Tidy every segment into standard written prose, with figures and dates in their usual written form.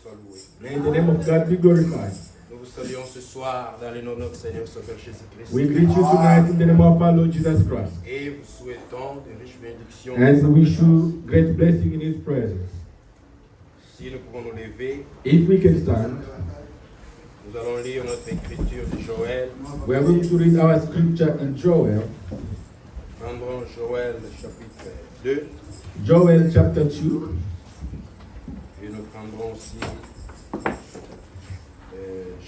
soit loué. May the name of God be glorified. Nous vous saluons ce soir dans le nom de notre Seigneur Sauveur Jésus-Christ. We greet you tonight in the name of our Lord Jesus Christ. Et vous souhaitons de riches bénédictions. And we wish you great blessing in His presence. Si nous pouvons nous lever, If we can stand, nous allons lire notre écriture de Joël. we are going to read our scripture in Joel. Prendrons Joël chapitre 2 Joel chapter 2. et nous prendrons aussi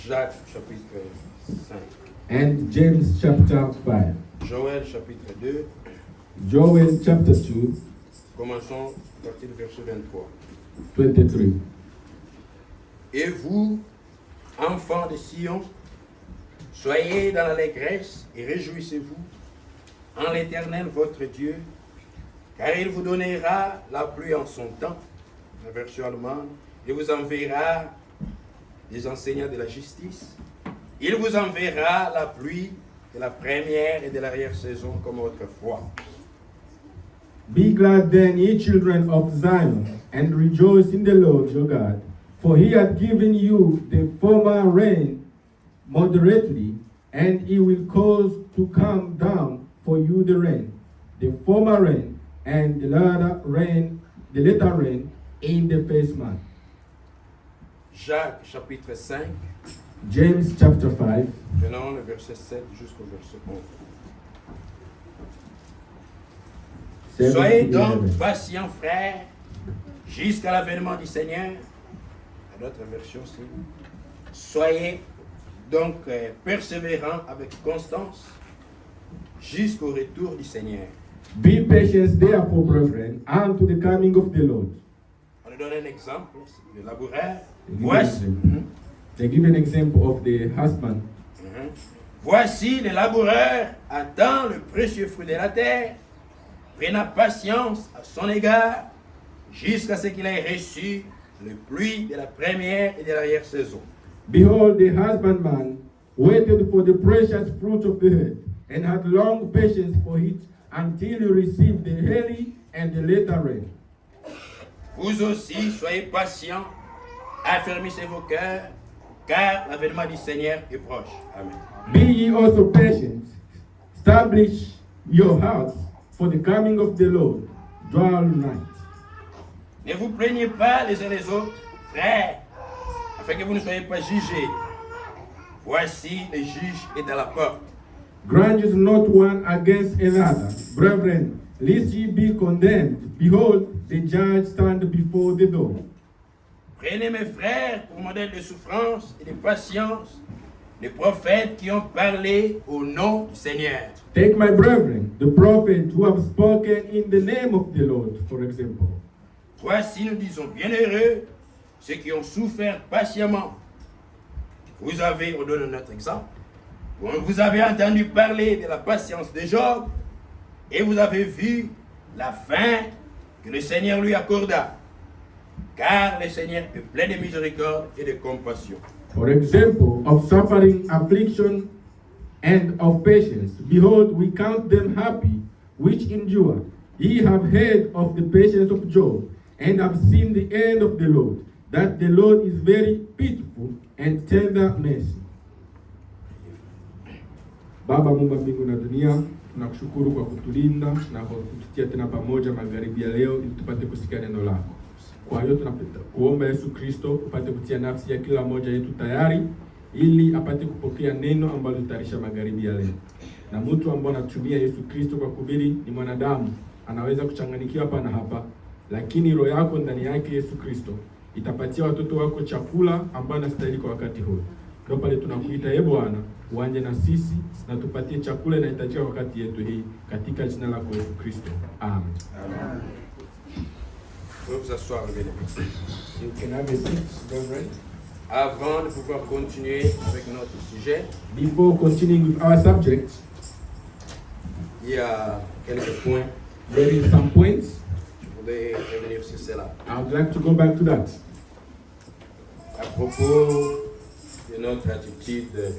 Jacques chapitre 5. And James chapter 5. Joël chapitre 2, Joel chapter 2, commençons à partir du verset 23. 23. Et vous, enfants de Sion, soyez dans l'allégresse et réjouissez-vous en l'Éternel votre Dieu, car il vous donnera la pluie en son temps, la version allemande, il vous enverra des enseignants de la justice, il vous enverra la pluie de la première et de l'arrière-saison comme autrefois. Be glad then, ye children of Zion, and rejoice in the Lord your God, for he hath given you the former rain moderately, and he will cause to come down for you the rain, the former rain, and the latter rain in the first month. Jacques chapitre 5, James chapter 5, venons le verset 7 jusqu'au verset 11. 7 Soyez to donc 11. patients, frères, jusqu'à l'avènement du Seigneur. À notre version, c'est soyez donc persévérants avec constance jusqu'au retour du Seigneur. Be patient therefore, brethren, unto the coming of the Lord. On nous donne un exemple, le laboureur. They give an example of the husband. Voici le laboureur attend le précieux fruit de la terre, prenant patience à son égard, jusqu'à ce qu'il ait reçu le pluie de la première et de l'arrière-saison. Behold, the husbandman waited for the precious fruit of the earth, and had long patience for it, until he received the early and the later rain. Vous aussi, soyez patients, affermissez vos cœurs, car l'avènement du Seigneur est proche. Amen. Be ye also patient, establish your hearts, for the coming of the Lord draw nigh. Ne vous plaignez pas les uns les autres, frères, afin que vous ne soyez pas jugés. Voici, le juge est à la porte. Grudge not one against another, brethren, lest ye be condemned. Behold, the judge stand before the door. Prenez mes frères pour modèle de souffrance et de patience, les prophètes qui ont parlé au nom du Seigneur. Take my brethren, the prophets who have spoken in the name of the Lord, for example. Voici, nous disons, bienheureux ceux qui ont souffert patiemment. Vous avez, on donne notre exemple, vous avez entendu parler de la patience de Job et vous avez vu la fin que le Seigneur lui accorda. Car le Seigneur est plein de miséricorde et de compassion. For example, of suffering, affliction, and of patience. Behold, we count them happy which endure. Ye have heard of the patience of Job, and have seen the end of the Lord, that the Lord is very pitiful and tender mercy. Baba Mungu wa mbingu na dunia, tunakushukuru kwa kutulinda na kwa kututia tena pamoja magharibi ya leo ili tupate kusikia neno lako. Kwa hiyo tunapenda kuomba Yesu Kristo upate kutia nafsi ya kila mmoja yetu tayari ili apate kupokea neno ambalo litarisha magharibi ya leo. Na mtu ambaye anatumia Yesu Kristo kwa kuhubiri ni mwanadamu, anaweza kuchanganyikiwa hapa na hapa, lakini roho yako ndani yake Yesu Kristo itapatia watoto wako chakula ambacho anastahili kwa wakati huu. Ndio pale tunakuita, ee Bwana, uanje na sisi na tupatie chakula inahitajika wakati yetu hii, katika jina lako Yesu Kristo. Amen. Amen. Vous vous asseoir, bien-aimés. You can have a seat, brethren. Avant de pouvoir continuer avec notre sujet, Before continuing with our subject, il y a quelques points. there is some points. Je voudrais revenir sur cela. I would like to go back to that. À propos de notre attitude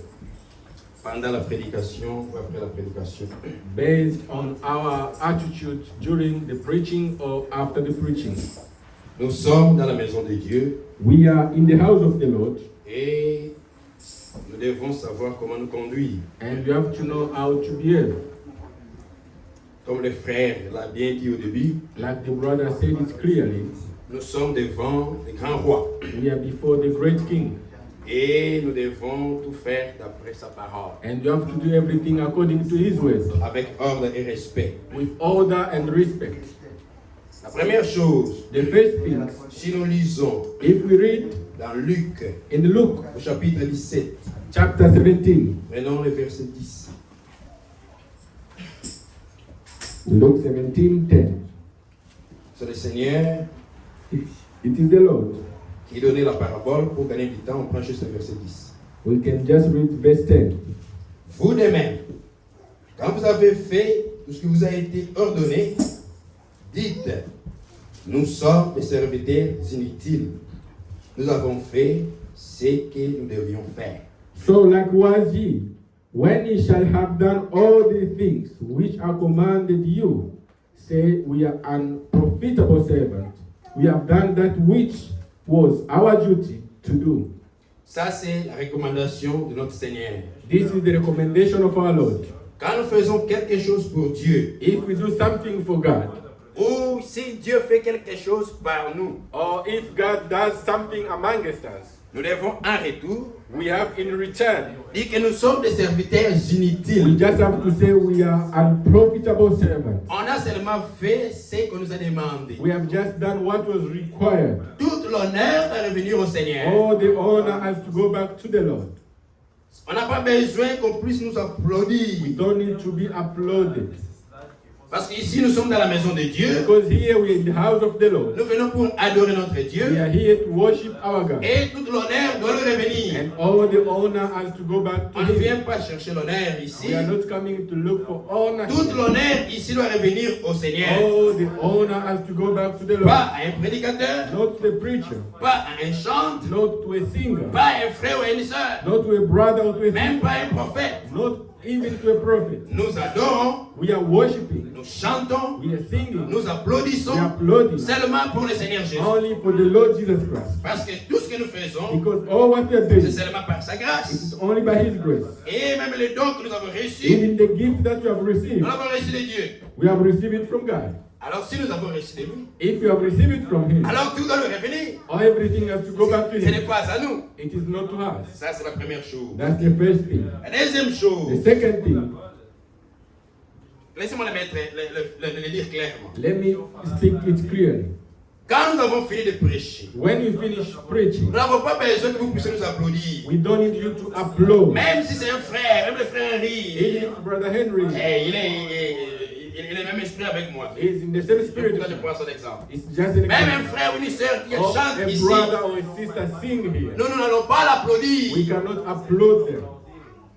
pendant la prédication ou après la prédication. Based on our attitude during the preaching or after the preaching. Nous sommes dans la maison de Dieu We are in the house of the Lord, et nous devons savoir comment nous conduire. and you have to know how to behave. Comme le frère l'a bien dit au début, Like the brother said it clearly, nous sommes devant le grand roi we are before the great King, et nous devons tout faire d'après sa parole, and you have to do everything according to His word, avec ordre et respect. with order and respect. La première chose, The first thing, si nous lisons if we read dans Luc in Luke au chapitre 17, chapter 17, prenons le verset 10. Luke 17:10, C'est le Seigneur it is the Lord. qui donnait la parabole. Pour gagner du temps, on prend juste le verset 10. We can just read verse 10. Vous de même, quand vous avez fait tout ce qui vous a été ordonné, dites, nous sommes des serviteurs inutiles. Nous avons fait ce que nous devions faire. So likewise ye, when ye shall have done all the things which are commanded you, say, we are unprofitable servants. We have done that which was our duty to do. Ça, c'est la recommandation de notre Seigneur. This is the recommendation of our Lord. Quand nous faisons quelque chose pour Dieu, If we do something for God, ou si Dieu fait quelque chose par nous, or if God does something amongst us, nous devons en retour we have in return, dire que nous sommes des serviteurs we inutiles. just have to say we are unprofitable servants. On a seulement fait ce qu'on nous a demandé. We have just done what was required. Tout l'honneur va revenir au Seigneur. All the honor has to go back to the Lord. On n'a pas besoin qu'on puisse nous We applaudir. don't need to be applauded. Parce qu'ici, nous sommes dans la maison de Dieu. Because here we are in the house of the Lord. Nous venons pour adorer notre We Dieu. are here to worship our God. Et toute l'honneur doit lui revenir. And all the honor has to go back to On ne Him. vient pas chercher l'honneur ici. We are not coming to look for honor. Toute l'honneur ici doit revenir au Seigneur. All the honor has to go back to the Lord. Pas à un prédicateur, Not to the preacher. pas à un chanteur, Not to a singer. pas à un frère ou à une sœur, Not to a brother or to a même sister. pas à un prophète. Not even to a prophet. Nous adorons, We are worshiping. nous chantons, We are singing. nous We applaudissons are applauding. seulement pour le Seigneur Jésus. Only for the Lord Jesus Christ. Parce que tout ce que nous faisons, Because all what we are c'est doing seulement par sa is grâce. only by His grace. Et même les dons que nous avons reçus, Even the gift that you have nous received, l'avons reçu de Dieu. we have received it from God. Alors si nous avons reçu de lui, If you have received it from Him, alors tout doit lui revenir. all everything has to go back to Ce Him. n'est pas à nous. It is not to us. Ça, c'est la première chose. That's the first thing. La deuxième The chose, second thing, laissez-moi le dire clairement. let me speak it clearly. Quand nous avons fini de prêcher, When you finish preaching, nous n'avons pas besoin que vous puissiez nous applaudir. we don't need you to applaud. Même si c'est un frère, même le frère Henry, Even if Brother Henry il est le même esprit avec moi. is in the same spirit, Pourquoi je prends son exemple. it's just an Même un example. frère ou une sœur qui Or chante a ici, brother or a sister sing here. nous n'allons pas We l'applaudir. cannot applaud them.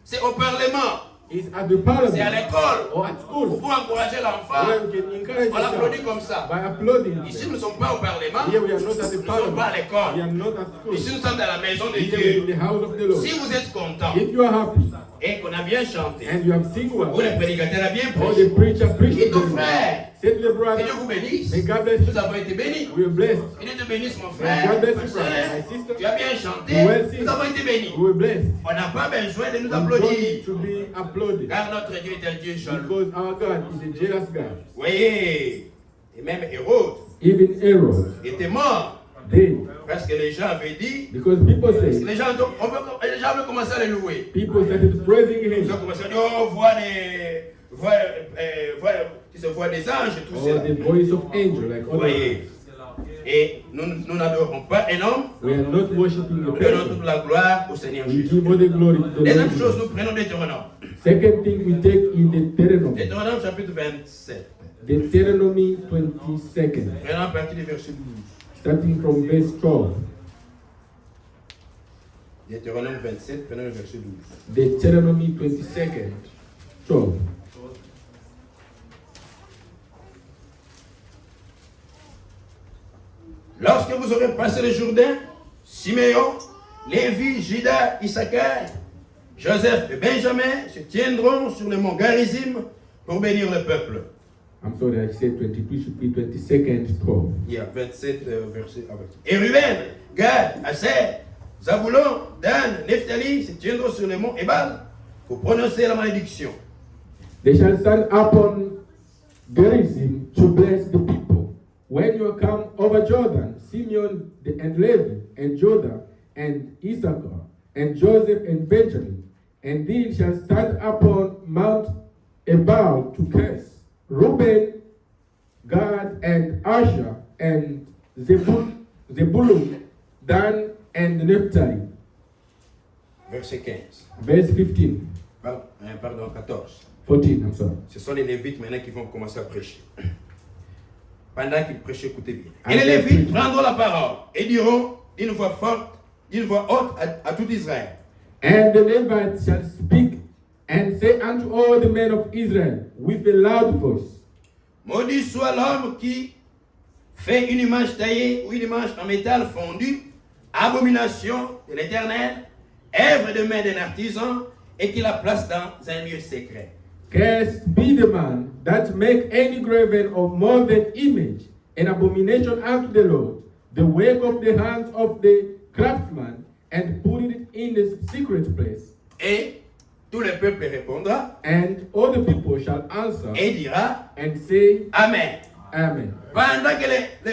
C'est au Parlement, It's at the c'est à parliament l'école. or at school Pour encourager l'enfant, where we can encourage on l'applaudit the comme child ça. by applauding Ici, them. nous ne sommes pas au Parlement, Here we are not at the nous ne sommes pas à parliament. We l'école. are not at school. Ici, nous sommes dans la maison de Here we are in Dieu. the house of the Lord. Si vous êtes content If you are happy et qu'on a bien chanté, and you have sing ou well, le prédicateur a bien or the prêché, preacher preached dis ton very well, frère, say to the que brother, Dieu vous bénisse. may God bless you. Nous avons été bénis. We are blessed. Que Dieu te bénisse, mon God frère, bless ma you, sœur. brother, my sister. Tu as bien chanté. You well sing. Nous avons été bénis. We are blessed. On n'a pas besoin de nous We don't applaudir. need to be applauded Car notre Dieu est un Dieu jaloux. because our God is a jealous God. Voyez, et même Hérode Even Herod, était mort. they, Parce que les gens avaient dit, because people say, les gens avaient commencé à le louer. people started praising Ils ont him. commencé à dire, oh, qui se voient des anges, tout Or cela. the voice of angel, like Vous other. voyez. Et nous n'adorons pas un homme, We are not worshiping nous a donnons person. toute la gloire au Seigneur We Jésus. give all the glory to the Deuxième Lord. chose, Jesus. nous prenons Deutéronome. Second thing we take in Deuteronomy. Deutéronome chapitre 27. Deuteronomy 22nd, Prenons à partir du verset 12. starting from verse 12. Deutéronome 27, prenons le verset 12. Deuteronomy 22nd, 12. Lorsque vous aurez passé le Jourdain, Siméon, Lévi, Juda, Issachar, Joseph et Benjamin se tiendront sur le mont Garizim pour bénir le peuple. I'm sorry, I said 22, should be 22nd, 12. Yeah, 27 verset. Et Ruben, Gad, Aser, Zabulon, Dan, Nephtali se tiendront sur le mont Ebal pour prononcer la malédiction. They shall stand upon Gerizim to bless the people. When you come over Jordan, Simeon and Levi and Judah and Issachar and Joseph and Benjamin, and these shall stand upon Mount Ebal to curse. Reuben, Gad, and Asher, and Zebulun, Dan, and Naphtali. Verset 15. Verse 15. Pardon, 14. 14, I'm sorry. Ce sont les Lévites maintenant qui vont commencer à prêcher. Pendant qu'ils prêchaient, écoutez bien. Et les Lévites prendront la parole et diront d'une voix forte, d'une voix haute à tout Israël. And the Levites shall speak and say unto all the men of Israel with a loud voice, Maudit soit l'homme qui fait une image taillée ou une image en métal fondu, abomination de l'Éternel, œuvre de main d'un artisan, et qui la place dans un lieu secret. Cursed be the man that make any graven or molded image, an abomination unto the Lord, the work of the hands of the craftsman, and put it in the secret place. Et tout le peuple répondra, and all the people shall answer, et dira, and say, Amen. Amen. Pendant que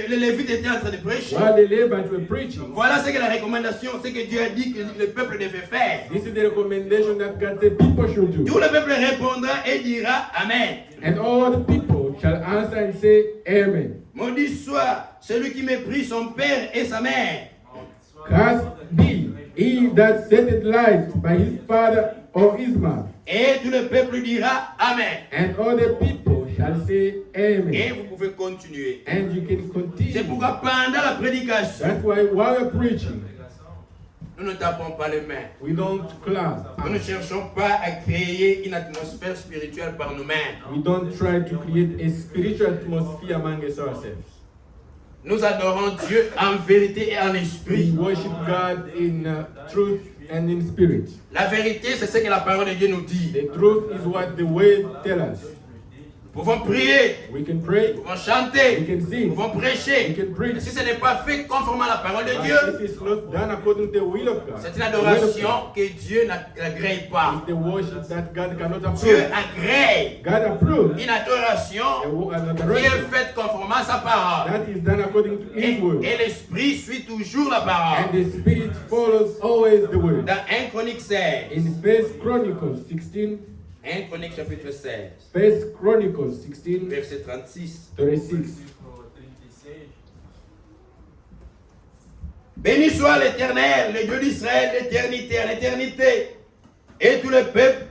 les Lévites étaient en train de prêcher, while the Levites were preaching, voilà ce que la recommandation, ce que Dieu a dit que le peuple devait faire. This is the recommendation that God said people should do. Tout le peuple répondra et dira Amen. And all the people shall answer and say, Amen. Maudit soit celui qui méprise son père et sa mère. Cursed be he that setteth light by his father or his mother. Et tout le peuple dira Amen. And all the people shall say Amen. Et vous pouvez continuer. And you can continue. C'est pourquoi pendant la prédication, That's why while we're preaching, nous ne tapons pas les mains. we don't clap. Nous ne cherchons pas à créer une atmosphère spirituelle par nous-mêmes. We don't try to create a spiritual atmosphere among us ourselves. Nous adorons Dieu en vérité et en We esprit. worship God in truth and in spirit. La vérité, c'est ce que la parole de Dieu nous dit. The truth is what the word tells us. Nous pouvons prier, We can pray, nous pouvons chanter, we can nous sing, pouvons we prêcher. can preach. Mais si ce n'est pas fait conformément à la parole de But Dieu, if it's not done according to the will of God, c'est une the will of adoration God, que Dieu n'agrée pas. it's the worship that God cannot Dieu approve. agrée God approves une adoration an qui est adoration faite conformément à sa parole. that is done according to His word. Et l'esprit suit toujours la And parole. the Spirit follows always the word. Dans 1 Chronique 16, In 1 Chronicles 16, 1 Chronique chapitre 16, 1 Chronicles 16, verset 36. 36. Béni soit l'Éternel, le Dieu d'Israël, d'éternité à l'éternité. Et tout le peuple,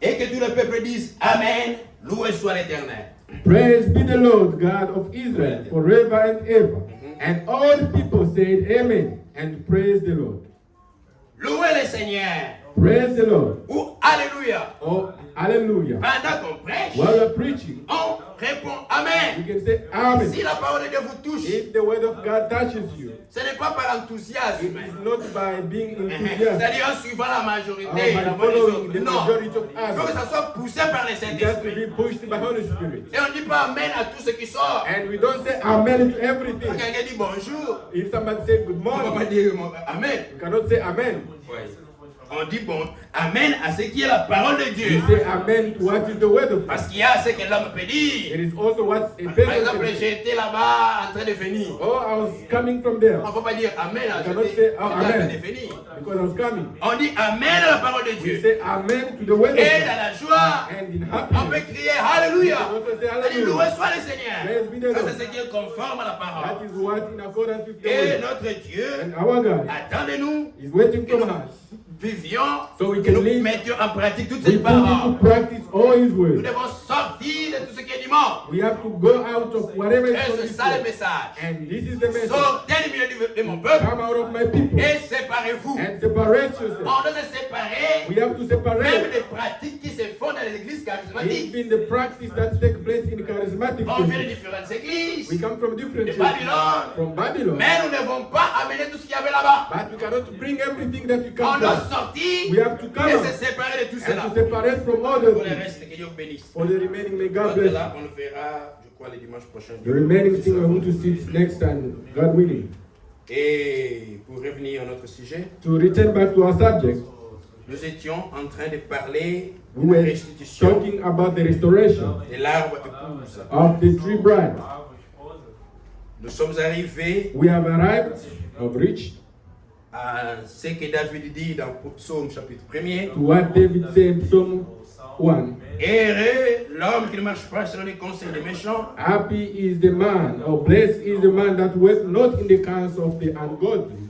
et que tout le peuple dise Amen, loué soit l'Éternel. Praise be the Lord God of Israel forever and ever. And all the people said Amen and praise the Lord. Louez le Seigneur. Praise the Lord. Ou Alléluia. Oh, hallelujah. Pendant qu'on prêche, While we're preaching, on répond you Amen. can say Amen. Si la parole de Dieu vous touche, If the word of God touches you, ce n'est pas par it enthousiasme. is not by being enthusiastic C'est-à-dire en suivant la majorité, or la by voix des following autres. the Non. majority of Il faut que others. ça soit poussé par le It has to Saint-Esprit. be pushed by Holy Spirit. Et on ne dit pas Amen à tout ce qui sort. And we don't say Amen to Quand everything. quelqu'un dit bonjour, If somebody says good on ne va pas morning, dire Amen. you cannot say Amen. On dit bon, Amen à ce qui est la parole de Dieu. You say Amen to what is the word of God. Parce qu'il y a ce que l'homme peut dire. It is also what a Par person exemple, can say. j'étais là-bas en train de venir. Oh, I was coming from there On ne peut pas dire Amen à You cannot j'étais say, oh, en train Amen. de venir. because I was coming. On dit Amen à la parole de We Dieu. say Amen to the word of Et dans God. la joie, And in on peut happiness, crier Alléluia. we can also say C'est-à-dire loué Hallelujah. soit le Seigneur. Praise be the Ça, Lord. c'est ce qui est conforme à la That parole. is what in accordance with the Et word. notre Dieu And our God attend de nous is waiting que from nous us. vivions, So we que can nous live. mettions en pratique toute We cette put into parole. practice all His Nous word. devons sortir de tout ce qui est du monde. We have to go out of whatever is Et from c'est His ça le word. message. And this is the message. Sortez du milieu de mon peuple Come out of my people et séparez-vous. and separate yourself. On doit se séparer We have to même separate des pratiques qui se font dans les églises charismatiques. even the practice that takes place in charismatic On vient de churches. différentes églises, We come from different de churches, Babylone, from Babylon, mais nous ne devons pas amener tout ce qu'il y avait là-bas. but we cannot bring everything that we On come doit from. sortir We have to come et out se séparer de tout and cela. to separate from all Pour of le this. reste, que Dieu vous bénisse. For the remaining, may God Donc bless là, you. on le verra, je crois, le dimanche prochain. The remaining thing we're going to see next time, God willing. Et pour revenir à notre sujet, To return back to our subject, nous étions en train de parler de we la were restitution talking about the restoration de l'arbre épouse. of the three brides. Nous sommes arrivés We have arrived, have reached, à ce que David dit dans Psaume chapitre 1er. to what David said in Psalm 1. Heureux l'homme qui ne marche pas selon les conseils des méchants, Happy is the man, or blessed is the man that walks not in the counsel of the ungodly,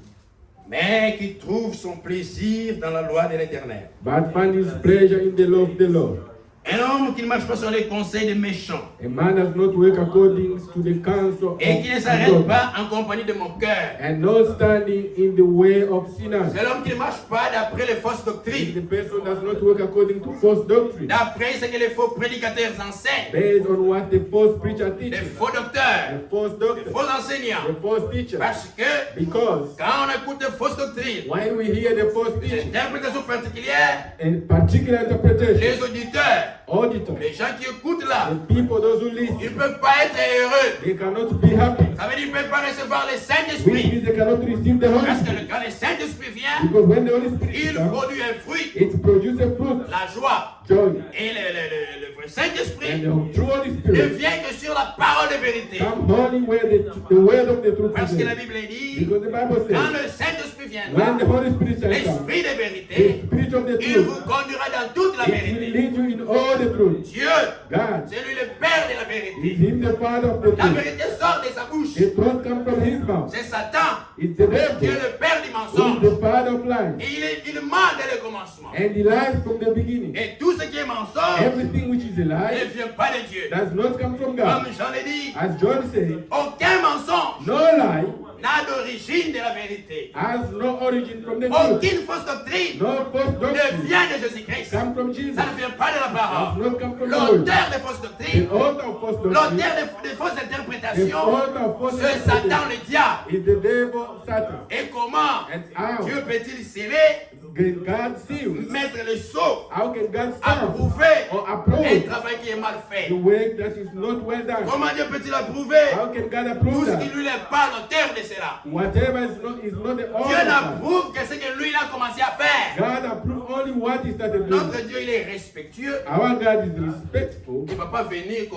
mais qui trouve son plaisir dans la loi de l'Éternel. but find his pleasure in the law of the Lord. Un homme qui ne marche pas selon les conseils des méchants A man does not work according to the counsel et qui ne of s'arrête ungodly, pas en compagnie de mon cœur. and not standing in the way of sinners. C'est l'homme qui ne marche pas d'après les fausses If doctrines, the person does not work according to false doctrine, d'après ce que les faux prédicateurs enseignent, based on what the false preacher les teaches, faux docteurs, the false les doctor, faux enseignants. the false teacher. Parce que Because quand on écoute les fausses doctrines, when we hear the false les teaching, interprétations particulières, and particular interpretation, les auditeurs, auditors, les gens qui écoutent là, the people, those who ils ne listen, peuvent pas être heureux. they cannot be happy. Ça veut dire qu'ils ne peuvent pas recevoir le Which Saint-Esprit. means they cannot receive the Holy Parce que Spirit. quand le Saint-Esprit vient, Because when the Holy Spirit il comes, produit un fruit, it produces fruit, la joie. joy, Et le vrai Saint-Esprit and the true Holy ne Spirit vient que sur la parole de vérité. come only where the word of the truth Parce is que la there. Bible dit, Because the Bible quand says, le Saint-Esprit when viendra, the Holy Spirit shall come, l'Esprit de the vérité, Spirit of the il truth, vous conduira dans toute la it will vérité. lead you in all the truth. Dieu, God c'est lui le Père de la is vérité. him the Father of the La truth. vérité sort de sa bouche. The truth comes from his mouth. C'est Satan It's the qui est devil le Père du who is mensonge. the father of lies. Et il ment dès le commencement. And he lies from the beginning. Et tout ce qui est mensonge Everything which is a ne lie vient pas de Dieu. does not come from Comme God. Jean l'a dit, As John said, aucun mensonge no lie n'a d'origine de la vérité. has no origin from the truth. Aucune fausse doctrine No false ne doctrine vient de Jésus-Christ. Ça come from Jesus. ne vient pas de la Does parole. not come from the word. L'auteur des fausses The doctrines, author of false doctrine, l'auteur des fausses the interprétations, author of false c'est Satan doctrine le diable. is the devil, Satan. Et comment And how Dieu peut-il sceller, can God seal? mettre le sceau, How can God stamp approuver or un approve travail qui est mal fait? the work that is not well done? Comment Dieu peut-il approuver How can God tout approve ce qui that? lui n'est pas l'auteur de cela? Whatever is not the Dieu author of that. n'approuve que ce que lui il a commencé à faire. God approves only what he started doing. Notre Dieu il est respectueux. Our God is respectful. Il ne va pas venir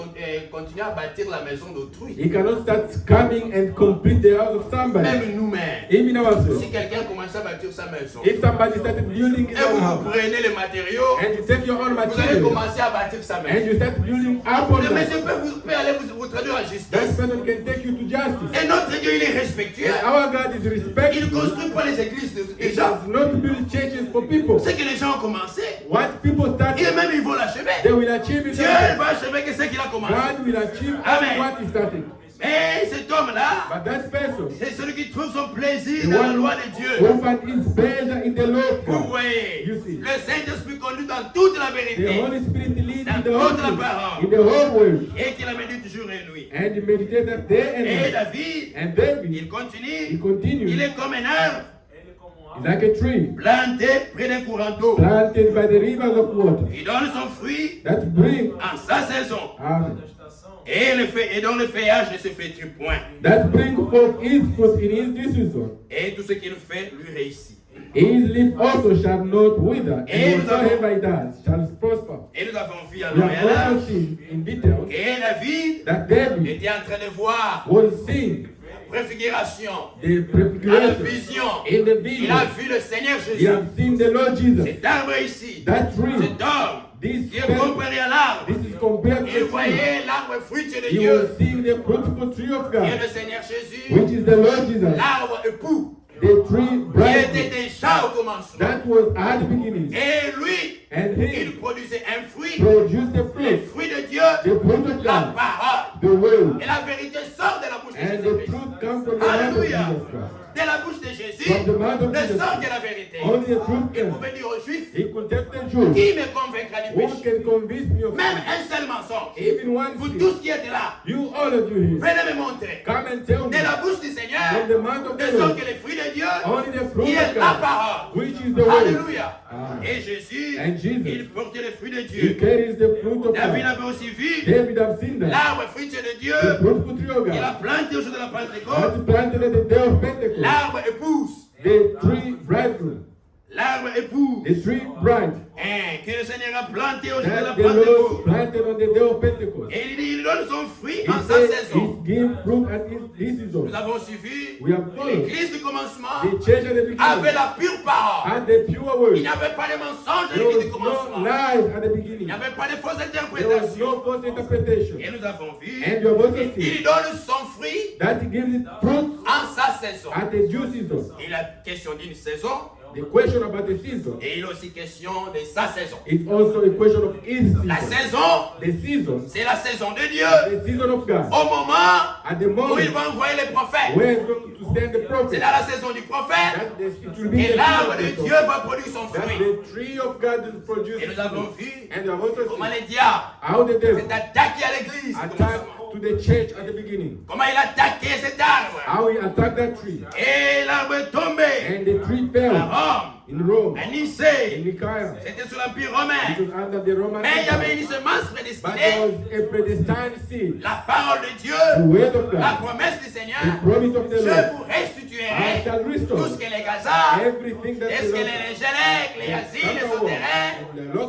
continuer à bâtir la maison d'autrui. He cannot start coming and complete the house of somebody. Même nous-mêmes. Even ourselves. Si quelqu'un commence à bâtir sa maison If somebody started building his et own vous house prenez les matériaux, and you take your own vous allez material commencer à bâtir sa and maison. you start building upon Le that, monsieur peut aller vous traduire en that justice. person can take you to justice. Et notre Dieu il est respectueux. And our God is Il ne respectful. construit pas les églises des He gens. does not build churches for people. Ce que les gens ont commencé, What people start, et même ils vont l'achever. they will achieve it. Dieu va achever que ce qu'il a commencé. God will achieve Amen. only what he started. Mais cet homme-là, But that person, c'est celui qui trouve son plaisir the dans la one loi de Dieu. who finds his pleasure in the law of Vous God. voyez, You see. le Saint-Esprit conduit dans toute la The vérité Holy Spirit leads Dans in the whole toute la truth, parole. in the whole world. et qu'il a médité jour et nuit. And he meditated day and Et night. David, And David, il continue, he continued. il est comme un arbre He's like a tree planté près d'un courant d'eau. planted by the rivers of water Il donne son fruit that bring en sa saison harvest, et dont le feuillage ne se flétrit point. that bring forth his fruit in his due season. Et tout ce qu'il fait lui réussit. His leaf also shall not wither, Et and nous avons- whatsoever he does shall prosper. Et nous avons vu à We long et à have also large. seen in detail Et David that David était en train de voir was seeing la préfiguration, the à la prefiguration vision. in the Il a vision. vu le Seigneur He Jésus. has seen the Lord Jesus. Cet arbre ici, That tree, cet homme this qui est person, comparé à l'arbre. this is compared to Il the tree. voyait l'arbre fruitier de He Dieu, was seeing the fruitful tree of qui est God, le Seigneur Jésus, which is the Lord Jesus, l'arbre époux, the tree qui était bright déjà au commencement. that was at the beginning. Et lui, And he il produisait un fruit, produced the le fruit, fruit de Dieu, the fruit of la God, parole. the word. Et la vérité sort de la bouche de And the Jésus-Christ. truth comes from the mouth of Alléluia. Jesus Christ. De la bouche de Jésus, From the mouth of ne Jesus sort Christ. que la vérité. Only the truth Il can. pouvait dire aux Juifs, He could tell the Jews, qui me convaincra du who péché? can convince me of Même sin? un seul mensonge. Even one Vous sin. tous qui êtes là, You, all of you here, venez me montrer. come and tell me De la bouche du Seigneur, from the mouth of de the sorte Lord. que les fruits de Dieu, Only the fruit qui of est la God, parole. which is the word. Alléluia. Ah. Et Jésus, And Jesus, il portait les fruits de He Dieu. carries the fruit of David God. avait aussi vu David have seen that. l'arbre fruitier de Dieu. The fruitful tree of Il a God. planté au jour de la Pentecôte. That planted at the day of Pentecost. L'arbre épouse. The tree bridegroom. L'arbre épouse. The tree bride. Hein, que le Seigneur a planté au jour de la That the Lord Pentecôte. planted on the day of Pentecost. Et il dit, il donne son fruit He en sa said saison. He gives fruit at this season. Nous avons suivi We have followed l'église du commencement the church at the avait beginning la pure parole. and the pure Il word. n'y avait pas de mensonges à There l'église du was no commencement. lies at the Il beginning. n'y avait pas de fausses There was interprétations. no false interpretation. Et nous avons vu, And you have also seen il donne son fruit that He gives it fruit en sa saison. at the due season. Il a question d'une saison The question about the season et il a aussi question de sa saison. is also a question of His La season. saison, The season, c'est la saison de Dieu. the season of God. Au moment At the où il moment va envoyer les prophètes, where He's going to send the c'est prophet, dans la saison du prophète it will be et the l'arbre de season Dieu of va produire son that fruit. the tree of God is produced. Et nous avons vu And you have also comment seen les diables how the devil s'est attaqué à l'église. au attacked commencement. to the church at the beginning. Comment il a attaqué cet arbre. How he attacked that tree. Et l'arbre est tombé And the tree à fell Rome, in Rome, à in Nicée. Nicaea. C'était sous l'Empire It romain. was under the Roman Mais il y avait Empire. une semence But there prédestinée. was a predestined seed. La parole de The Dieu, word of la God. promesse du The Seigneur. promise of the Je Lord. vous I restituerai shall tout restore ce que les Gaza, everything that est-ce que belongs les Gélèques, les Yazides, les Sauterrains,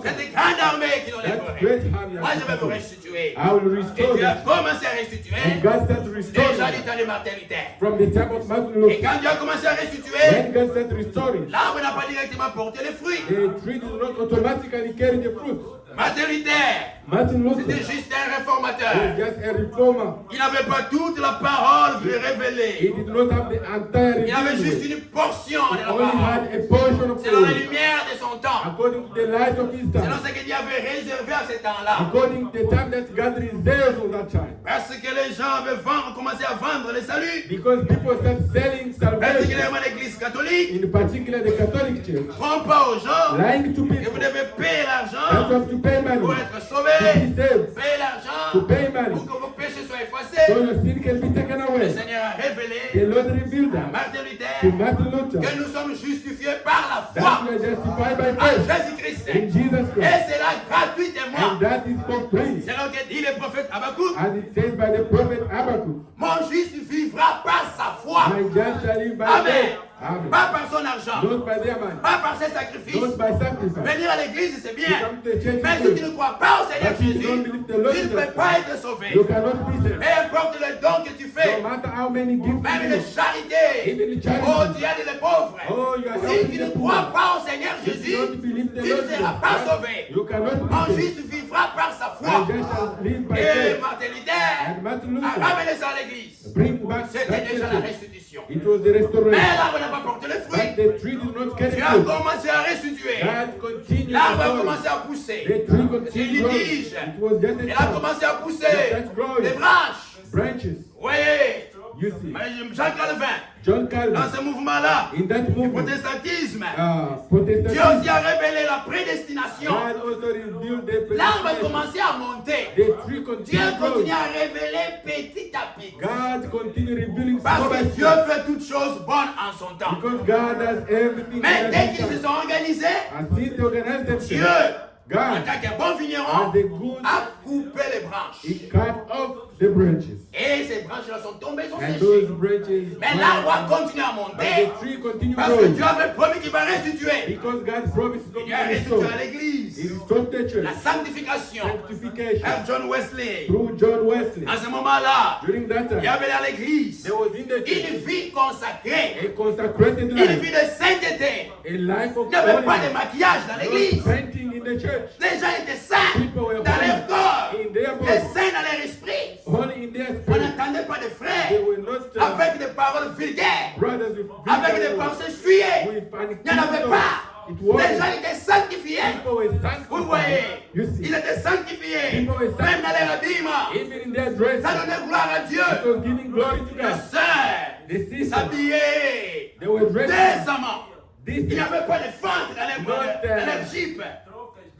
cette grande armée qui nous that lèverait. great army. Moi, je vais vous restituer. I will Et restore Dieu a it. commencé à restituer And God started to restore déjà du it temps de Martin Luther. from the time of Martin Et Luther. quand Dieu a commencé à restituer, When God started restoring, l'arbre n'a pas directement porté les fruits. the tree did not automatically carry the fruit. Martin Luther, Martin c'était Luther juste un was réformateur. just a reformer. Il n'avait pas toute la parole He révélée. did not have the entire Il avait juste revealed. une portion de He la only parole. had a portion of the Selon la word. lumière de son temps. According to the light of his Selon time. ce que Dieu avait réservé à ce temps-là. According to the time that God reserves on that time. Parce que les gens avaient commencé à vendre le salut. Because people start selling salvation. Particulièrement l'église catholique. In particular the Catholic Church. Trompe pas aux gens. Lying to Et vous people. devez payer That you l'argent have to pay pour money. être To sauvé. be saved. Payer l'argent To pay money. pour que vos péchés soient So effacés. your sin can be taken Le away. Seigneur a The révélé Lord revealed à that Martin to Luther Martin Luther. que nous sommes justifiés par la That foi we are justified by en faith Jésus-Christ. in Jesus Et Christ. c'est là gratuitement. And that is for free. C'est là que dit le prophète Habakkuk. As it says by the prophet Habakkuk. Mon juste vivra par sa foi. My just shall live by Amen. faith. Amen. Pas par son argent. Not by their money. Pas par ses sacrifices. Not by sacrifice. Venir à l'église, c'est bien. Come to the church Mais is si good. tu ne crois pas au Seigneur But if you Jésus, don't believe the Lord tu ne Jesus peux pas être sauvé. You cannot be saved. Peu importe le don que tu fais, No matter how many gifts même you les give. charités, Even the charity. oh, tu aides les pauvres. Oh, you are Si helping tu ne the crois poor. pas au Seigneur If Jésus, you don't believe the tu ne Lord seras Jesus pas Christ, sauvé. you cannot be Mon saved. juste vivra par sa My foi. just shall live by Et faith. Martin Luther And Martin a Luther ramené ça à l'église. bring back C'était that déjà la message. restitution. It was the Mais restoration. l'arbre n'a pas porté le But fruit. the tree did not carry Tu as fruit. commencé à restituer. God continued L'arbre a to grow. commencé à pousser. The tree C'est continued une growing. tige. It was just Elle a a tree. commencé à pousser That's growing. des branches. Branches. Voyez, You see. Jean Calvin, John dans Calvin, ce mouvement-là, in that du movement, protestantisme, Dieu Protestantism, aussi a révélé la prédestination. God also revealed the L'arbre a predestination. commencé à monter. The tree Dieu continued growing. continue à révéler petit à petit. God continued revealing Parce step que by Dieu step. fait toutes choses bonnes en son temps. Because God does everything Mais at dès His qu'ils se time. sont organisés, And since they organized Dieu, themselves, en God, tant que bon vigneron, as a good, a coupé les branches. He cut off the branches. Et ces branches-là sont tombées, sont And séchées. those branches, Mais l'arbre a died. continué à But monter. the tree continued Parce que growing. Dieu avait promis qu'il va restituer. Because God promised to Il a restitué à restore. He l'église. restored the church. La sanctification. Sanctification. Par John Wesley. Through John Wesley. À ce moment-là, During that il y time, avait dans l'église there was in the une church vie consacrée, a consecrated une life. vie de sainteté. A life of Il n'y avait pas de holiness. maquillage dans No l'église. painting in the church. Les gens étaient saints People were dans leur corps, holy in their et body. saints dans leur esprit. Holy in their On spirit. n'entendait pas de They frères were not avec des paroles vulgaires, brothers with avec des vulgar pensées souillées. with Il n'y en avait pas. It Les was gens étaient sanctifiés. people were Vous voyez, sanctified. You ils see, étaient sanctifiés. People were Même dans leur habillement. even in their dress, Ça donnait gloire à Dieu. it was giving glory to Les God. sœurs The sisters, s'habillaient they were dressed décemment. this Il n'y avait pas de fente dans leur jeep.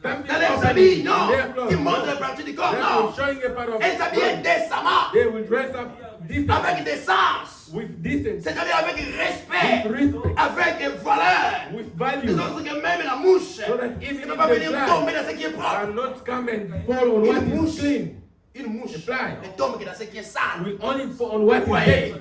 les habits, non, qui montrent la partie du corps, non. Elles s'habillent décemment, They will dress up decently, avec décence, with decency, c'est-à-dire avec respect, with respect, avec valeur. with De value, sorte que même la mouche so that ne even peut if pas the venir fly tomber dans ce qui est propre. cannot come and fall on what is clean, Une mouche The fly ne tombe que dans ce qui est sale. will only fall on what is Ouais. dirty.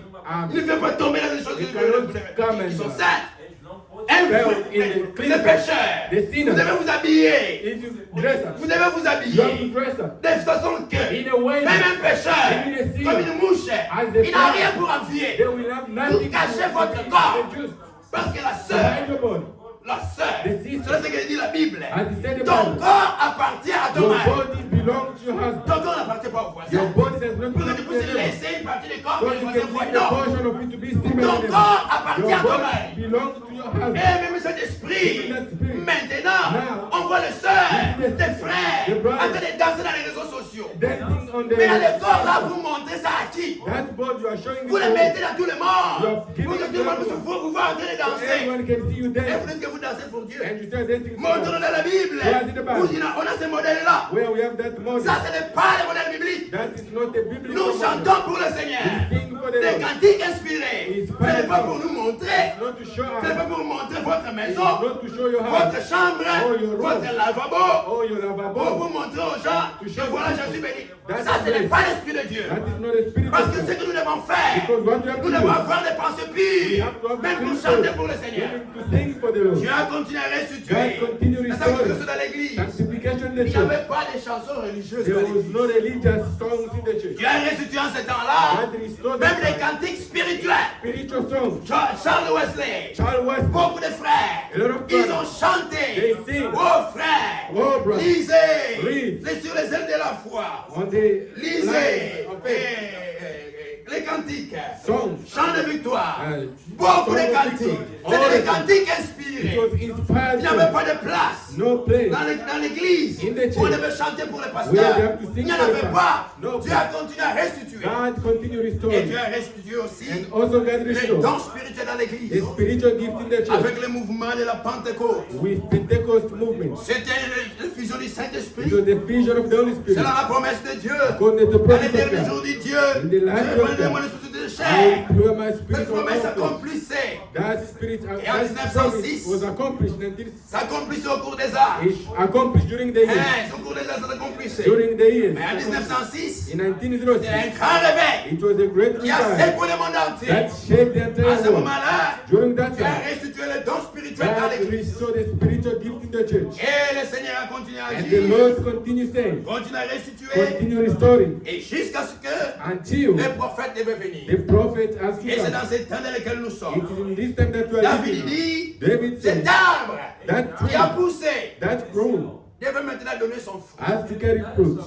Il ne peut pas tomber dans des choses It cannot come qui sont and saines. fell in the clean Le pécheur, The vous sinner. devez vous habiller. If you dress up, Vous devez vous you have to habiller dress up de façon que in a way même that un pécheur, even a sinner, comme une mouche, as a il n'a fly, rien pour envier. they will have nothing cachez to votre corps. the Jews. Parce que la Hide sœur, your body. la sœur, The sister. c'est ce que dit la Bible. As it said in the Ton Bible, corps appartient à ton your mari. body belongs to your husband. Ton corps n'appartient pas au Your voisin. body does not Pour que belong tu to puisses your neighbor. laisser une partie du corps So que le you voisin can voit. leave a Non. portion of it to be similar Ton to them. corps appartient Your à ton body mari. belongs to your Et husband. même cet esprit, Even that spirit. maintenant, Now, on voit les sœurs, the les frères, the brothers, en train de danser dans les réseaux sociaux. Dancing on the Mais dans le corps, là, vous montrez ça à qui? that body you are showing Vous it le to mettez dans tout le monde. You're Pour giving que it tout le monde to puisse vous voir en train de so danser. everyone can see you Et vous dance. dites que vous dansez pour Dieu. And you start dancing to Montrons God. dans la Bible. Where's in the Bible? Où on a ce modèle-là. Where we have that model. Ça, ce n'est pas le modèle biblique. That is not a biblical Nous model. chantons pour le Seigneur. We sing for the Des Lord. cantiques inspirés. Ce n'est pas pour nous montrer. It's not to show Ce n'est us. pas pour montrer votre It's maison, not to show your votre house. chambre, Oh, your room. votre lavabo. Oh, your Pour lavabo. vous montrer aux gens To que show voilà, people. je suis béni. That Ça, is ce n'est grace. pas l'Esprit de Dieu. That is not a spirit Parce of que ce God. que nous devons faire, Because what you have nous to devons do, avoir des pensées we pures, have to have même pour the chanter spirit. pour le Seigneur. We need to sing for the Lord. Dieu a continué à restituer God continue la restoring. sanctification dans l'église. Sanctification in the Il n'y church. avait pas de chansons religieuses There dans was l'église. no religious songs in the church. Dieu a restitué en ce temps-là, God restored même les the cantiques spirituels. spiritual songs. Charles Wesley, Charles Wesley, beaucoup de frères, a lot of ils brothers, ont chanté. they sing. Oh frères, Oh, brothers, lisez, read. c'est sur les ailes de la foi. on the Lisez lines of faith, les cantiques, songs, chants de victoire, song beaucoup de of cantiques. victory. C'était All des the songs. cantiques It inspirés. was inspired Il n'y avait songs. pas de place No place. dans l'église In the où on church. devait chanter pour les Where pasteurs. they have to sing Il n'y en for the avait pastor. pas. No Dieu place. a continué à restituer. God continue Et restoring. Dieu a restitué aussi And also God les restored dons spirituels dans the l'église. spiritual gift in the church Avec le mouvement de la Pentecôte. with Pentecost movement. C'était la fusion du It Saint-Esprit. was the vision of the Holy C'est Spirit. la promesse de Dieu. According to the Dans promise les of derniers God. jours de Dieu, In the last je days of prendrai God. mon esprit de I chair. will pour my Cette spirit on promesse all flesh. accomplissait. That spirit, Et en that 1906, promise was accomplished in this. S'accomplissait au cours des âges. It's accomplished during the years. Au cours des âges, ça s'accomplissait. During the years. Mais en 1906, In c'était un 1906, grand réveil it was a great qui a revival secoué le monde entier. that shaped the À ce entire world. moment-là, During that Dieu a time, restitué les dons spirituels dans God l'église. restored the spiritual gift in the church. Et le Seigneur a continué à And the agir, Lord continues saying, continue à restituer, continue restoring et jusqu'à ce que until les prophètes devaient venir. the prophet has to Et c'est come. dans ces temps dans lesquels nous It sommes. is in this time that we are David living. dit, David said, cet arbre that qui a tree, poussé that grew, devait maintenant donner son fruit. has to carry fruit.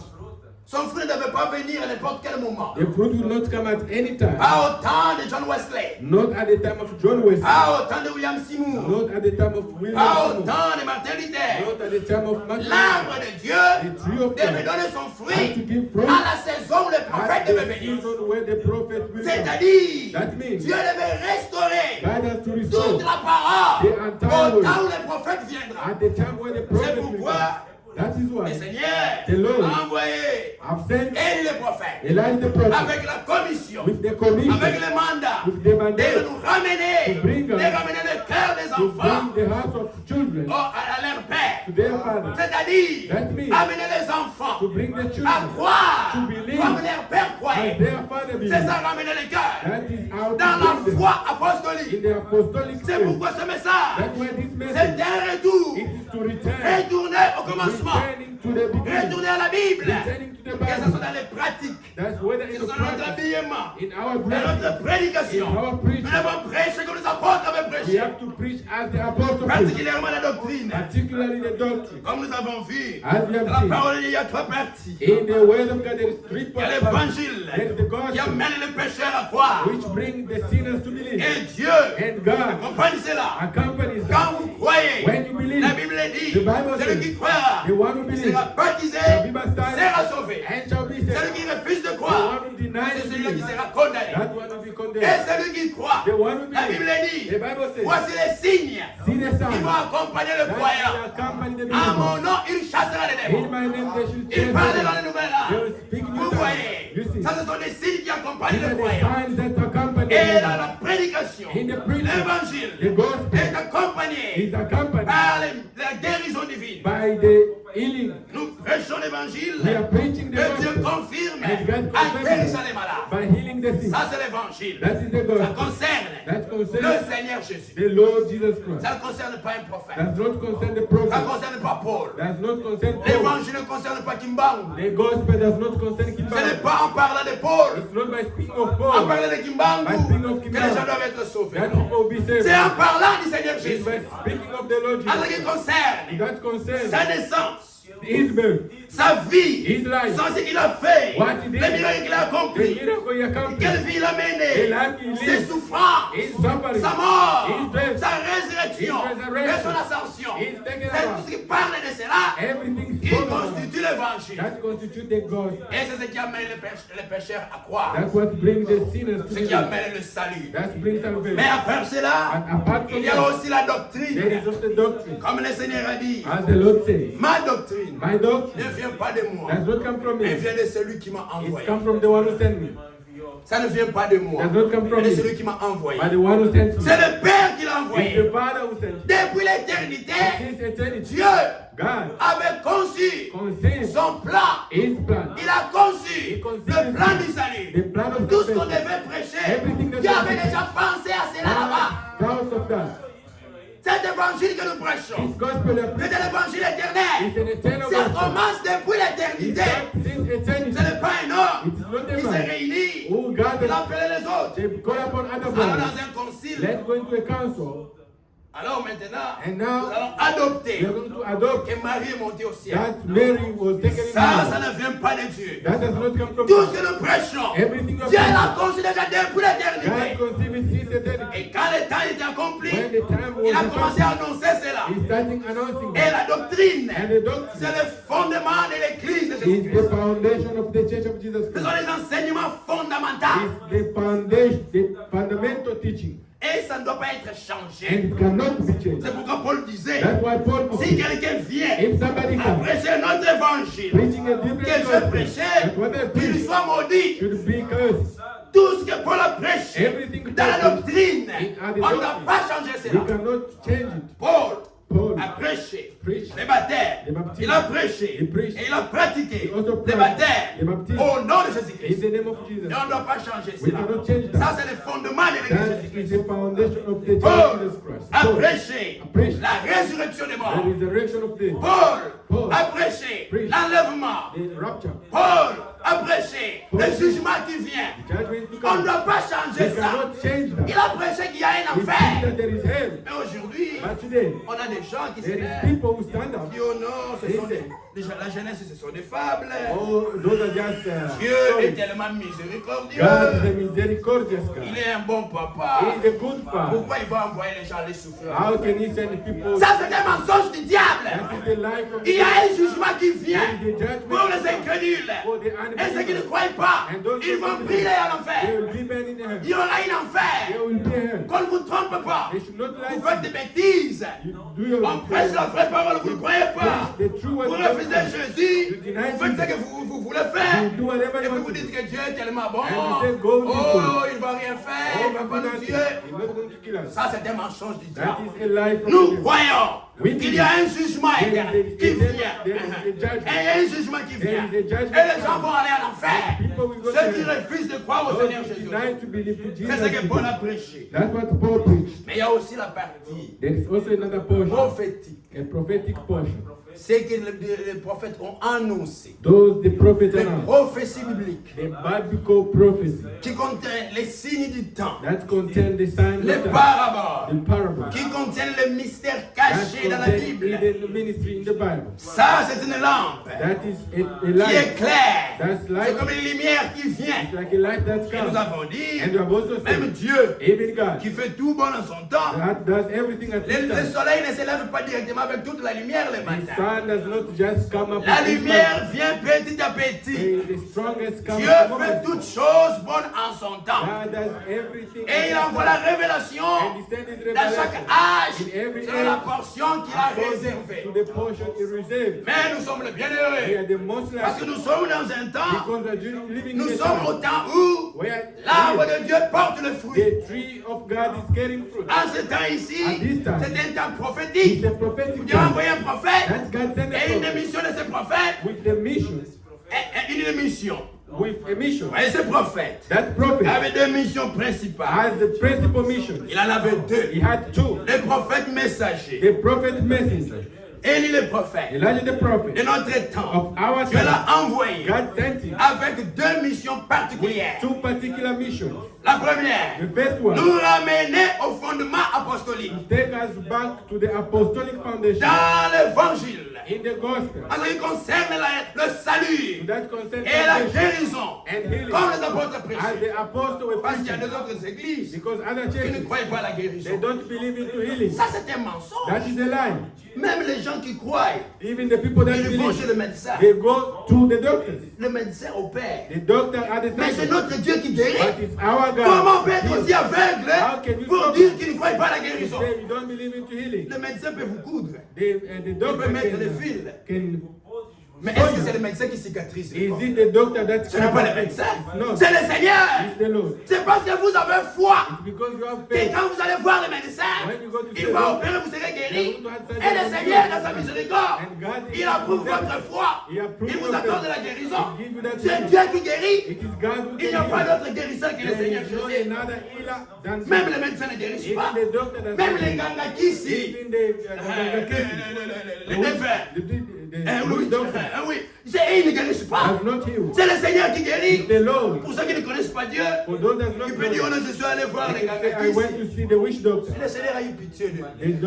Son fruit ne devait pas venir à n'importe quel moment. The fruit will not come at any time. Pas au temps de John Wesley, Not at the time of John Wesley. pas au temps de William Seymour, Not at the time of William pas au Seymour. temps de Martin Luther. Not at the time of Martin. L'arbre de The Dieu tree of devait God donner son has to fruit give fruit à la saison où le prophète at devait the venir. season where the prophet will come. C'est-à-dire, That means Dieu devait restaurer God has to restore toute la parole the entire au word temps où le prophète viendra. at the time when the C'est prophet will come. pourquoi That is why le Seigneur the Lord a envoyé have sent Élie le prophète Elijah the prophet avec la commission, with the commission, avec le mandat with the de mandate nous ramener, to bring us- de ramener le cœur des to enfants bring the hearts of children à leur père. to their father, C'est-à-dire, That means amener les enfants to bring the à children croire to believe comme leur père as croyait. their father C'est believes. ça, ramener le cœur That is how dans la to bring them foi apostolique. in the apostolic C'est faith. pourquoi ce message, That's why this c'est message un retour. it is to return, Retourner au commencement. returning to the beginning, Retourner à la Bible. returning to the Que ce soit Bible. dans les pratiques, That's whether que in ce the soit dans notre practice, habillement, in our dans practice, notre prédication. in our Nous preaching. devons prêcher comme les apôtres avaient We prêché. have to preach as the apostle preached, Particulièrement la doctrine. particularly the doctrine. Comme nous avons vu, As we have dans la seen, parole, il y a trois parties. in the word of God, there is three Il y a parts. l'évangile There is the qui gospel, amène les pécheurs à croire. which bring the sinners to believe. Et Dieu, And God comprenez cela. accompanies that. Quand vous croyez, When you believe, la Bible dit, the Bible celui says, qui croira the one who believes sera baptisé, shall be baptized sera sauvé. and shall be Celui saved. qui refuse de The croire, one who denies c'est celui-là qui belief, sera condamné. that one will be Et on them. Et celui qui croit, The one who la Bible believes. dit, The Bible says, voici les signes see the qui sign. vont accompagner le That croyant. will accompany the À mon believer. nom, il chassera les In démons. my name they should Il chase parle them. dans les nouvelles They langues. will speak new Vous tongues. voyez, You see. ça ce sont des signes qui accompagnent These are le the croyant. signs that accompany the Et dans believer. la prédication, In the preaching, l'évangile the gospel est accompagné is accompanied par la guérison divine. by the healing. Nous prêchons l'évangile We are preaching the et Dieu gospel confirme and God en confirms guérissant les malades. by healing the sick. Ça c'est l'évangile. That is the Ça gospel. concerne That concerns le Seigneur Jésus. the Lord Jesus Christ. Ça ne concerne pas un prophète. Does not concern the Ça ne prophet. concerne pas Paul. Does not concern Paul. L'évangile ne concerne pas Kimbangu. The gospel does not concern Ce n'est Kimbangu. pas en parlant de Paul, It's not by speaking of en Paul parlant de by Kimbangu speaking of que les Kimbangu gens doivent être sauvés. that Non. people will be saved. C'est en parlant du Seigneur It's Jésus. by speaking of the Lord En ce qui Jesus. concerne That concerns sa naissance, his birth, sa vie, his life, sans ce qu'il a fait, what he les did, miracles qu'il a the accomplis, miracle he accomplished, quelle vie il a the mené, life he ses lived, souffrances, his suffering, sa mort, his death, sa résurrection his resurrection, et son ascension. his taken C'est up. tout ce qui parle de cela everything qui spoken about. constitue l'évangile. That constitutes the gospel. Et c'est ce qui amène les pécheurs à croire. That's what brings the sinners to Ce qui believe. amène le salut. That brings salvation. Mais à part cela, And apart from il y a that, aussi la there doctrine. is also the doctrine. Comme le Seigneur a dit, As the Lord says, ma doctrine my ne doctrine vient pas de moi, does not come from elle me. vient de celui qui m'a It's envoyé. come from the one who sent me. Ça ne vient pas de moi, Does not come from mais de me. celui qui m'a envoyé. By the one who sent me. C'est le Père qui l'a It's envoyé. the Father who sent me. Depuis l'éternité, Since eternity, Dieu God avait conçu conceived son plan. his plan. Il a conçu le plan du salut. The plan of Tout ce qu'on salvation. devait prêcher, Everything that Dieu we avait preach. déjà pensé à cela là-bas. Proud of that. Cet évangile que nous prêchons, His gospel c'est preached de l'évangile éternel. is an eternal Ça gospel. commence depuis It l'éternité. starts since eternity. Ce n'est pas un homme It is not qui a s'est man réuni, who il gathered. a appelé les autres. They call upon other Alors brothers. dans un concile, Let's go into a council. alors maintenant, And nous now allons adopter we are going to adopt que Marie est montée au ciel. that Mary was taken in Ça hand. ne vient pas de Dieu. That does not come from Tout ce God. que nous prêchons, Everything of Dieu l'a God. conçu déjà depuis God l'éternité. conceived it since eternity. Et quand le temps était accompli, When the time il a was commencé à accomplished, annoncer cela. he's starting announcing Et that. la doctrine, And the doctrine c'est le fondement de l'église de is the Jésus-Christ. foundation of the Church of Jesus Ce Christ. sont les enseignements fondamentaux. It's the foundation, the fundamental teaching. Et ça ne doit pas être changé. And it cannot be changed. C'est pourquoi Paul disait, That's why Paul si said, quelqu'un vient if somebody à comes prêcher notre évangile, preaching a que different je gospel, prêchais, that what I qu'il preach soit maudit. should be cursed. Tout ce que Paul a prêché Everything dans la Paul doctrine, preached in on the ne doit doctrine, pas changer we cela. cannot change it. Paul Paul a prêché preached les baptêmes. les baptêmes. Il a prêché He preached. et il a pratiqué He also les practiced baptêmes les baptêmes. au nom de In Jésus-Christ. the name of Jesus. Et on ne doit pas changer We cela. cannot change that. Ça, c'est le fondement de l'église de That is Jésus-Christ. the foundation of the Church of Paul Jesus Christ. a Paul prêché preached la résurrection des the morts. resurrection of the Paul Paul a prêché preached l'enlèvement. the rapture. Paul a prêché le jugement qui vient. The judgment to On ne come. doit pas We changer ça. cannot change Il that. a prêché qu'il y a un We think enfer. that there is hell. Mais aujourd'hui, But today, on a des gens qui se there is lèvent. people who stand up. Qui oh non, ce sont la jeunesse, ce sont des fables. Oh, those are just Dieu est stories. tellement miséricordieux. God is a misericordious Il God. est un bon papa. He is a good father. Pourquoi il va envoyer les gens les souffrir? How can he send people? Ça, c'est un mensonge du diable. That is the life of Il y a un jugement qui vient There is the judgment pour les incrédules. for the Et ceux qui ne unbelievers. croient pas, And those ils who vont don't brûler en There enfer. will be men in hell. Il y aura un enfer. There will be hell. Qu'on ne vous trompe pas. They should not lie Vous to faites des bêtises. you. Do your On prêche la vraie parole, vous ne croyez pas. The true Vous word. refusez Jésus. You deny Vous faites ce Jesus. que vous voulez faire. You do whatever Et you puis want vous to dites do. que Dieu est tellement bon. And you say, go with Oh, God. il ne va rien faire. Oh, Il ne va pas do nous nothing. tuer. He's not going to kill us. Ça, c'est un mensonge du That diable. is a lie from Nous the croyons We qu'il y a un jugement There is éternel a- qui there- vient. there is a judgment. Et il y a un jugement qui There vient. is a judgment Et les gens coming. vont aller en enfer. People will go Ceux to qui hell. refusent de croire au Those Seigneur who Jésus. deny to believe to Jesus. C'est ce que Paul a prêché. That's what Paul preached. Mais il y a aussi la partie There is also another portion, prophétique. a prophetic portion. C'est que les prophètes ont annoncé. Those the prophets Les announced, prophéties bibliques the biblical prophecy qui contiennent les signes du temps, that contain the signs les of time, paraboles, the parables, qui contiennent les mystères that cachés dans la contain Bible. hidden ministry in the Bible. Ça, c'est une lampe That is a qui light. éclaire. That's C'est light. comme une lumière qui vient. It's like a light that Et nous comes. avons dit, And you have also même said, Dieu even God, qui fait tout bon en son temps, that does everything at le this time. soleil ne se lève pas directement avec toute la lumière le The matin. sun does not just come up La with lumière vient petit à instant. petit. The strongest come Dieu at the fait moment. toutes choses bonnes en son temps. God does everything. Et il at envoie his la time. révélation And he sent his dans chaque revelation âge in every selon la age portion qu'il a réservée. to the portion he reserved. Mais nous sommes les We bienheureux. are the most Parce que likely nous sommes dans un temps, because we are living nous in a sommes au time temps où where l'arbre de Dieu porte le fruit. the tree of God is getting fruit. En ce temps ici, At this time, c'est un temps It's prophétique. a prophetic Dieu a time. envoyé un prophète That God sent a et une prophet émission de ce prophète. with the mission, Une émission. with a mission. Et ce prophète That prophet avait deux missions principales. has the principal mission. Il en avait deux. He had two. Le prophète messager. The prophet messenger, Élie le prophète. Elijah the De prophet notre temps. of our Dieu time. l'a envoyé God sent him avec deux missions particulières. two particular missions. La première, The first one, nous ramener au fondement apostolique. take us back to the apostolic foundation Dans l'évangile. in the gospel. En ce qui concerne le salut That concerns et la salvation guérison. and healing. Comme les apôtres As prêchaient. the apostle were Parce qu'il y a preaching, deux autres églises because other qui ne churches, croient pas à la they guérison. don't believe into healing. Ça, c'est un mensonge. That is a lie. Même les gens qui croient, Even the people that ils vont chez le believe, médecin. they go to the doctors. Le médecin opère. The doctor are the Mais c'est same. notre Dieu qui guérit. But it's our God. Comment on peut être aussi aveugle How can you pour stop dire qu'il ne croit pas à la You guérison? say you don't believe into healing. Le médecin peut vous coudre. The doctor peut mettre des fils. can Mais est-ce que c'est le médecin qui cicatrise le Is corps? it the doctor that Ce n'est pas le médecin. No, C'est le Seigneur. it's the Lord. C'est parce que vous avez foi. It's because you have Et faith. quand vous allez voir le médecin, When you go to il the va doctor, opérer, vous serez guéri. you go to have surgery, Et le Seigneur, dans sa miséricorde, and God is il approuve there. votre foi. He approves Il vous your accorde faith. la guérison. He give you that C'est healing. Dieu qui guérit. It is God who Il n'y a can pas heal. d'autre guérisseur que le There Seigneur is no Jésus. another healer than Même les médecins ne guérissent pas. Even the doctor does Même not les heal. gangaki ici. Even Les défunts. the Oui, doctor oui. Ils ne guérissent pas. has not healed. C'est le Seigneur qui guérit. It's the Lord. Pour ceux qui ne connaissent pas Dieu, For those that not il peut dire, know, oh non, je suis allé voir les they say, gangaki I went ici. to see the witch doctor. Le Seigneur a eu pitié de The lui.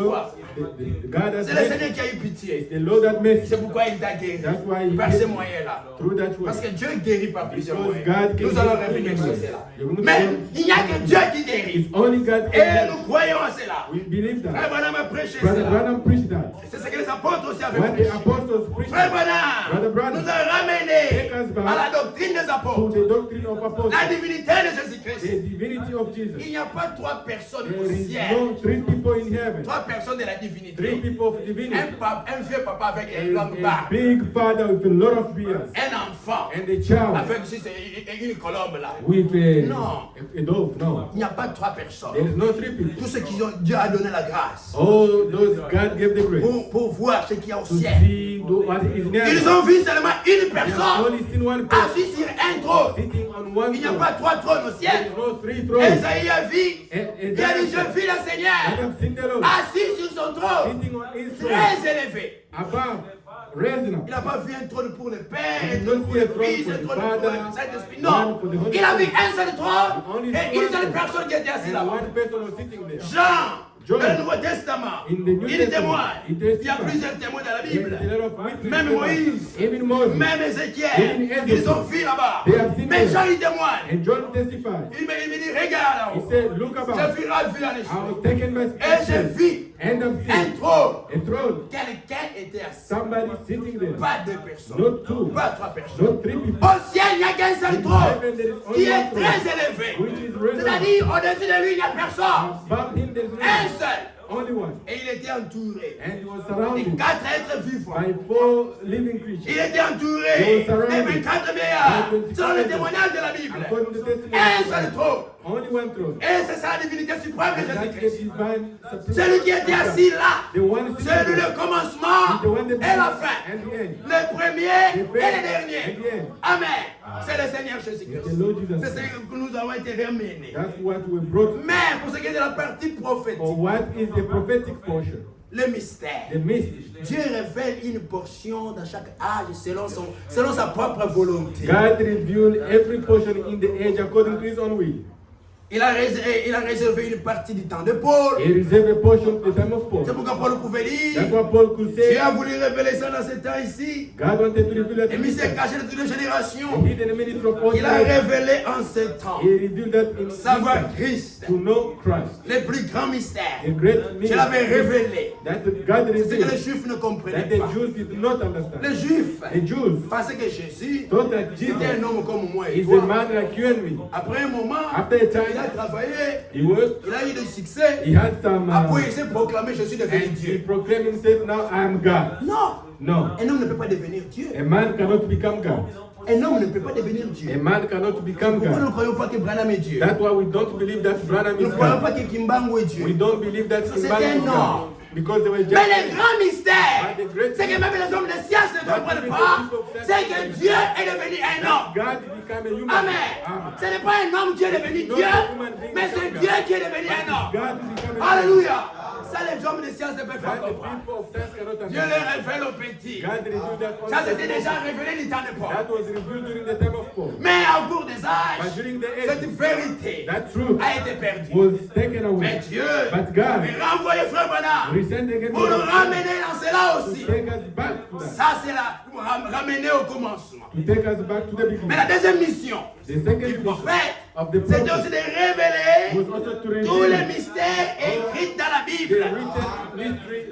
God has C'est le mercy. Seigneur qui a eu pitié. It's the Lord that mercy. C'est pourquoi il t'a guéri. That's why he Par ces gave moyens-là. through that way. Parce que Dieu guérit par plusieurs Because moyens. God can Nous allons heal revenir sur anyway. cela. You're going to Mais go- il n'y a que Dieu qui guérit. It's only God Et can nous croyons à cela. We believe Frère that. Branham a prêché Brother cela. Branham preached that. C'est ce que les apôtres aussi avaient What the prêché. apostles preached Frère Brother Branham Branham nous a ramenés take us back à la doctrine des to apôtres. the doctrine of apostles, La divinité de the Jésus-Christ. divinity of Jesus. Il n'y a pas trois personnes There au is ciel. no three people in heaven, Trois personnes de la three divinité. people of divinity. Un vieux papa avec une longue A barbe. big father with a lot of beards Un enfant and a child avec juste une colombe là. with No. a dove. No, Il n'y a pas trois there personnes. is no three people. Tous ceux qui ont Dieu a donné la grâce All those God gave the grace pour voir ce qu'il y a au to ciel. see what is in Ils heaven. ont vu seulement une They have personne only seen one person assis sur un trône. sitting on one Il n'y a throne. pas trois trônes au There ciel. is no three thrones. Esaïe a vu. Il a dit, je vis le I Seigneur have seen the Lord assis sur son trône, sitting on his throne, très élevé. above, raising up. Il n'a pas vu un trône pour le Père, He un did trône not pour see le a throne Fils, for un the trône pour le Father, Saint-Esprit. one Non, for the Holy il a vu Spirit. un seul trône Only et one une seule person. personne qui était assise And là-bas. one person was sitting there. Jean, John, dans le Nouveau Testament, in the New il Testament, témoigne. he Il y a testified. plusieurs témoins dans la There Bible. is a lot of witnesses. Même Moïse, Even Moses. même Ézéchiel, Even Ezra. ils ont vu là-bas. They have seen Mais them. Jean, il témoigne. And John testified. Il me dit, regarde He là-haut. said, look Je about. fus ravi en I esprit. was taken by Et j'ai spirit. vu And I've un seen trône. a throne. Quelqu'un était assis. Somebody sitting there. Pas deux personnes. Not two. Pas trois personnes. Not three people. Au ciel, il n'y a qu'un seul trône Heaven, there is qui only est one throne. très élevé. Which is risen. C'est-à-dire, au-dessus de lui, il n'y a personne. Above him, there's no Un one. seul. Only one. Et il était entouré And he was des surrounded 4 êtres vivants. by 4 living Il creatures. était entouré des 24 vieillards. Selon le témoignage de la Bible. According to the Un testimony, seul trône. only one throne. Et c'est ça la divinité suprême de And that's the Jésus-Christ. divine supreme. Celui qui était assis là, The one sitting c'est there. le commencement The one that et la began fin. and the end. Le premier The et first le dernier. and the end. Amen. C'est le Seigneur It's the Jésus-Christ. Lord Jesus. C'est ce que nous avons été ramenés. That's what we brought. Mais pour ce qui est de la partie prophétique, For what is the prophetic portion? le mystère. The mystery. Dieu révèle une portion dans chaque âge selon sa propre volonté. God revealed every portion in the age according to his own will. Il a réservé une partie du temps de Paul. He reserved a portion of the time of Paul. C'est pourquoi Paul pouvait dire, That's what Paul could Dieu say. a voulu révéler ça dans ce temps ici. God wanted to reveal that Et to il s'est himself. caché de toutes les générations. He hid in the ministry of all Il a time. révélé en ce temps. He revealed that in Savoir himself. Christ. To know Christ. Les plus grands mystères. A great Je mystery l'avais révélé. that God C'est ce que les revealed. Juifs ne comprenaient That pas. the Jews did not understand. Les Juifs The Jews pensaient que Jésus thought that Jesus était un homme comme moi et is a toi. man like you and me. Après un moment, After a il a time, travaillé, he worked, il a eu du succès. he had some, Après, il s'est proclamé, je suis devenu and he Dieu. proclaimed himself, now I am God. Non, No, un homme ne peut pas devenir Dieu. a man cannot become God. Un homme ne peut pas devenir A Dieu. man cannot become Pourquoi nous ne God. croyons pas que Branham est Dieu? That's why we don't believe that Branham Nous is ne croyons God. pas que Kimbangu est We Dieu. don't believe that C'est Kimbangu un is God. homme. Because they were just... Mais les grands mystères, c'est que même les hommes de science ne comprennent pas, c'est que Dieu est devenu un homme. God became a human. Amen. Ce n'est pas un homme qui est devenu Dieu, mais c'est Dieu qui est devenu un homme. God became a human. Alléluia. Ça, les hommes de science ne peuvent pas That the comprendre. people of science cannot Dieu understand. les révèle aux petits. God revealed that Ça, c'était only. déjà révélé du temps de Paul. That was revealed during the time of Paul. Mais au cours des But âges, during the cette age, vérité that truth a été perdue. was taken Mais away. Dieu But God a renvoyé Frère Branham resent again pour nous ramener dans cela to aussi. take us back to that. Ça, c'est là, pour ramener au commencement. To take us back to the Mais beginning. la deuxième mission The second du mission prophète, of the c'était aussi prophet de révéler was also to tous les reveal mystères écrits dans la the Bible.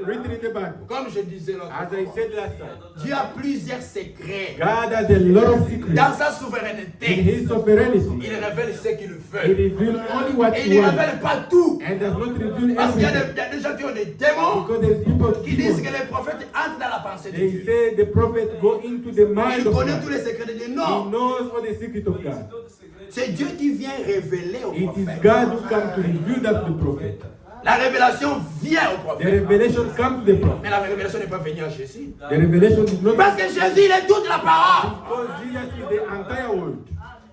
written in the Bible. Comme je disais l'autre As fois, I said last time, Dieu a plusieurs secrets. God has a lot of secrets. Dans sa In souveraineté, His sovereignty, il révèle ce qu'il He veut. reveals only what Et He il ne wants. révèle pas tout. And does not reveal Parce qu'il y a everything. des gens qui ont des démons Because there's people qui disent people, que les prophètes entrent dans la pensée de they Dieu. say the prophet go into the mind Il of connaît tous God. les secrets de Dieu. He Non, knows all the secrets of God. c'est Dieu qui vient révéler au It is prophète. God who comes to reveal that to the prophet. La révélation vient au The prophète. revelation comes to the prophet. Mais la révélation n'est pas venue à Jésus. The revelation is not Parce que Jésus, il est toute la parole. because Jesus is the entire world.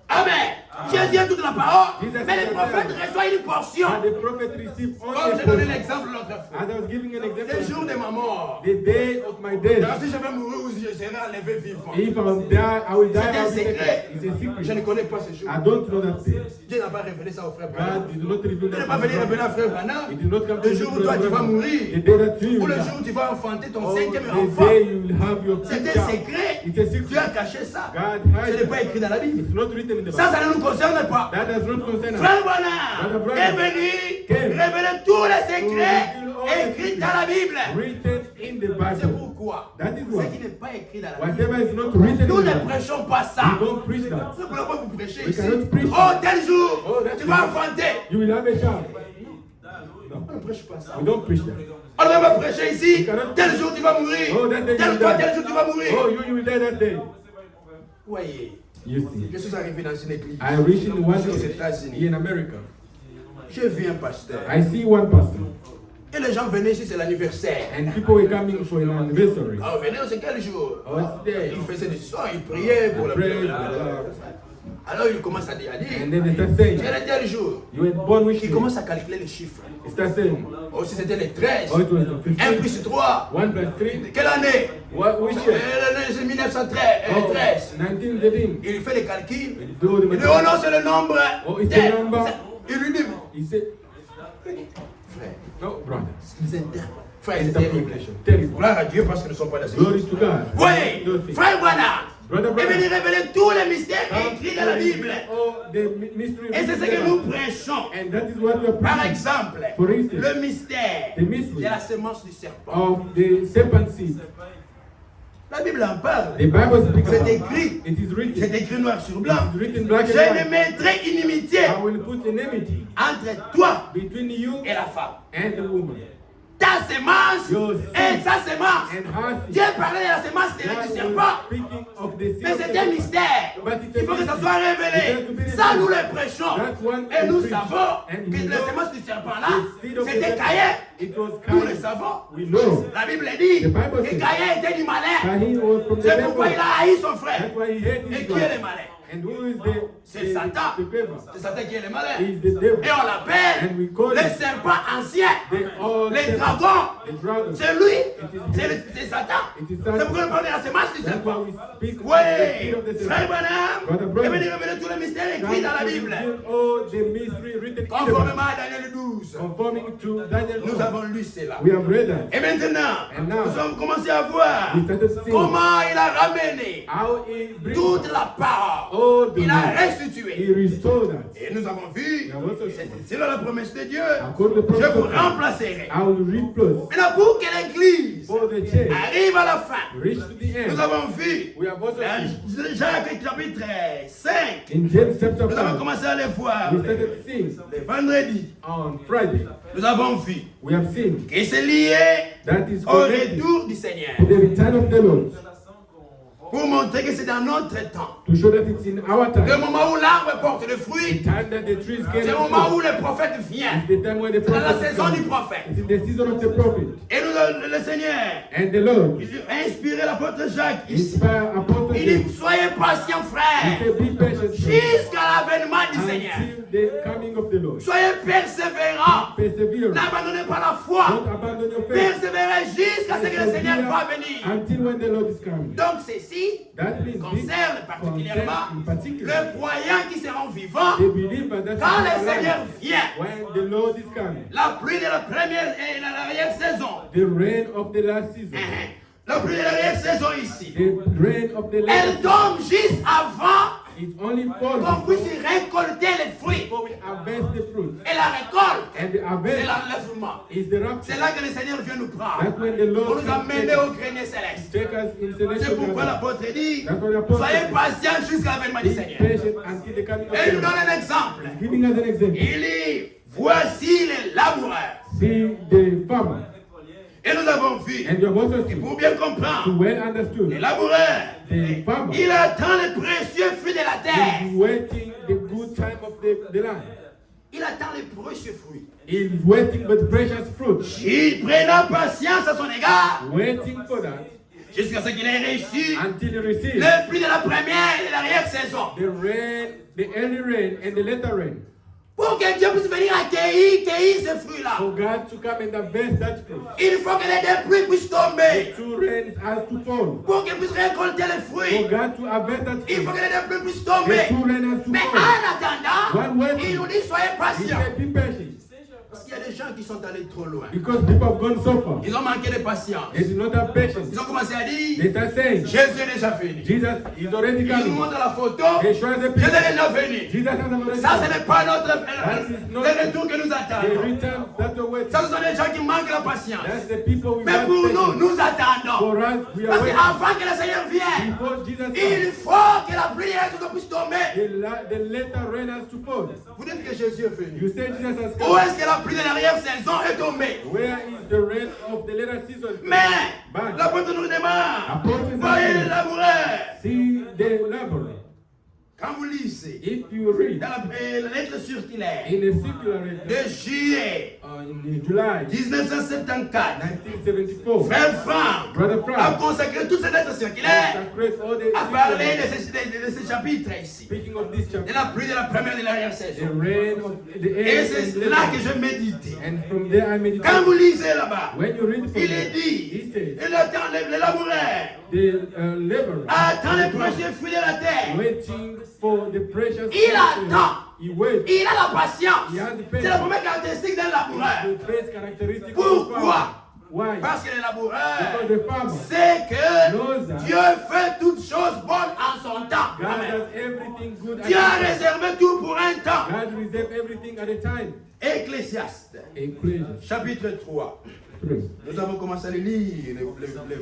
Amen. Jésus est toute la parole. Mais les prophètes reçoivent une portion. And the prophet received Comme only a j'ai donné portion. l'exemple l'autre fois. As I was giving an Le example, jour de ma mort. the day of my death, Alors, si je vais mourir ou si je serai enlevé vivant. if I will die, I will die. C'est un I will be secret. taken. It's a Je ne secret. connais pas ce jour. I don't know that day. Dieu n'a pas révélé ça au frère Branham. God did not reveal Il that. n'est pas venu révéler à frère Branham. It did not come to Le jour où toi tu vas The mourir. day that you Ou will le die. jour où tu vas enfanter ton Oh, cinquième the enfant. day you will have your C'est fifth un child. secret. It's a Dieu a secret. caché ça. God Ce n'est hides pas it. écrit dans la Bible. It's not written in the Ça, Bible. ça ne nous concerne pas. That does not concern us. Frère Branham est venu révéler tous les secrets écrits dans la Bible. Written in the C'est Bible. pourquoi That is ce why. qui n'est pas écrit dans la Bible, Whatever is not written nous in the ne Bible, prêchons pas ça. we don't preach that. Nous ne pouvons pas vous prêcher We ici. cannot preach. Oh, tel jour, Oh, that's tu vas enfanter. You will have a child. On ne prêche pas ça. We don't preach that. On ne va pas prêcher ici. Tel jour, tu vas mourir. Oh, that day you will Toi, die. tel jour, tu vas mourir. Oh, you will die that day. Voyez, You see. je suis arrivé dans une église. I reached in one Aux church États-Unis. in America. J'ai vu un pasteur. I see one pastor, Et les gens venaient ici, c'est l'anniversaire. and people were coming for an anniversary. Ah, venez, c'est quel jour? I was there. Il faisait des histoires, il priait pour la Pray, prière. blah. Alors il commence à dire, And then they start saying, tu es le tel jour. you were born with Il it. commence à calculer les chiffres. He starts saying, Oh, si c'était les 13. oh, it was 1 15. plus 3. 1 plus 3. Quelle année? Which year? C'est 1913. Oh, 1913. Il fait les calculs. Il dit, oh, Il dit, oh non, c'est le nombre. Oh, it's tel. the number. Il lui dit, He said, frère, no, brother. ils interprètent. Frère, c'est terrible. Interpretation. Terrible. Gloire à Dieu parce que nous ne sommes pas dans ces Glory choses. to God. Voyez, Those things. frère Branham Brother est Branham. venu révéler tous les mystères écrits dans la Bible. Oh, the mystery. Et c'est ce que nous prêchons. And that is what we are Par preaching. exemple, For instance, le mystère the mystery de la semence du serpent. of the serpent seed. La Bible en parle. The Bible speaks C'est about it. écrit. It is written. C'est écrit noir sur blanc. It is written black and Je white. ne mettrai inimitié I will put enmity entre toi between you et la femme. and the woman. Ta semence Your et seed sa semence. and her seed. Dieu parlait de la semence du God was serpent. speaking of the seed Mais of the c'est un serpent. mystère. But it's a Il faut que ça mystery. soit It has to révélé. be Ça, nous revealed. le prêchons. That one Et nous we preach. savons And que we la know semence du serpent-là, the seed of the c'était serpent. Caïn. It was Nous le Cain. savons. We know. La Bible dit The Bible que says Caïn était du malin. Cain was from the C'est pourquoi il devil. a haï son frère. That's why he hated Et his qui est le brother. malin? And who is C'est Satan. the devil? C'est Satan qui est le malin. He is the devil. Et on l'appelle And we call les it serpents anciens, the old les serpent, dragons. the dragon. C'est lui, It c'est Satan. It is C'est Satan. pourquoi nous parlons de la semence du That's why serpent. we speak of the Oui, spirit of the frère serpent. Branham, Brother il Branham. veut nous révéler tous les mystères écrits dans la Bible. All the mystery written in the Bible. Conformément à Daniel 12. Conforming to Daniel Nous 12. avons lu cela. We have read that. Et maintenant, And now, nous avons commencé à voir we started seeing comment il a ramené how he brings toute la parole. all the Il a word. restitué. He restored that. Et nous avons vu, We have also c'est là la promesse de Dieu. According to the Je promise vous of God, remplacerai. I will replace Maintenant, pour que l'Église for the church arrive à la fin, reach to the end. nous avons vu We have also dans seen Jacques chapitre 5, in James chapter nous avons 5, commencé à les voir we started seeing les vendredis. on Friday, Nous avons vu we have seen que c'est lié that is au connected retour du Seigneur. to the return of the Lord, Pour montrer que c'est dans notre temps. to show that it's in our Le time. moment où l'arbre porte le The fruit, time that the trees get c'est le moment où le prophète vient. It's the time when the C'est dans la prophet saison du comes. prophète. It's in the season of the prophet. Et nous, le Seigneur, And the Lord il a inspiré l'apôtre Jacques ici. inspire Apostle Il dit, James. soyez patients, He frères, said, be patient jusqu'à l'avènement du Seigneur. until the coming of the Lord. Soyez persévérants. Persevere. N'abandonnez pas la foi. Don't abandon your faith. Persévérez jusqu'à ce que le Seigneur va venir. Until when the Lord is coming. Donc ceci That means this concerne particulièrement concerns in particular le croyant qui seront vivants the believer that quand is le alive Seigneur vient. when the Lord is coming. La pluie de la première et de l'arrière-saison. The rain of the last season. La pluie de l'arrière-saison ici. The rain of the Elle last tombe juste avant It only falls qu'on puisse récolter les fruits. before we harvest the fruit. Et la récolte, And the c'est harvest l'enlèvement. is the rapture. C'est là que le Seigneur vient nous prendre. That's when the Lord Pour nous comes amener to au grenier céleste. take us in C'est celestial pourquoi gathering. l'apôtre dit, That's what the apostle soyez said. patients jusqu'à l'avènement du Be Seigneur. patient until the coming of Et il the nous Lord. donne un exemple. Giving us an example. Il dit, voici les laboureurs. See the farmer. Et nous avons vu, And you have also et seen, pour bien to comprendre, well les understood, laboureurs, the farmer il attend les précieux fruits de la terre. is waiting the good time of the land. Il attend les précieux fruits. He is waiting with precious fruit. Il prenant patience à son égard, Waiting for that jusqu'à ce qu'il ait réussi until he receives le pluie de la première et de l'arrière-saison. the rain, the early rain and the later rain. Pour que Dieu puisse venir cueillir ces fruits-là, For God to come and harvest that fruit. il faut que les deux pluies puissent tomber. Two rains has to fall. Pour qu'il puisse récolter les For fruits, God to harvest that il fruit. faut que les deux pluies puissent The tomber. two rains has to Mais fall. en attendant, One waiting. il nous dit soyez He patients. said, be patient. Parce qu'il y a des gens qui sont allés trop loin. Because people have gone so far. Ils ont manqué de patience. They did not have patience. Ils ont commencé à dire, They start saying, Jésus est déjà venu. Jesus is already Ils nous coming. montrent la photo, They show us the Jésus est picture. déjà venu. Jesus has already Ça, ce come. n'est pas notre is not- le retour que nous The attendons. return that we're waiting. Ça, ce sont des gens qui manquent la patience. That's the people we Mais want pour nous, patience. nous attendons. For us, we are Parce waiting. qu'avant que le Seigneur vienne, Before Jesus il comes, faut que la pluie puisse tomber. the later rain has to fall. Vous dites que Jésus est venu. You say Jesus has Où come. est-ce que la pluie de l'arrière-saison est tombée? Where is the rain of the later season? Mais But l'apôtre nous demande, Apôtre nous voyez demande. les laboureurs. see the laborer. Quand vous lisez If you read dans la lettre circulaire in a circular de juillet in July 1974, 1974, Frère Franck Brother a Frank consacré toutes ces lettres circulaires consecrates all the à parler circular- de ces chapitres ici. speaking of this De chapter, la pluie de la première et de the l'arrière-saison. rain of the Et air c'est and là que later. je médite. And from there I meditate. Quand vous lisez là-bas, When you read from il est there, dit, he says, il attend les laboureurs, the laborer attend les précieux fruits de la terre. waiting for the precious Il fruit. attend. He waits. Il a la patience. Il a du C'est la première caractéristique d'un laboureur. The first characteristic of the Pourquoi? farmer. Why? Parce que le laboureur Because the farmer sait que knows that Dieu fait toutes choses bonnes en son temps. God Amen. does everything good at Dieu a a time. réservé tout pour un temps. God reserves everything at a time. Ecclésiaste, Ecclesiastes chapitre 3. 3. Nous avons commencé à le lire le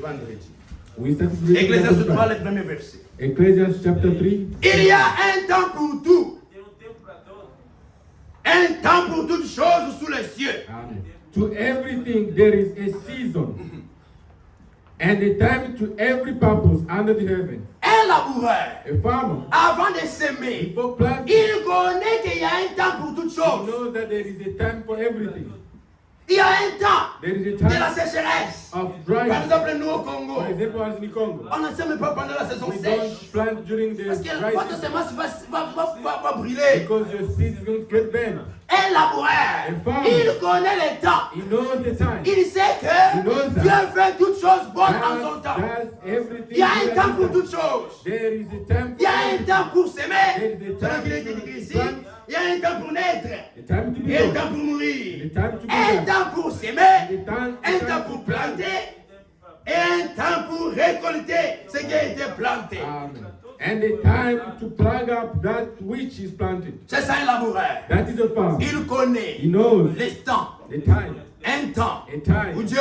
vendredi. We start reading Ecclésiaste chapter 3, 3. le premier verset. Ecclesiastes chapter 3. Il y a un temps pour tout. Un temps pour toutes choses sous les cieux. Amen. To everything there is a season, and a time to every purpose under the heaven. Un laboureur, A farmer, avant de s'aimer, before planting, il connaît qu'il y a un temps pour toutes he choses. knows that there is a time for everything. Il y a un temps There is a de la time sécheresse. of Par dry. exemple, nous au Congo, For example, as in Congo, on ne sème pas pendant la saison we sèche. don't plant during the Parce que dry votre season semence va brûler. because your seed is going to get burned. Un laboureur, A farmer. il connaît les temps. He knows the time. Il sait He que knows that. Dieu fait toutes choses bonnes en son God temps. does everything. Il y a un in temps his pour time. toutes choses. There is a time Il y for a un everything. temps pour s'aimer. There is a C'est là time qu'il est to écrit ici. plant. Il y a un temps pour naître. A time to be Et un born. temps pour A mourir. time to be Un born. temps pour s'aimer. Un temps pour planter. Et un temps pour récolter ce qui a été planté. Amen. And a time to plug up that which is planted. C'est ça un laboureur. That is a farm. Il connaît He knows les temps. the time. Un temps A time. où Dieu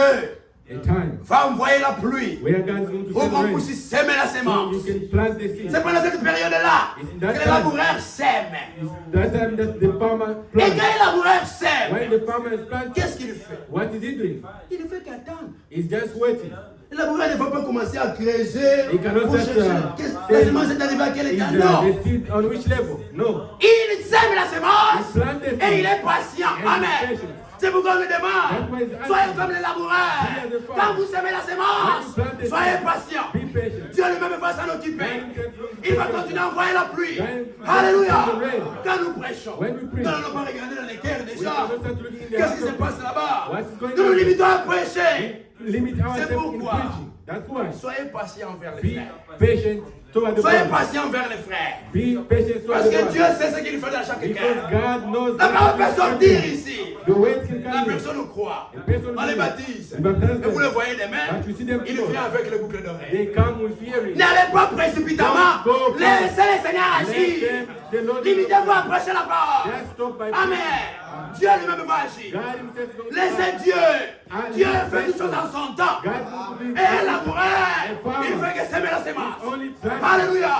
A time va envoyer la pluie where God is going to pour send qu'on rain. puisse s'aimer la So sémence. you can plant the seed. C'est pendant cette période-là It's que that les time. laboureurs sèment. It's that time that the farmer Et quand plants. les laboureurs sèment, When the farmer is planting, qu'est-ce qu'il fait? what is he doing? Il ne fait qu'attendre. He's just waiting. Le laboureur ne va pas commencer à creuser Il cannot pour just, chercher. La say, sémence est arrivée à quel Is état? Non. the seed on which level? No. Il sème la sémence He planted the et seed. il est patient. And he's Amen. patient. C'est pourquoi on me That's why demande, he's soyez asking. comme les laboureurs. Be as a farmer. Quand vous semez la sémence, When you plant the soyez seed, patient. Be patient. Dieu lui-même va s'en occuper. Il va continuer à envoyer la pluie. When- Alléluia. when the rain. Quand nous prêchons, When we preach. nous n'allons pas regarder dans les cœurs des We gens. cannot start looking in the Qu'est-ce qui heart se of passe là-bas? What's going Nous nous on? limitons à prêcher. Limit ourselves in pourquoi. preaching. That's why. Soyez patient envers les Be frères. patient toward the Soyez brother. patient envers les frères. Be patient toward Parce the que brother. Dieu sait ce qu'il fait dans chaque Because cœur. God knows La parole peut that sortir ici. the weight can La come in. personne nous croit. The person On les will- baptise. We baptize Et vous them. les voyez des mains. But you see them Il before. vient avec le boucle d'oreille. They come with hearing. N'allez pas précipitamment. Don't go Laissez le Seigneur Let agir. them- the Lord- Limitez-vous à prêcher la parole. Just stop by Amen. Dieu lui-même va agir. God himself is going to Laissez act. Dieu. And Dieu he fait toutes choses en son temps. God wants to be Et un laboureur, a farmer. il fait que s'aimer la sémence. Only plant. Alléluia.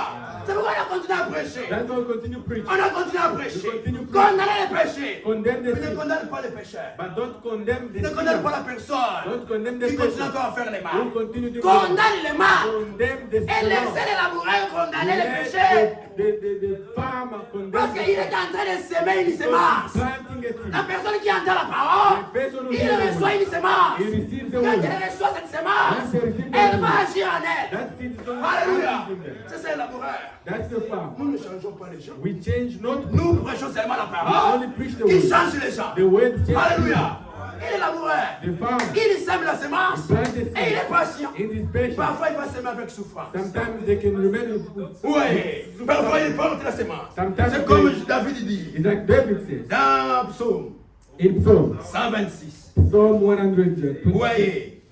C'est pourquoi on a continué à prêcher. That's why we continue preaching. On a continué à prêcher. We continue preaching. Condamnez les péchés. Condemn the Mais ne sin. condamne pas les pécheurs. But don't condemn the Ne condamne pas sinner. la personne Don't condemn the qui continue person. encore à faire les mal. Don't continue to Condamne les mal. condemn the Et laissez les laboureurs condamner les Let péchés. the farmer condemn Parce qu'il est en train de s'aimer une sémence. planting a La seed. personne qui entend la parole, The person who il hears the reçoit word. une sémence. He receives the Quand word. elle reçoit cette sémence, Once he receives the elle va word, agir en elle. that seed is going to Alléluia. act in them. C'est ça le laboureur. That's the farm. Nous ne changeons pas les gens. We change not Nous prêchons seulement la we parole only preach the qui word. change les gens. The word changes. Alléluia. Il est laboureur. The farmer Il sème la sémence He plants the seed. et il est patient. in his patience. Parfois, il va s'aimer avec souffrance. Sometimes they can remain with Oui. Parfois, il porte la sémence. Sometimes C'est comme they- David dit It's like David says dans Psaume in Psalm 126. 126. Vous voyez,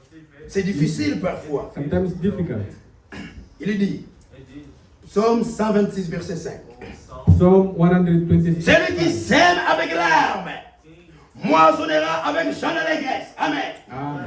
c'est difficile parfois. Sometimes it's difficult. Il dit, Psaume 126, verset 5. Psalm 126. Celui qui sème avec larmes, moissonnera avec chant d'allégresse. Amen. Amen.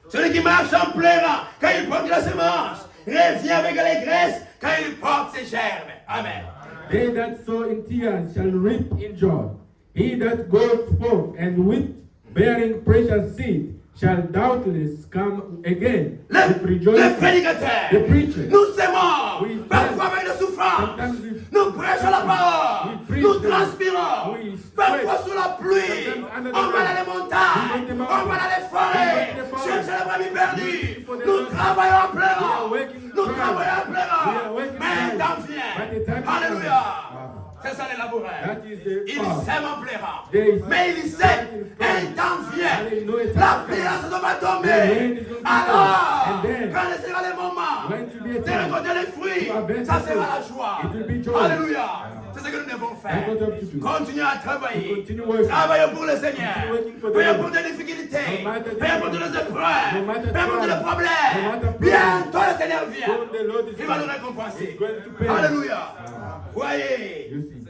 Celui qui marche en pleurant quand il porte la semence, revient avec allégresse quand il porte ses germes. Amen. They that sow in tears shall reap in joy. He that goes forth and weep, bearing precious seed, shall doubtless come again with Le rejoicing. prédicateur, The preacher. nous s'aimons, We parfois avec des souffrances. Sometimes we Nous prêchons la parole, We preach nous the- transpirons, we parfois sweat. sous la pluie, Sometimes under the on va rain. dans les montagnes, We go to the on mountains. va dans les We forêts, go to the forest. chercher les brebis perdus, Looking for the nous lost. travaillons en We pleurant, are working nous hard. travaillons en We pleurant, are working mais un hard. temps But the vient, time is alléluia, coming. c'est ça les laboureurs, That is the ils farm. sèment en pleurant, They- mais ils savent, un temps vient, They know a time la is pluie coming. va The tomber, rain is going to alors, come. And then- quand sera le moment, When to be a de time. récolter les fruits, To harvest ça the sera fruit. la joie. It will be joy. Alléluia. C'est ce que nous devons faire. That's what we have to do. Continuez à travailler. To continue working. Travaillez pour le Seigneur. Continue working for the Peu Lord. importe les difficultés. No matter the Peu importe les épreuves. No matter Peu importe les trials. No problèmes. matter Bientôt le Seigneur vient. Soon the Lord is Il va nous coming. récompenser. He's going to pay. Alléluia. Voyez. You see.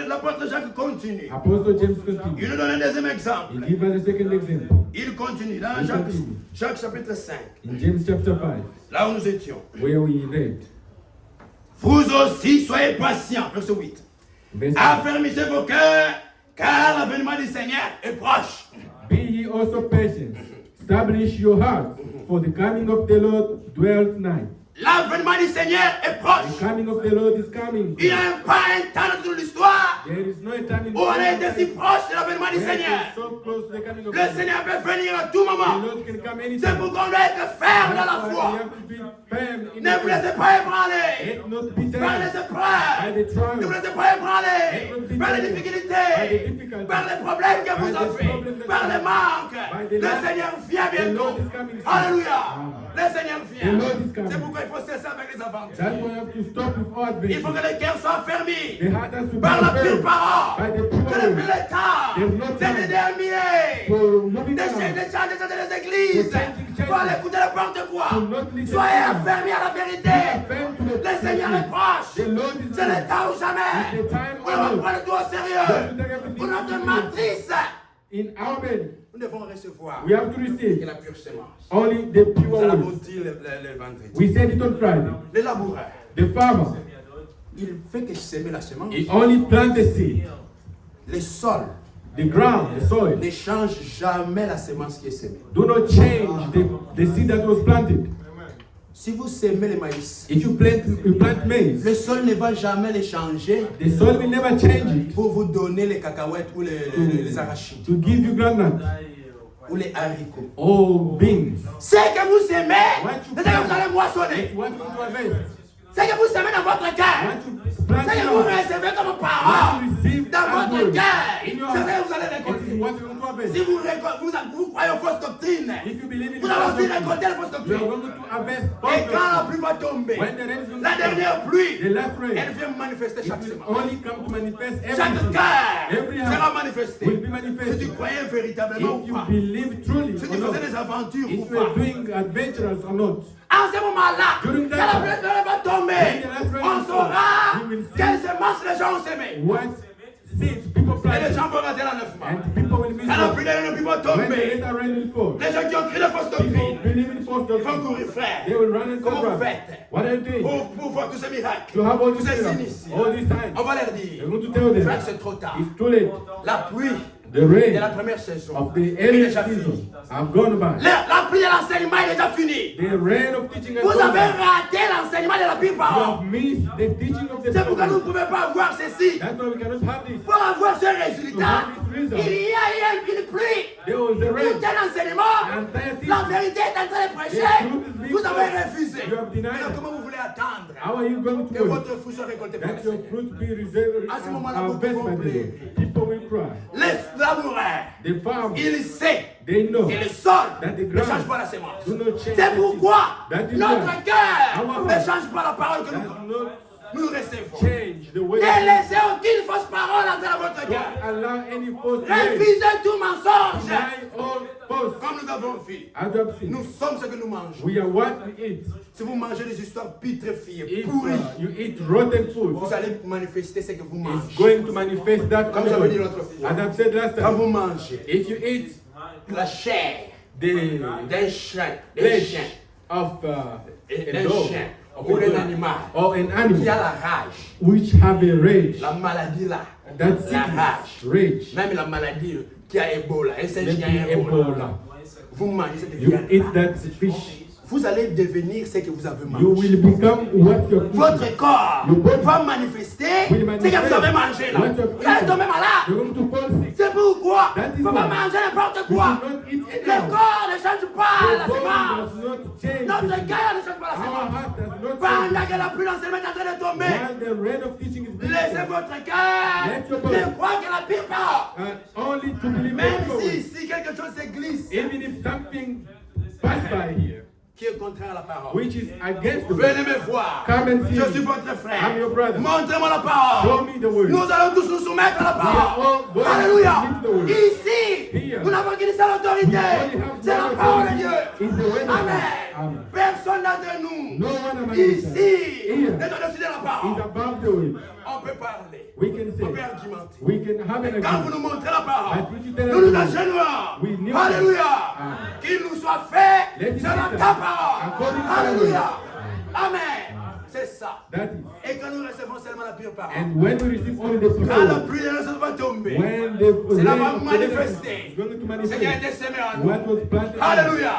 L'apôtre Jacques continue. Apostle James Il continues. nous donne un deuxième exemple. He gives us a second example. Il continue dans Il Jacques, continue. Jacques chapitre 5. In James chapter 5, Là où nous étions. where we read, Vous aussi soyez patients. Verset 8. verse 8. Affermissez vos cœurs, car l'avènement du Seigneur est proche. Be ye also patient. Establish your hearts, for the coming of the Lord dwelleth nigh. L'avènement du Seigneur est The proche. coming of the Lord is coming. Il n'y a pas un temps dans toute l'histoire There is no time in où on a été si proche de l'avènement du where Seigneur. so close to the coming of Le Seigneur peut venir à tout moment. The Lord can come anytime. C'est pourquoi on doit être ferme dans la That's why foi. we have to be firm in Ne the vous faith. laissez pas ébranler Let not be par les tempted épreuves. by the trials. Ne vous laissez pas ébranler par les difficultés, par les problèmes que vous avez, par les manques. Le Seigneur vient bientôt. Alléluia. Le Seigneur vient. C'est pourquoi il faut cesser avec les aventures. That's why you have to stop with all Il faut adventure. que les cœurs soient fermés The heart has to be par la pure firm parole. by the Que pure depuis word. le temps, There's no c'est time déterminé. for moving Des on. chants des églises. Pour aller écouter n'importe quoi. To not listen. Soyez affermis à la vérité. Firm to the Le Seigneur est proche. The Lord is C'est le near. temps ou jamais. It's the time On va of prendre tout au sérieux. Pour notre matrice, in our belly. nous devons recevoir We have to receive la pure sémence. only the Nous pure allons word. dire le vendredi. We said it on Friday. Le laboureur, The farmer, il fait que semer la semence. he only plants the seed. Le sol The ground, the soil, ne change jamais la semence qui est semée. do not change the seed that was planted. Si vous semez le maïs, If you plant maize, le sol ne va jamais le changer the soil will never change it pour vous donner les cacahuètes ou les arachides to give you groundnut ou les haricots. or beans. Ce que vous semez, What you c'est ce que vous plant. allez moissonner. What you want to harvest. Ce que vous semez dans votre cœur, What you plant ce in que your vous heart. recevez comme What parole you receive dans as votre word cœur, in c'est your ce heart. que vous allez It is récolter. what you want to harvest. Si vous croyez aux fausses doctrines, If you believe in vous the allez aussi gospel, récolter les fausses you are doctrines. going to harvest Et false quand la doctrine. pluie va tomber, When the rain is going la to dernière come, pluie, the last rain, elle vient manifester it chaque will semence. only come to manifest Chaque everything. cœur Every sera heart manifesté. will be Si tu manifested. croyais véritablement If ou you pas. believe truly Si or tu not, faisais des aventures ou if you are pas. doing adventurous or not. En ce moment-là, During quand that la time, pluie va tomber, when the last rain on will saura fall, we will see quelles semences les gens ont semées. what seeds people Et les plant, gens vont rentrer dans 9 mois. and people will miss Quand la out. pluie de pluie va When the tomber, later rain will fall, les gens qui ont créé les fausses people doctrines, believe in false ils vont doctrine. courir, frère. They will run and Comment vous run. faites What are you doing? pour voir tous ces miracles, To have all tous these ces signes miracles, ici? all these signs. On va leur They're dire, going to tell frère, them c'est trop tard. it's too late. La pluie The de rain la première saison of the est early déjà season finie. have gone by. La pluie de l'enseignement est déjà finie. The rain of teaching has Vous gone avez by. raté l'enseignement de la Bible. You have missed the teaching of the C'est pourquoi nous ne Bible. pouvons pas avoir ceci. That's why we cannot have this. Pour avoir ce résultat, il y a eu une pluie. There was a rain. Tout un enseignement, la vérité est en train de prêcher. Vous avez refusé. You have denied Alors it. comment vous voulez attendre How are you going que to work? votre fruit soit récolté par le That your Seigneur? fruit be reserved À ce moment-là, and beaucoup harvested vont by the pleurer. Lord. People will cry. Les laboureurs, The farmer, il sait they know que le sol that the ne change ground pas la sémence. do not change C'est the pourquoi seed. That is notre why cœur our ne heart change pas la parole que does nous not recevons. change the way. Ne laissez aucune fausse parole entrer dans votre cœur. Don't allow any false word. Refusez tout mensonge. Deny all false. Comme nous avons fait, As you have seen, nous sommes ce que nous mangeons. we are what we eat. Si vous mangez des histoires putréfiées, If pourries, you eat rotten food, vous allez manifester ce que vous it's mangez. going to manifest that Comme on j'avais dit you. l'autre fois. As I've said last Quand time, vous mangez if you eat la chair the d'un chien, flesh of a d'un dog chien of ou a d'un dog, animal or an qui a animal la rage, which have a rage, la maladie là, that la sickness, rage, rage, même la maladie qui a Ebola, un singe qui a maybe Ebola, Ebola, vous mangez cette you viande. eat that fish, Vous allez devenir ce que vous avez you mangé. will become what you're eating. Votre corps Your body va manifester will ce que manifest vous avez mangé là. what you have Vous allez eaten. tomber malade. You're going to fall sick. C'est pourquoi il That ne is faut pas why manger n'importe You quoi. should not eat Le anyhow. corps ne change pas la Your body semence. does not change. Notre the seed. cœur ne change pas la Our semence. heart does not Pendant change. que la pluie d'enseignement est en train de tomber, While the rain of teaching is being laissez poured, votre cœur Let your body- ne croire que la pire parole. only to believe Même the si word. ici quelque chose se glisse Even if something passed by here, qui est contraire à la parole. which is against the Venez word, me voir. come and see Je suis me. votre frère. I'm your brother. Montrez-moi la Show parole. me the word. Nous allons tous nous soumettre à la We are all parole. going Alléluia. to live the word. Ici, Here. nous n'avons qu'une seule autorité. We only have C'est la one parole de authority. Dieu. It's the word of God. Amen. Amen. Personne d'entre nous No one among us ici Here. n'est au-dessus de la is parole. above the word. On peut parler. We can On peut say, argumenter. we can have an Quand vous agreement. nous montrez la parole, But if you tell us nous nous the word, agenouillons. we kneel Alléluia. Amen. Qu'il nous soit fait Let it selon be ta done. parole. According to the Alléluia. word. Amen. C'est ça. That is. Et quand nous recevons seulement la pure parole, And when we receive only the pure quand la word, pluie de la va tomber, when the cela rain va of the Lord manifester is going to ce qui a manifest été semé en nous. what was planted. Alléluia.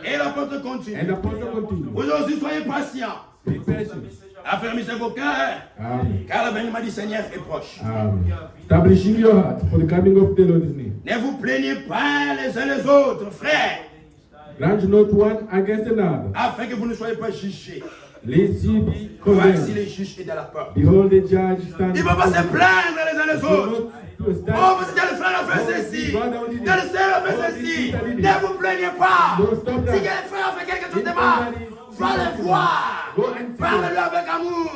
Et l'apôtre And continue. the apostle continues. Aujourd'hui, soyez patients. Be patient. Affermissez vos cœurs, Amen. car l'avènement du Seigneur est proche. Amen. Establishing your heart for the coming of the Lord is near. Ne vous plaignez pas les uns les autres, frères, Grant not one against another, afin que vous ne soyez pas jugés. lest ye be Voici condemned. les juges et de la porte. Behold, the judge stands. Il ne faut pas se plaindre les uns les autres. Do not Oh, stand. vous êtes le frère a fait ceci. Tel frère a fait ceci. Ne vous plaignez pas. Si quel frère a fait quelque chose de mal, va le voir. Parle-lui avec amour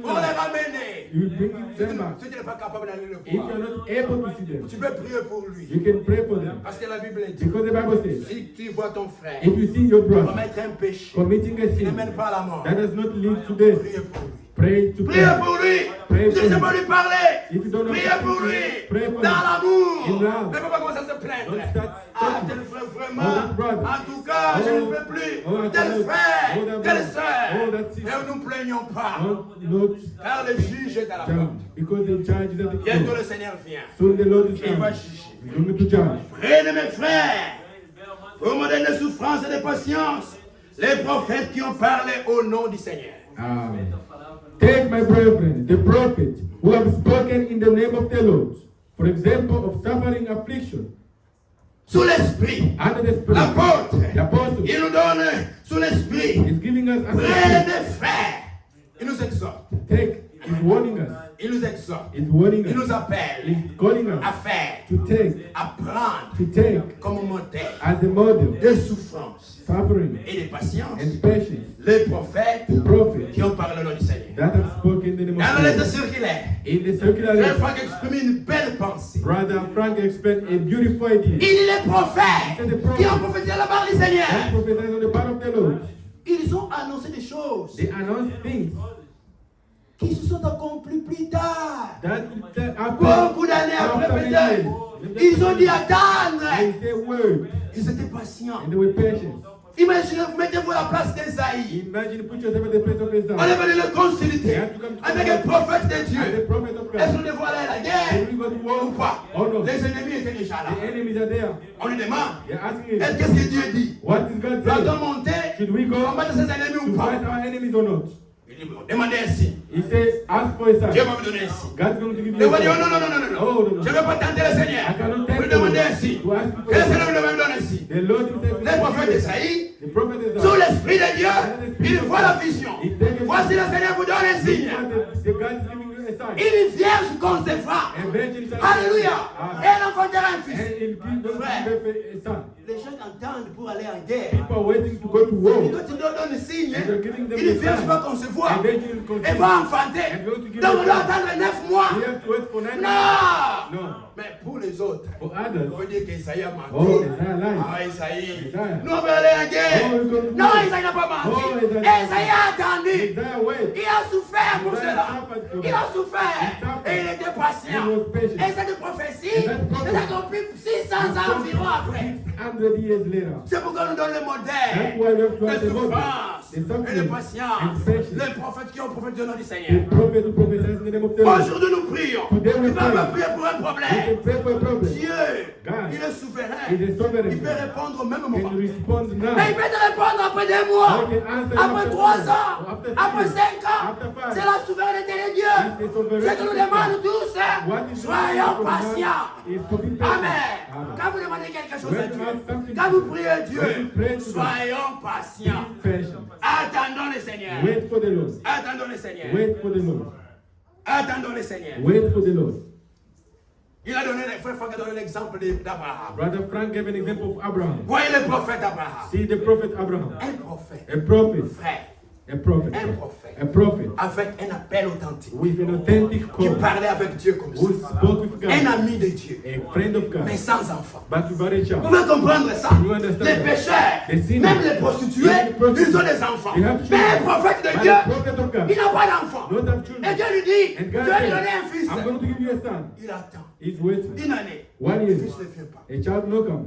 pour les ramener. You bring Si them back. tu n'es pas capable d'aller le If you voir, are not able to see them, tu peux prier pour lui. you can pray for them. Parce que la Bible dit, Because the Bible says, si tu vois ton frère if you see your brother commettre un péché committing a qui ne sin mène pas à la mort, that does not lead to death, priez pour lui. pray to Priez pray. pour lui. Pray Si tu for ne sais him. pas lui parler, If you don't know priez how to pour pray, lui. pray for Dans him. l'amour. In love. Ne faut pas commencer à se plaindre. Don't start Ah, talking. tel frère, Oh, vraiment. that brother. En tout cas, je ne peux plus. Oh, Tel that frère, oh, that telle brother. sœur. Oh, that sister. Ne nous plaignons pas. Not Car le juge est à la porte. judge, because the judge is at the Bientôt door. le Seigneur vient. Soon the Lord is Il va coming. juger. He's going to judge. Prenez mes frères, pour modèle de souffrance et de patience, les prophètes qui ont parlé au nom du Seigneur. Amen. Take my brethren, the prophets who have spoken in the name of the Lord, for example of suffering affliction, Sous l'esprit, under the Spirit. l'apôtre, The apostle il nous donne sous l'esprit. is giving us a Prenez frères. Il nous exhorte. take, is warning us, Il nous exhorte. is warning Il nous us, appelle is calling à us faire, to take, à prendre to take comme modèle as a model de souffrance suffering et de patience and patience, les prophètes the prophets qui ont parlé au nom du Seigneur. that have spoken the name Dans of la lettre God. circulaire, In the circular Frère letter, Franck exprime une belle pensée. Brother Frank explained a beautiful idea. Il dit les prophètes qui ont prophétisé la part du And Seigneur. prophesied on the part of the Lord. Ils ont annoncé des choses They announced things qui se sont accomplies plus tard. that Beaucoup d'années après peut-être. Ils ont dit attendre. They say word Ils étaient patients. and they were patient. Imaginez, mettez-vous à la place d'Esaïe. Imagine, put yourself at the place of On est Isaiah. venu le consulter avec un prophète de As the Dieu. prophet of Est-ce God. qu'on devrait aller à la Did guerre we go to ou war? pas? Oh no. Les ennemis étaient déjà là. The enemies are there. On lui demande, They're asking him, qu'est-ce que Dieu dit? what is God Doit-on saying? monter Should we go combattre ses ennemis to ou pas? fight our enemies or not? Il dit, bon, demandez un signe. He says, ask for a Dieu sign. va vous donner un signe. God's going to give Et you on va a dire, sign. non, non, non, non, non, Oh, non. no, Je ne no. veux pas tenter le Seigneur. I cannot Vous tell lui demandez un you signe. to ask for Que le a Seigneur sign. lui donne un signe. The Lord himself Les prophètes d'Esaïe, the prophet is sous l'esprit de Dieu, il voit la vision. Voici le Seigneur vous donne un signe. The God is giving you a sign. Une vierge concevra. A virgin shall Alléluia. Amen. Et elle enfantera un And fils. he'll give them a son. Les gens attendent pour aller en guerre. People are waiting to go to war. Et quand tu leur donnes un signe, You're giving them une a vierge sign. va concevoir. A virgin will conceive. Elle va enfanter. And going to give Donc you on a doit son. attendre 9 mois. We have to wait for 9 Non. No. Mais pour les autres, For on others, veut dire qu'Esaïe a menti. oh, Isaiah lied. Ah, Esaïe. Isaiah. Nous on veut aller en guerre. Oh, we're going to Non, war. Esaïe n'a pas menti. Oh, Isaiah. Esaïe a attendu. Isaiah wait. Il a souffert pour Isaiah cela. suffered for Il that. a souffert. He suffered. Et il était patient. He was patient. Et cette prophétie And that prophecy s'est accomplie 600 ans environ après. 600 years later. C'est pourquoi nous donne le That's modèle why we have to de have the model. souffrance The et de suffering patience. and patience. Les prophètes qui ont prophétisé au nom du The Seigneur. prophet who prophesies in the name of the Lord. Aujourd'hui, nous prions. Today we Tu vas pas pray. prier pour un You problème. can pray for a problem. Dieu, God il est souverain. is a sovereign Il peut God. répondre au même moment. Can respond now. Mais il peut te répondre après 2 mois, I can answer après after 3 5, ans, after après 3, 5 ans. after 5. C'est la souveraineté de Dieu. It's the sovereignty Ce que nous of God. demandons tous, What is soyons the patients. is to be patient. Amen. Amen. Quand vous demandez quelque chose à When you Dieu, ask something quand to vous God, priez à Dieu, when you pray to God, soyons patients. be patient. Attendons le Seigneur. Wait for the Lord. Attendons le Seigneur. Wait for the Lord. Attendons le Seigneur. Wait for the Lord. Il a donné, frère Franck a donné l'exemple d'Abraham. Brother Frank gave an example of Abraham. Voyez le prophète Abraham. See the prophet Abraham. Un prophète, A prophet. frère, A prophet. un prophète, A prophet. avec un appel authentique, With an authentic qui call. parlait avec Dieu comme Who ça. spoke with Un God. ami de Dieu, A friend of God. mais sans enfant. But without a Vous child. pouvez comprendre ça. You understand Les that? pécheurs, The sinners, même les prostituées, even the prostitutes, ils ont des enfants. they have Mais un children. prophète de But Dieu, a prophet of God il n'a pas d'enfant. don't have children. Et Dieu lui dit, And je God vais lui said, donner un fils. I'm going to give you a son. Il attend He's waiting. une année. 1 Le year. fils ne vient pas. A child no come.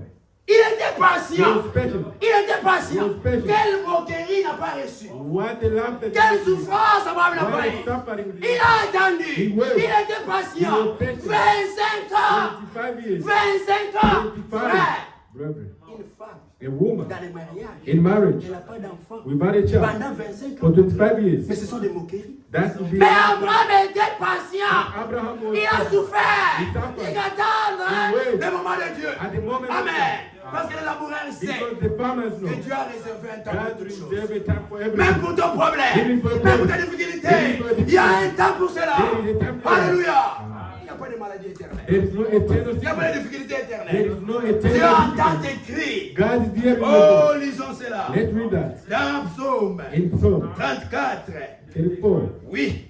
Il était He patient. was patient. Il était patient. He was patient. Quelle moquerie n'a pas reçu. What a lamp that Quelle souffrance Abraham n'a What pas a eu. suffering. Il a attendu. He Il waited. était patient. He was patient. 25 ans. 25 years. 25 ans. 25. Frère, Brethren, Une femme, a woman dans les mariages, in marriage elle n'a pas d'enfant without a child pendant 25 for ans. 25 years. Mais ce sont des moqueries. That's the Mais Abraham était patient. Abraham was Il a souffert. He suffered. Il attend He waited. le moment de Dieu. At the moment of Amen. God. Parce que le laboureur sait Because the farmers know que Dieu a réservé un temps pour God toutes choses. reserves a time for Même everything. pour ton problème, Even for your même pour ta problem. difficulté, Even for your il y a un temps pour cela. There is a time for it. Alléluia. Il n'y a pas de maladie éternelle. There is no eternal Il n'y a pas de sickness. difficulté There éternelle. is no Dieu eternal entend sickness. tes cris. God is hearing Oh, your voice. lisons cela. Let's read that. Dans Psaume In Psalm 34. 34. Oui,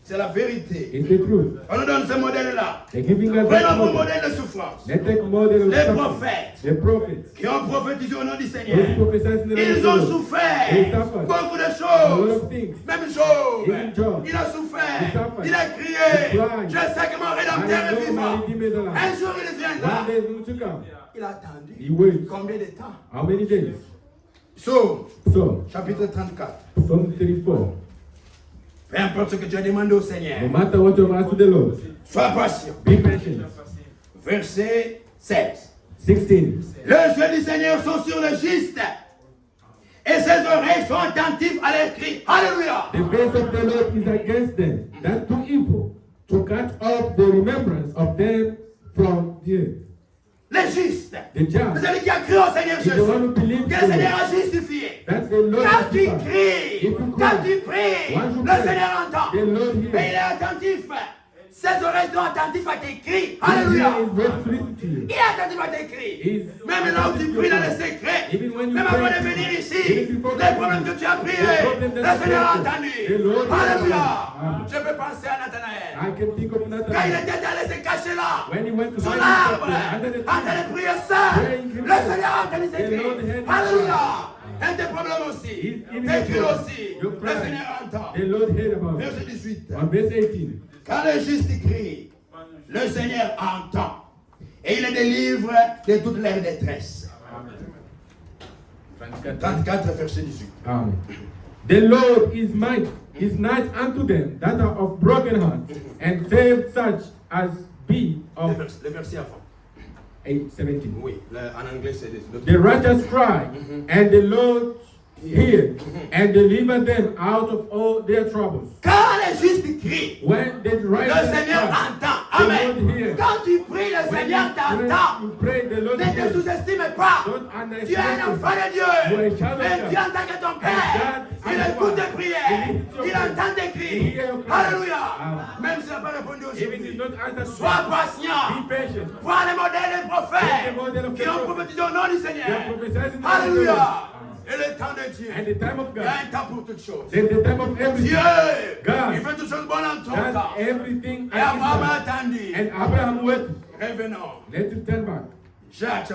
c'est la vérité. It's the truth. On nous donne ce modèle-là. They're giving us Prenons that pour model. modèle de souffrance. Let's take model of Les suffering. prophètes The prophets. qui ont prophétisé au nom du Those Seigneur. prophesied in the name of Ils the ont Lord. They souffert suffered. beaucoup de A lot choses. of things. Même Job, Even Job. il a souffert, He suffered. il a He crié, cried. je sais que mon rédempteur I est know vivant. my Redeemer is alive. Un jour il viendra. One day is going to come. Il a attendu. He waits. Combien de temps? How many days? Psaume, So, chapitre 34. Psalm 34. Peu importe ce que tu as demandé au No Seigneur, matter what you have asked the Lord, sois patient. be patient. Verset 16. 16. Les yeux du Seigneur sont sur le juste et ses oreilles sont attentives à leurs cris. Alléluia. The face of the Lord is against them that do evil, to cut off the remembrance of them from the earth. Les justes. The just, Celui qui a cru au Seigneur is the one who Jésus. believes Que the le Seigneur Lord. a justifié. That's the Lord. Quand tu justified. cries, If you quand cry, tu pries, once you le pray, Seigneur entend. the Lord Et il hears. est attentif. Ses oreilles sont attentives à tes cris. His Alléluia. ear is ready to listen to you. Il est attentif à tes cris. He's Même là où tu pries dans le secret, Even when you même avant pray, de venir ici, even before les problèmes que tu as priés, the problem that le you Seigneur a prayed, entendu. the Lord hears. Alléluia. Amen. Je peux penser à Nathanaël. I can think of Quand il Nathanael. était allé se cacher là, When he went to son hide arbre, himself under the en train tree, de prier seul, praying himself. le Seigneur a entendu ses The cris. Lord heard his Alléluia. cry. Un des problèmes aussi, Even tes cris your aussi, your le cry. Seigneur entend. The Lord heard about it. Verset 18. On verse 18. Quand le juste crie, le Seigneur entend et il les délivre de toute leur détresse. 34, verset 18. Amen. The Lord is mighty, is nigh unto them that are of broken heart, and save such as be of Le verset avant. 17. Oui, en anglais c'est The righteous cry, and the Lord hear, and deliver them out of all their troubles. Quand le juste crie, When the le righteous Seigneur cry, entend. the Amen. Lord hears. Quand tu pries, le When Seigneur you t'entend. pray, the Lord Ne te hears. sous-estime pas. Don't Tu es un underestimate enfant de You are Dieu. a child of Mais God. Dieu en tant que ton Père, God il is écoute one. tes prières. He listens to your Il prayer. entend tes He cris. hears your cry. Alléluia. Amen. Même s'il n'a pas répondu Even if aujourd'hui. it's not answered, Sois patient. be patient. Vois les modèles des prophètes The model of qui the ont prophet. prophétisé au nom du They Seigneur. are prophesying in the name of the Alléluia. Lord. Et le temps de Dieu. And the time of Il y God. a un temps pour toutes choses. There's the time of everything. Dieu, God il fait toutes choses bonnes en ton temps. does everything Et at Abraham a his time. attendu. And Abraham waited. Revenons. Let's turn back. Jacques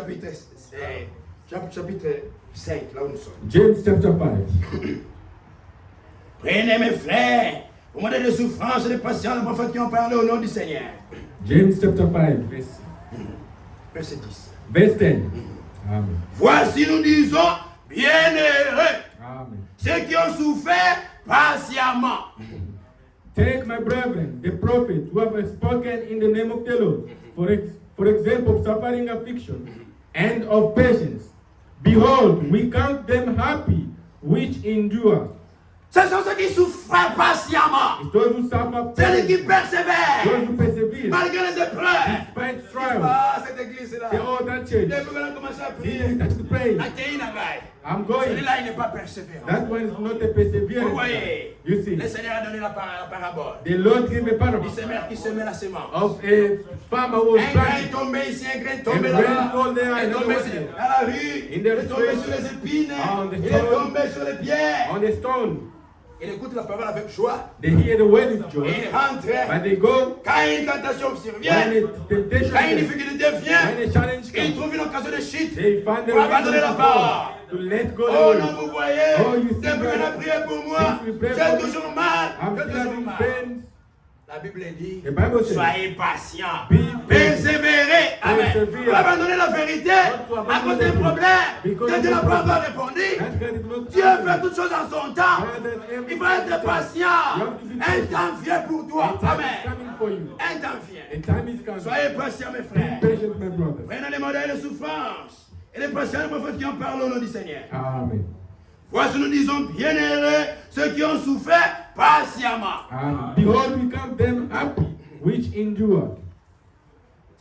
chapitre 5, là où nous sommes. James chapter 5. Prenez mes frères, au modèle de souffrance et de patience, les prophètes qui ont parlé au nom du Seigneur. James chapter 5, Verset 10. verse 10. Amen. Voici nous disons, bienheureux, Amen. ceux qui ont souffert patiemment. Take my brethren, the prophets who have spoken in the name of the Lord, for example, of suffering affliction and of patience. Behold, we count them happy which endure. Ce sont ceux qui souffrent patiemment. It's those who suffer Ceux qui patience, persévèrent those who persevere, malgré les épreuves. despite trials. Ah, cette église-là. Say, oh, that church. Depuis qu'on a commencé à This prier, is to pray. I'm going. celui-là, il n'est pas persévérant. That one is not a Vous perseverance. voyez, You see, le Seigneur a donné la parabole. the Lord gave a Du parable semeur qui semait la semence. of a farmer who was Un grain planting. tombé ici, un grain And tombé rain là-bas. fall there, Il est and tombé another sur one. à la rue. In Il the est tombé street, sur les épines. on the Il est stone, tombé sur les pierres. on the stone. Il écoute la parole avec joie. They hear the word with Et joy, il rentre. but they go Quand une tentation survient, when a temptation quand une comes, difficulté when vient, a challenge il comes. trouve une occasion de chute. They find the Pour abandonner reason la to parole. go, to let go Oh the non, word. vous voyez, Oh, you see, depuis qu'on a prié pour moi, since we pray j'ai for toujours mal. I'm J'ai still toujours having mal. pains. La Bible dit, The Bible says, soyez patient, be persévérez. Amen. Persevere. Pour abandonner la vérité Not to à cause abandon des the truth. problèmes Because que of Dieu the n'a pas problem. encore répondu. That God is not Dieu answering. fait toutes choses en son temps. God does Il everything faut être in time. patient. You have to be Un patient. temps vient pour toi. A time is Amen. coming for you. Un temps vient. A time is coming. Soyez patients, mes Be frères. patient, my brothers. Prenez les modèles de souffrance et les prophètes qui en parlent au nom du Seigneur. Amen. Voici, nous disons, bienheureux ceux qui ont souffert patiemment. Amen. Behold, we count them happy which endure.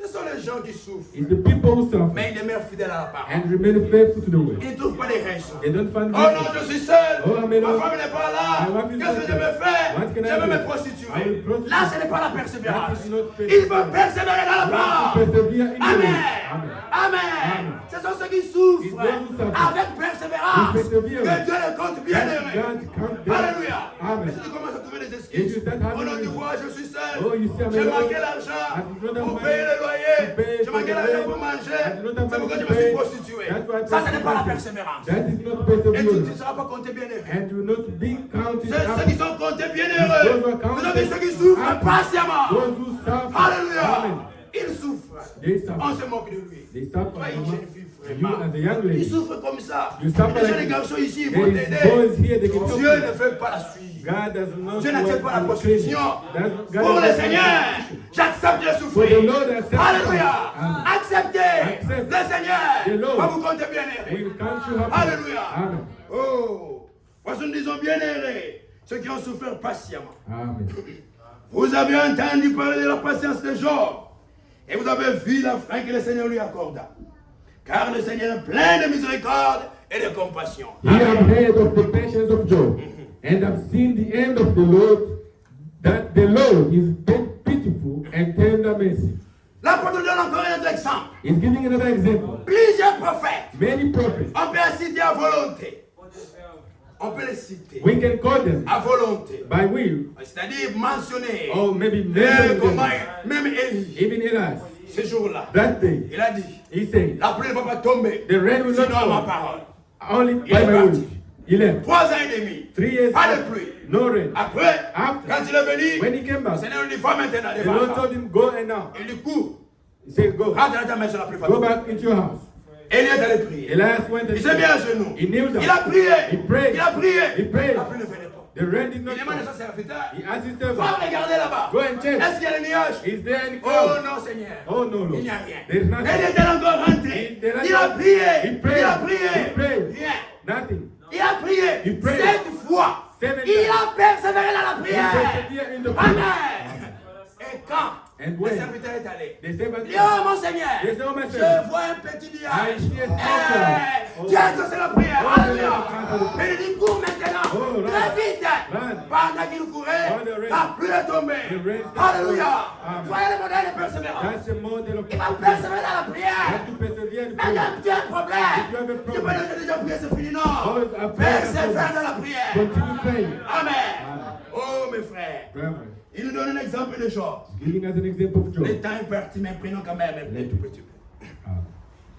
Ce sont les gens qui souffrent, It's the people who suffer mais ils demeurent fidèles à la parole. and remain faithful to the word. Ils ne trouvent pas des raisons. They don't find Oh non, reason. je suis seul. Oh, mais Ma non. femme n'est pas là. My wife is Qu'est-ce que not je vais faire? What can I Je vais do? me I will prostituer. prostitute. Là, ce n'est pas la persévérance. That is not Il va persévérer dans la parole. Persevere in the Amen. word. Amen. Amen. Amen. Ce sont ceux qui souffrent It's those who suffer. avec persévérance With perseverance. que Dieu les compte bien aimés. God count them. Alléluia. Amen. Et si tu commences à trouver des If excuses, you start having oh non, tu reason. vois, je suis seul. Oh, you see, I'm J'ai alone. manqué l'argent I did not have pour money payer le to loyer. pay J'ai manqué for the l'argent rent. pour manger. I did not have C'est money pourquoi to je me suis pay. prostitué. That's why I Ça, ce n'est pas la prostituted. persévérance. That is not Et tu ne perseverance. seras pas compté bien heureux. And do not be counted Ceux up. qui sont comptés bien Those heureux. who are Vous counted avez ceux qui souffrent happy. patiemment. Those who suffer. Alléluia. Amen. Il souffre. They suffer. On se moque de lui. They suffer. Toi, une jeune fille, You vraiment. as a young Il lady. souffre comme ça. You suffer Les like jeunes this. garçons ici, ils vont There is t'aider. boys here, they can help Dieu you. ne fait pas la suite. God does not Dieu n'accepte pas la work in prostitution. That's- God Pour does le not Seigneur, prostitution. j'accepte de For the souffrir. Lord accepts Alléluia. Amen. Acceptez. Accept. Le Seigneur The Lord va vous compter bien heureux. will count you happy. Alléluia. Amen. Oh, voici nous disons bien heureux ceux qui ont souffert patiemment. Amen. Vous avez entendu parler de la patience de Job et vous avez vu la fin que le Seigneur lui accorda. Car le Seigneur est plein de miséricorde et de compassion. Ye have heard of the patience of Job, and have seen the end of the Lord, that the Lord is pitiful and tender mercy. L'apôtre donne encore un autre exemple. He's giving another example. Plusieurs prophètes, Many prophets, on peut les citer à volonté. On peut les citer we can call them à volonté. by will, C'est-à-dire mentionner. or maybe Comment, mention them. même Élie, Even Elias, ce jour-là, that day, il a dit, he said, la pluie ne va pas tomber, the rain will not sinon à ma fall, parole. only Il est by my parti. will. He left. 3 ans et demi, 3 years, pas de pluie. no rain. Après, After, quand il est venu, when he came le back, Seigneur lui dit, va maintenant the devant Lord moi. told him, go and now. Il lui court, He said, go. rentre dans ta main sur la pluie. Go back into your house. Élie est allé prier. Elias went and Il s'est mis à genoux. He kneeled down. Il a prié. He prayed. Il a prié. He prayed. La pluie ne venait pas. The rain did Il not demande à fall. son serviteur, He asked his va servant, regarder là-bas. go and check. Est-ce qu'il y a des nuages? Is there any Oh cloud? non, Seigneur. Oh no, Lord. Il n'y a rien. There is Il nothing. était encore rentré. Il a prié. He prayed. Il a prié. He prayed. Rien. Nothing. Il a prié. He prayed. 7 fois. 7 Il times. a persévéré dans la He prière. persevered in the prayer. Amen. Et quand And le when serviteur est allé, the servant il dit, oh mon Seigneur, Yes, oh, my je Seigneur. vois un petit I nuage. see a small cloud. Dieu a exaucé la prière. Oh, Alléluia. Dieu a Et il dit, cours maintenant. Oh, run. Très vite. Run. Pendant qu'il courait, While the rain- la pluie est tombée. the rain started. Alléluia. Amen. Voyez le modèle de persévérance. That's the model of Il va prayer. persévérer dans la You prière. have to persevere in Mais prayer. quand tu as un problème, If you have a tu problem, peux dire, j'ai déjà prié, c'est fini. Non. Oh, I've prayed, I've Persévère prayed. dans la prière. Continue praying. Amen. Amen. Oh mes frères, Brethren, il nous donne un exemple de choses. giving us an example of Le Job. temps est parti, mais prenons quand même un tout petit peu. Amen.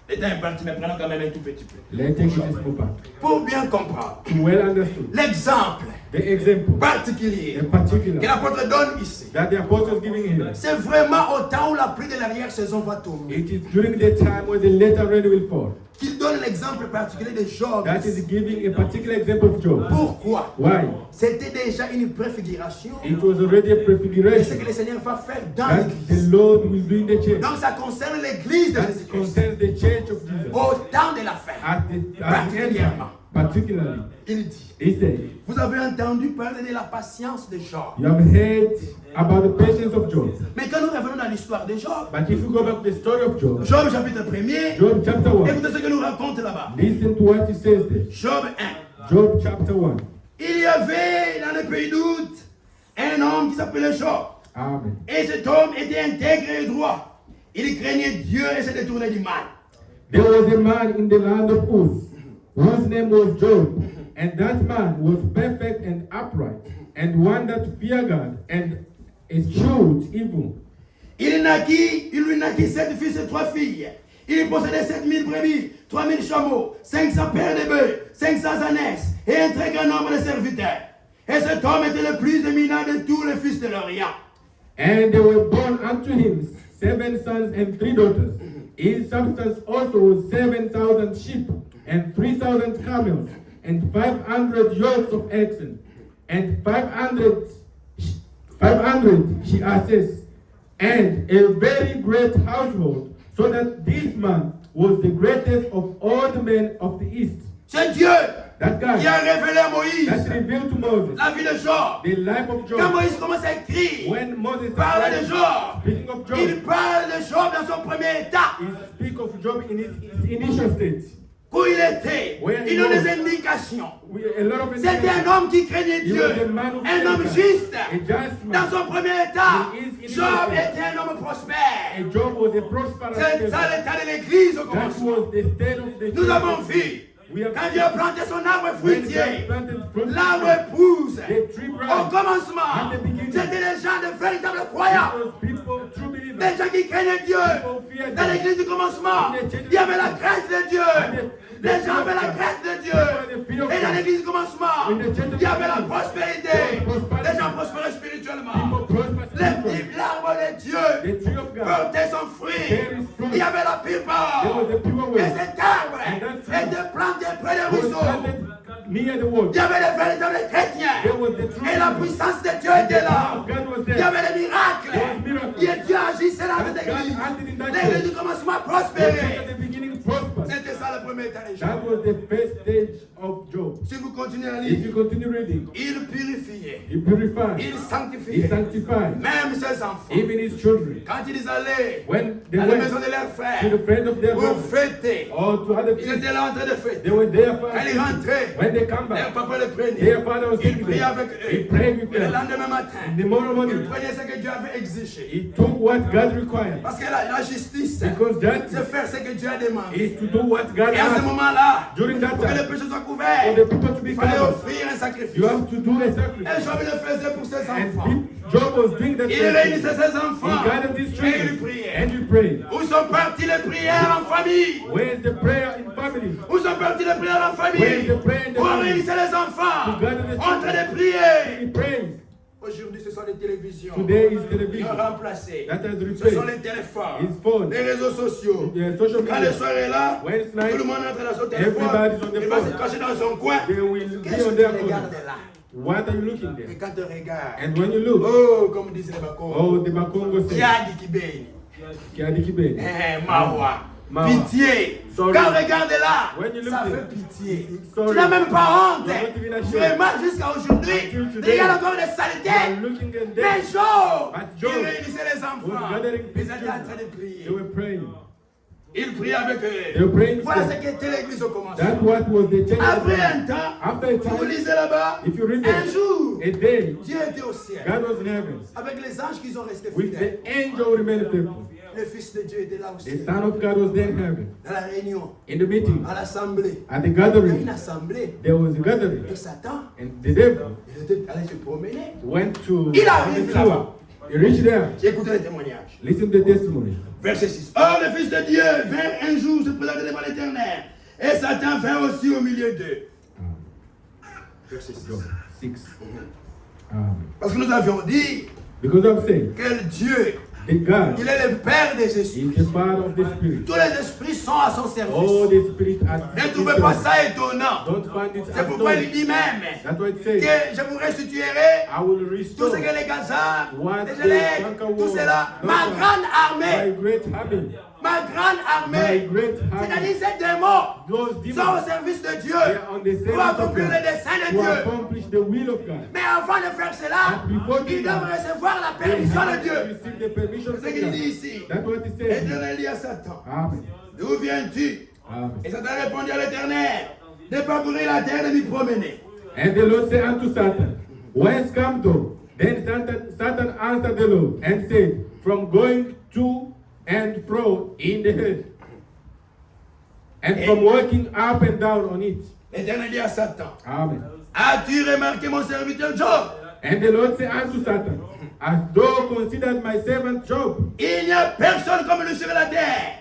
Le temps est parti, mais prenons quand même un tout petit peu. Let's take this small part. Pour bien comprendre To well understood, l'exemple the example particulier in que particular l'apôtre donne ici, that the apostle is giving here, c'est vraiment au temps où la pluie de l'arrière-saison va tomber. it is during the time when the later rain will fall. Qu'il donne l'exemple particulier de Job. That is giving a particular example of Job. Pourquoi? Why? C'était déjà une préfiguration It was already a de ce prefiguration que le Seigneur va faire dans that l'église. the Lord will do in the church. Donc ça concerne l'église de That Jésus-Christ. concerns the church of Jesus. Au temps de la fin. At the end time, particularly, Il dit, he said, vous avez entendu parler de la patience de Job. you have heard about the patience of Job. Mais quand nous revenons dans l'histoire de Job, But if you go back to the story of Job, Job chapitre 1er, Job chapter 1, écoutez ce que nous raconte là-bas. listen to what he says there. Job 1. Job chapter 1. Il y avait dans le pays d'Out un homme qui s'appelait Job. Amen. Et cet homme était intègre et droit. Il craignait Dieu et se détournait du mal. There was a man in the land of Uz, whose name was Job, and that man was perfect and upright, and one that feared God and eschewed evil. Il lui naquit 7 fils et 3 filles. Il possédait 7000 brebis, 3000 chameaux, 500 paires de bœufs, 500 ânesses et un très grand nombre de serviteurs. Et cet homme était le plus éminent de tous les fils de l'Orient. And there were born unto him 7 sons and 3 daughters. His substance also was 7,000 sheep, and 3,000 camels, and 500 yokes of oxen, and 500 she asses, and a very great household, so that this man was the greatest of all the men of the East. C'est Dieu That qui guy a révélé à that Moïse revealed to Moses la vie de Job. the life of Quand Job. Moïse commence à écrire, When Moses parle de started Job. speaking of Il Job, parle de Job dans son premier état, he speaks of Job in his initial state. où il était. Where he Il donne was. des indications. A lot of C'était un homme qui craignait He Dieu, was a man of un homme character, juste. a just man. Dans son premier état, He is Job innocent. était un homme prospère. And Job was a prosperous C'est ça person. l'état de l'église au That commencement. was the state of the Nous church. avons vu, We have quand Dieu a planté son arbre when fruitier, God planted fruit, l'arbre épouse, the tree au branch, commencement, at the beginning, c'était des gens de véritables croyants. those people, true believers, Des gens qui craignaient Dieu. people feared Dans God. l'église du commencement, il y avait la crainte de Dieu. Les gens avaient la crainte de Dieu. Et dans l'église du commencement, il y avait la prospérité. Les gens prospéraient spirituellement. People prosper spiritually. L'arbre de Dieu The tree of God. portait son fruit. Il y avait la There pipa. was a pure Et way. cet arbre était planté près des Was ruisseaux. planted near the Il water. y avait des véritables There chrétiens. was the true Et la puissance de Dieu était là. God was Il y there. avait des miracles. Et Dieu agissait dans cette église. L'église du commencement At prospérait. the beginning prospered. C'était ça le premier état des That choses. was the first stage of Job. Si vous continuez à If lire, you continue reading, il purifiait, he purified, il he sanctifiait, sanctified, même ses enfants. even his children. Quand ils allaient When they à la went maison de leurs to frères the friend of their pour brother fêter, or to other ils people, étaient là en train de fêter. they were there Quand ils fasting. rentraient, When they come leur back, papa le prenait. their father was Il taking priait them. avec He eux. prayed with Et le them. lendemain matin, In the morning il morning, prenait ce que Dieu avait exigé. he took what God required. Parce que la justice, Because c'est justice faire ce que Dieu a demandé. is to do what God Et à ce asked. moment-là, During that pour que les time, péchés soient for couverts, the people to be il fallait covered, offrir un sacrifice. you have to do a Et sacrifice. Job le faisait pour ses enfants. And Job was doing that Il sacrifice. réunissait ses enfants He gathered his et il children priait. and he prayed. Où sont parties les prières en famille? Where is the prayer in family? Où sont parties les prières en Where famille? is the prayer in the Où on family? réunissait les enfants To gather the en train de He prier. prays. Aujourd'hui, ce sont les télévisions Today is qui television. ont remplacé. That has Ce sont replaced les téléphones, his phone, les réseaux sociaux. social Quand le media. soir est là, When it's night, tout le monde entre dans son téléphone. everybody's on the Il va phone. se cacher dans son coin. They will be Qu'est-ce on que their tu phone. regardes là? What are you looking Et there? quand tu regardes, And when you look, oh, comme disent les Bakongo, oh, the Bakongo says, Kiadi Kibeni. Kiadi Kibe. Mawa. Mawa. Pitié. Sorry. Quand on regarde là, When you look ça there, fait pitié. sorry. Tu n'as même pas honte. You are not even ashamed. Vraiment jusqu'à aujourd'hui, Until tu today, regardes encore des You are saletés. looking at Mais them. Job, But il Job réunissait les enfants. was gathering Ils his étaient en children. train de prier. They were praying. Il priait avec They were eux. praying Voilà ce together. qu'était l'église au commencement. That's what was the change. Après un temps, After a vous time, lisez là-bas, if you read un it, jour, a day, Dieu était au ciel. God was in heaven. Avec les anges qui ont resté With fidèles. the angel remained faithful. Le Fils de Dieu était là The aussi. Son of God was there in heaven. Dans la réunion, In the meeting, à l'assemblée. at the Il y a une gathering, assemblée. there was a gathering. Et Satan, And the devil il était allé se promener. went to Il arrive the là-bas. tour. He reached there. J'ai écouté le témoignage. Listen to the testimony. Verset 6. Or, le Fils de Dieu vint un jour se présenter devant l'Éternel. Et Satan vint aussi au milieu d'eux. Verset 6. John 6. Parce que nous avions dit Because I'm saying, que Dieu, the God il est le Père des esprits. is the Father of the Spirit. Tous les esprits sont à son All service. the Spirit at Ne his trouvez pas service. ça étonnant. Don't find it C'est pourquoi il astonishing. dit même That's what it que says. je vous restituerai I will tout restore ce que les Gazans, what les the Élèves, conqueror tout cela, was. ma grande my armée, great army. ma grande My armée, great c'est-à-dire army. ces démons Those sont au demons, service de they Dieu are on the pour service of accomplir les God desseins de to Dieu. accomplish the will of God. Mais avant de faire cela, But before ils doing doivent that, recevoir la They permission de have to Dieu. receive the permission C'est ce from qu'il dit God. ici. That's what it says. L'Éternel dit à Satan, Amen. d'où viens-tu? Amen. Et Satan répondit à l'Éternel, de parcourir la terre et de m'y promener. And the Lord said unto Satan, Whence come thou? Then Satan answered the Lord and said, From going to and fro in the earth, and from walking up and down on it. L'Éternel dit à Satan, Amen. as-tu remarqué mon serviteur Job? And the Lord said unto Satan, Hast thou considered my servant Job? Il n'y a personne comme lui sur la terre.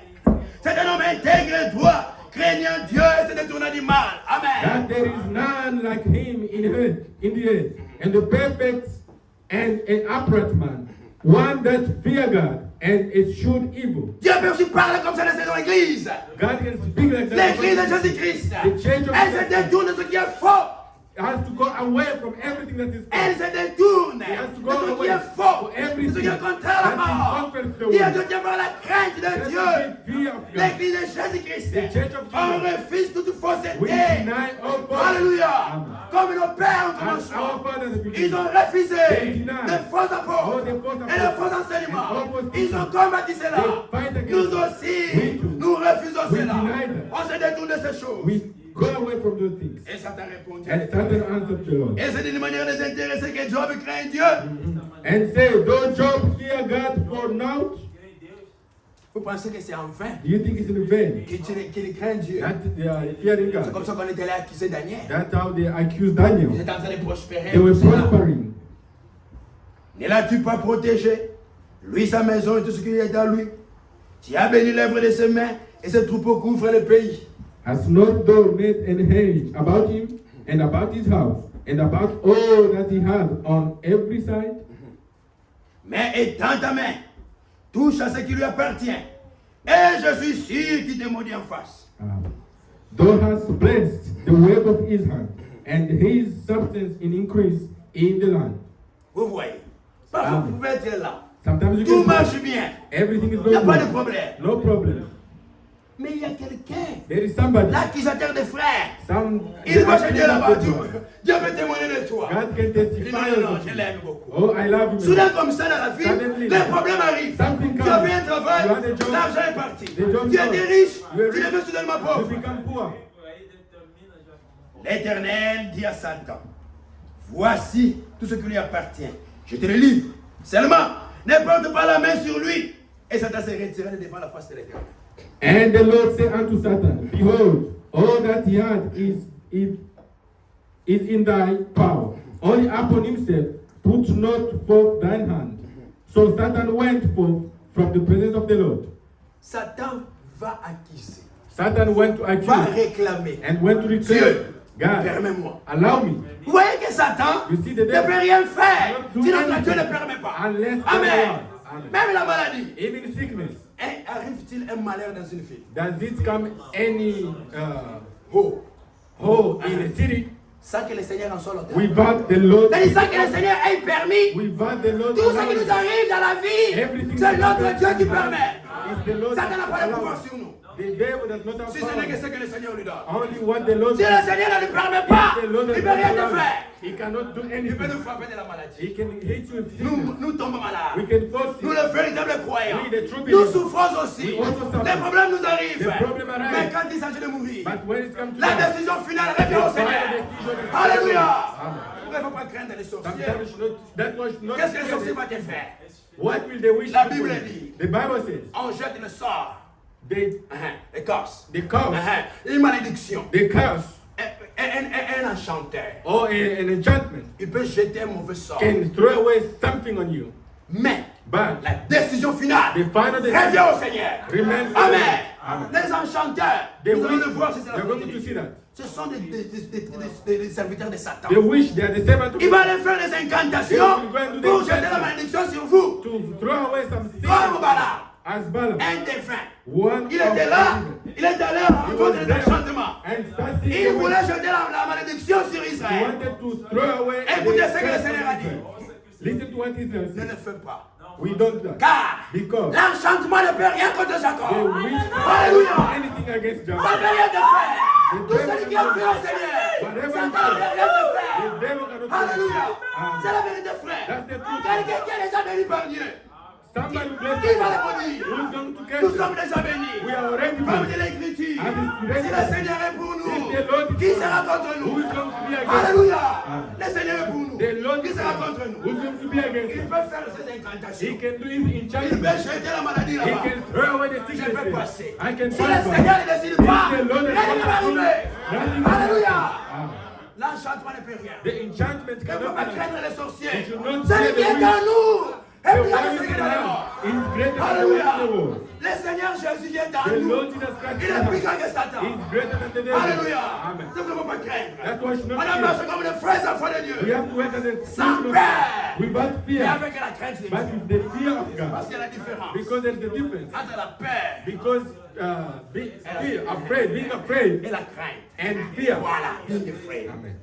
C'est un homme intègre et droit, craignant Dieu et se détournant du mal. Amen. That there is none like him in the earth, and the perfect and an upright man, one that fear God and eschew evil. Dieu peut aussi parler comme ça dans l'église. God can speak like that. L'église de Jésus-Christ. The church of Elle se Jesus. détourne de ce qui est faux has to go away from everything that is Elle false. se détourne He has to de go tout ce qui away est faux, for de ce everything qui est contraire à la that is parole. contrary to the Il y a word. de Dieu par la crainte de Let Dieu. us be fear of God. L'église de Jésus-Christ. The church of On Jesus. refuse toute We fausseté. deny all false. Alléluia. Amen. Comme nos pères ont As commencé. our fathers have Ils been. ont refusé They deny les faux apôtres all the false et les faux apostles enseignements. and all false Ils ont teachers. combattu cela. They fight against Nous it. aussi, We too. nous refusons We cela. deny that. On se détourne de ces choses. We go away from those things. Et Satan répondit. And Satan answered the Lord. Et c'est d'une manière désintéressée que Job craint Dieu. And say, don't Job fear God for naught? Vous pensez que c'est en vain Do you think it's in vain qu'il craint Dieu? that they are fearing C'est God? comme ça qu'on était allé accuser Daniel. That's how they accused Daniel. Il était en train de prospérer. They were tout cela. prospering. Ne l'as-tu pas protégé? Lui, sa maison et tout ce qui est à lui. Tu as béni l'œuvre de ses mains et ses troupeaux couvrent le pays. Has not thou made an hedge about him and about his house and about all that he had on every side? Mais étends ta main, touche à ce qui lui appartient. Et je suis sûr qu'il te maudit en face. Thou hast blessed the work of his hand and his substance in increase in the land. Vous voyez, parfois vous pouvez être là. Sometimes you Tout can marche bien. everything is Il n'y a going pas de well. problème. No problem. Mais il y a quelqu'un, There is somebody. l'accusateur des frères. Some Il va se dire là-bas, God Dieu peut témoigner de toi. can Il dit testify non, non, of je you. l'aime beaucoup. Oh, I love you. Soudain comme ça dans la vie, Suddenly, les problèmes arrivent. something Tu comes. as fait un travail, You had a job. l'argent est parti. The job Tu étais comes. riche, You are tu deviens soudainement You pauvre. become poor. L'Éternel dit à Satan, voici tout ce qui lui appartient. Je te le livre. Seulement, ne porte pas la main sur lui. Et Satan s'est retiré de devant la face de l'Éternel. And the Lord said unto Satan, behold, all that he had is in thy power. Only upon himself put not forth thine hand. So Satan went forth from the presence of the Lord. Satan va accuser, Satan went to va accuse réclamer. and went to Dieu, declare, God, permets-moi. allow me. Vous voyez que Satan You see the ne devil peut rien faire cannot do si notre anything Dieu ne permet pas. unless Amen. God. Amen. Même la maladie. Even sickness. Arrive-t-il un malheur dans une ville? Does it come any Oh. hole in the city Sans que le Seigneur en soit l'auteur. without the Lord? C'est-à-dire sans que le Seigneur ait permis. Without the Lord. Tout ce qui nous arrive dans la vie, Everything c'est that notre Dieu qui happens permet. is the Lord Satan n'a pas de allows. pouvoir sur nous. The devil does not have Si ce n'est que power. ce que le Seigneur lui donne. Only what the Lord Si le Seigneur ne lui permet pas, the il Lord ne does peut rien not te allow. faire. He cannot do Il peut anything. nous frapper de la maladie. He can hit you with sickness. Nous tombons malades. We can force Nous, you. les véritables croyants, We, the true nous believers, souffrons aussi. we also suffer. Les problèmes nous arrivent. The problem arrive. Mais quand il s'agit de mourir, But when it comes to la that, décision finale revient au Seigneur. Alléluia. Il ne faut pas craindre les sorciers. sometimes you should not, that one should not Qu'est-ce que les fear sorciers them. vont te faire? What will they wish La to Bible do? dit. The Bible says On jette le sort, they les curse, une malédiction, they curse, un enchanteur. or an enchantment Il peut jeter un mauvais sort. can throw away something on you. Mais But la décision finale the final revient decision au Seigneur. remains. Amen. Amen. Les enchanteurs, They nous allons wish, le voir si c'est la they're going to vérité. see that. Ce sont des serviteurs de Satan. They wish they are the servant of Il va aller faire des incantations pour jeter la malédiction sur vous. to throw away some Comme sickness Balaam, as Balaam. un défunt. One Il of était the là, evil. il est allé à la He rencontre was des there enchantements. and started Il voulait jeter la malédiction sur He Israël. wanted to throw away Écoutez ce que le curse Seigneur of a dit. Israel. Listen to what Israel Ne le says. fais pas. We don't do that. Car Because l'enchantement ne peut rien contre they Jacob. wish to Alléluia. do anything against Ça ne Jacob. peut rien te faire. Tout celui qui a cru au Seigneur, ça ne peut rien te The faire. devil cannot do Alléluia. that. C'est la vérité, frère. That's the truth. Quelqu'un qui est déjà béni par Dieu. Somebody bless Qui va le you. maudire? Who is going to curse Nous you? sommes déjà bénis. We are already Comme dit blessed. l'Écriture. As is Si written. le Seigneur est pour nous, If the Lord is qui for sera us, contre who nous? is going to be against us? Alléluia. Amen. Le Seigneur est pour nous. The Lord Qui is sera for us. contre nous? Who is going to be against Il us? peut faire ses He incantations. can do his Il enchantment. peut jeter la maladie He là-bas. can throw away the Je peux sickness. passer. I can Si le pass Seigneur by. ne décide pas, If the Lord rien has ne va not arriver. nothing Alléluia. Amen. L'enchantement ne peut rien. The enchantment Il ne faut cannot pas be. craindre les sorciers. You should not Celui fear qui the est en witch. nous est The plus one grand que who celui is qui est dans le monde. is greater than the one Alléluia. in the world. Le Seigneur Jésus qui est en The nous, Lord Jesus Christ il est plus grand que Satan. is greater than the devil. Alléluia. Amen. Donc il ne faut pas craindre. That's why you should On not a marché fear. comme des frères enfants de Dieu. We have to work as a Sans children of peur. God. Without Et fear, avec la crainte de but Dieu. with the fear of Parce God. qu'il y a la différence Because there's the difference. entre la peur Because fear, being afraid, et la crainte. and fear. Voilà, being afraid. Amen.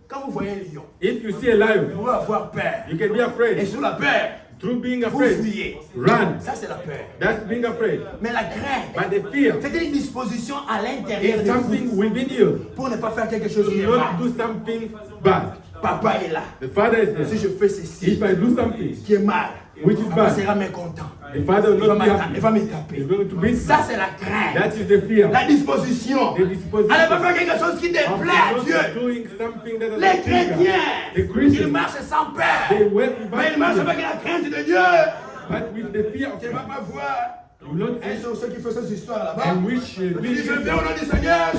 Quand vous voyez un lion, If you see a lion, vous pouvez avoir peur. you can be Et afraid. sous la peur, Through being vous afraid, fuyez. run. Ça, c'est la peur. That's being afraid. Mais la crainte, But the fear c'est une disposition à l'intérieur is de vous something within you pour ne pas faire quelque chose to qui est not mal. do something bad. Papa est là. The father is Si there. je fais ceci, If I do something qui est mal, which is papa bad, sera mécontent. the father will Il va not be il va happy. me taper. He's going to beat Ça, me. c'est la crainte. That is the fear. La disposition. The disposition Allez pas faire quelque chose qui of déplaît à not Dieu. doing something that is Les not chrétiens, The ils Christians, marchent sans they peur. went Mais ils marchent back, avec la crainte de Dieu. but with the fear of Tu ne vas God. pas voir You will not un see sur ceux qui font ces histoires là-bas. and which Je viens au nom du Seigneur.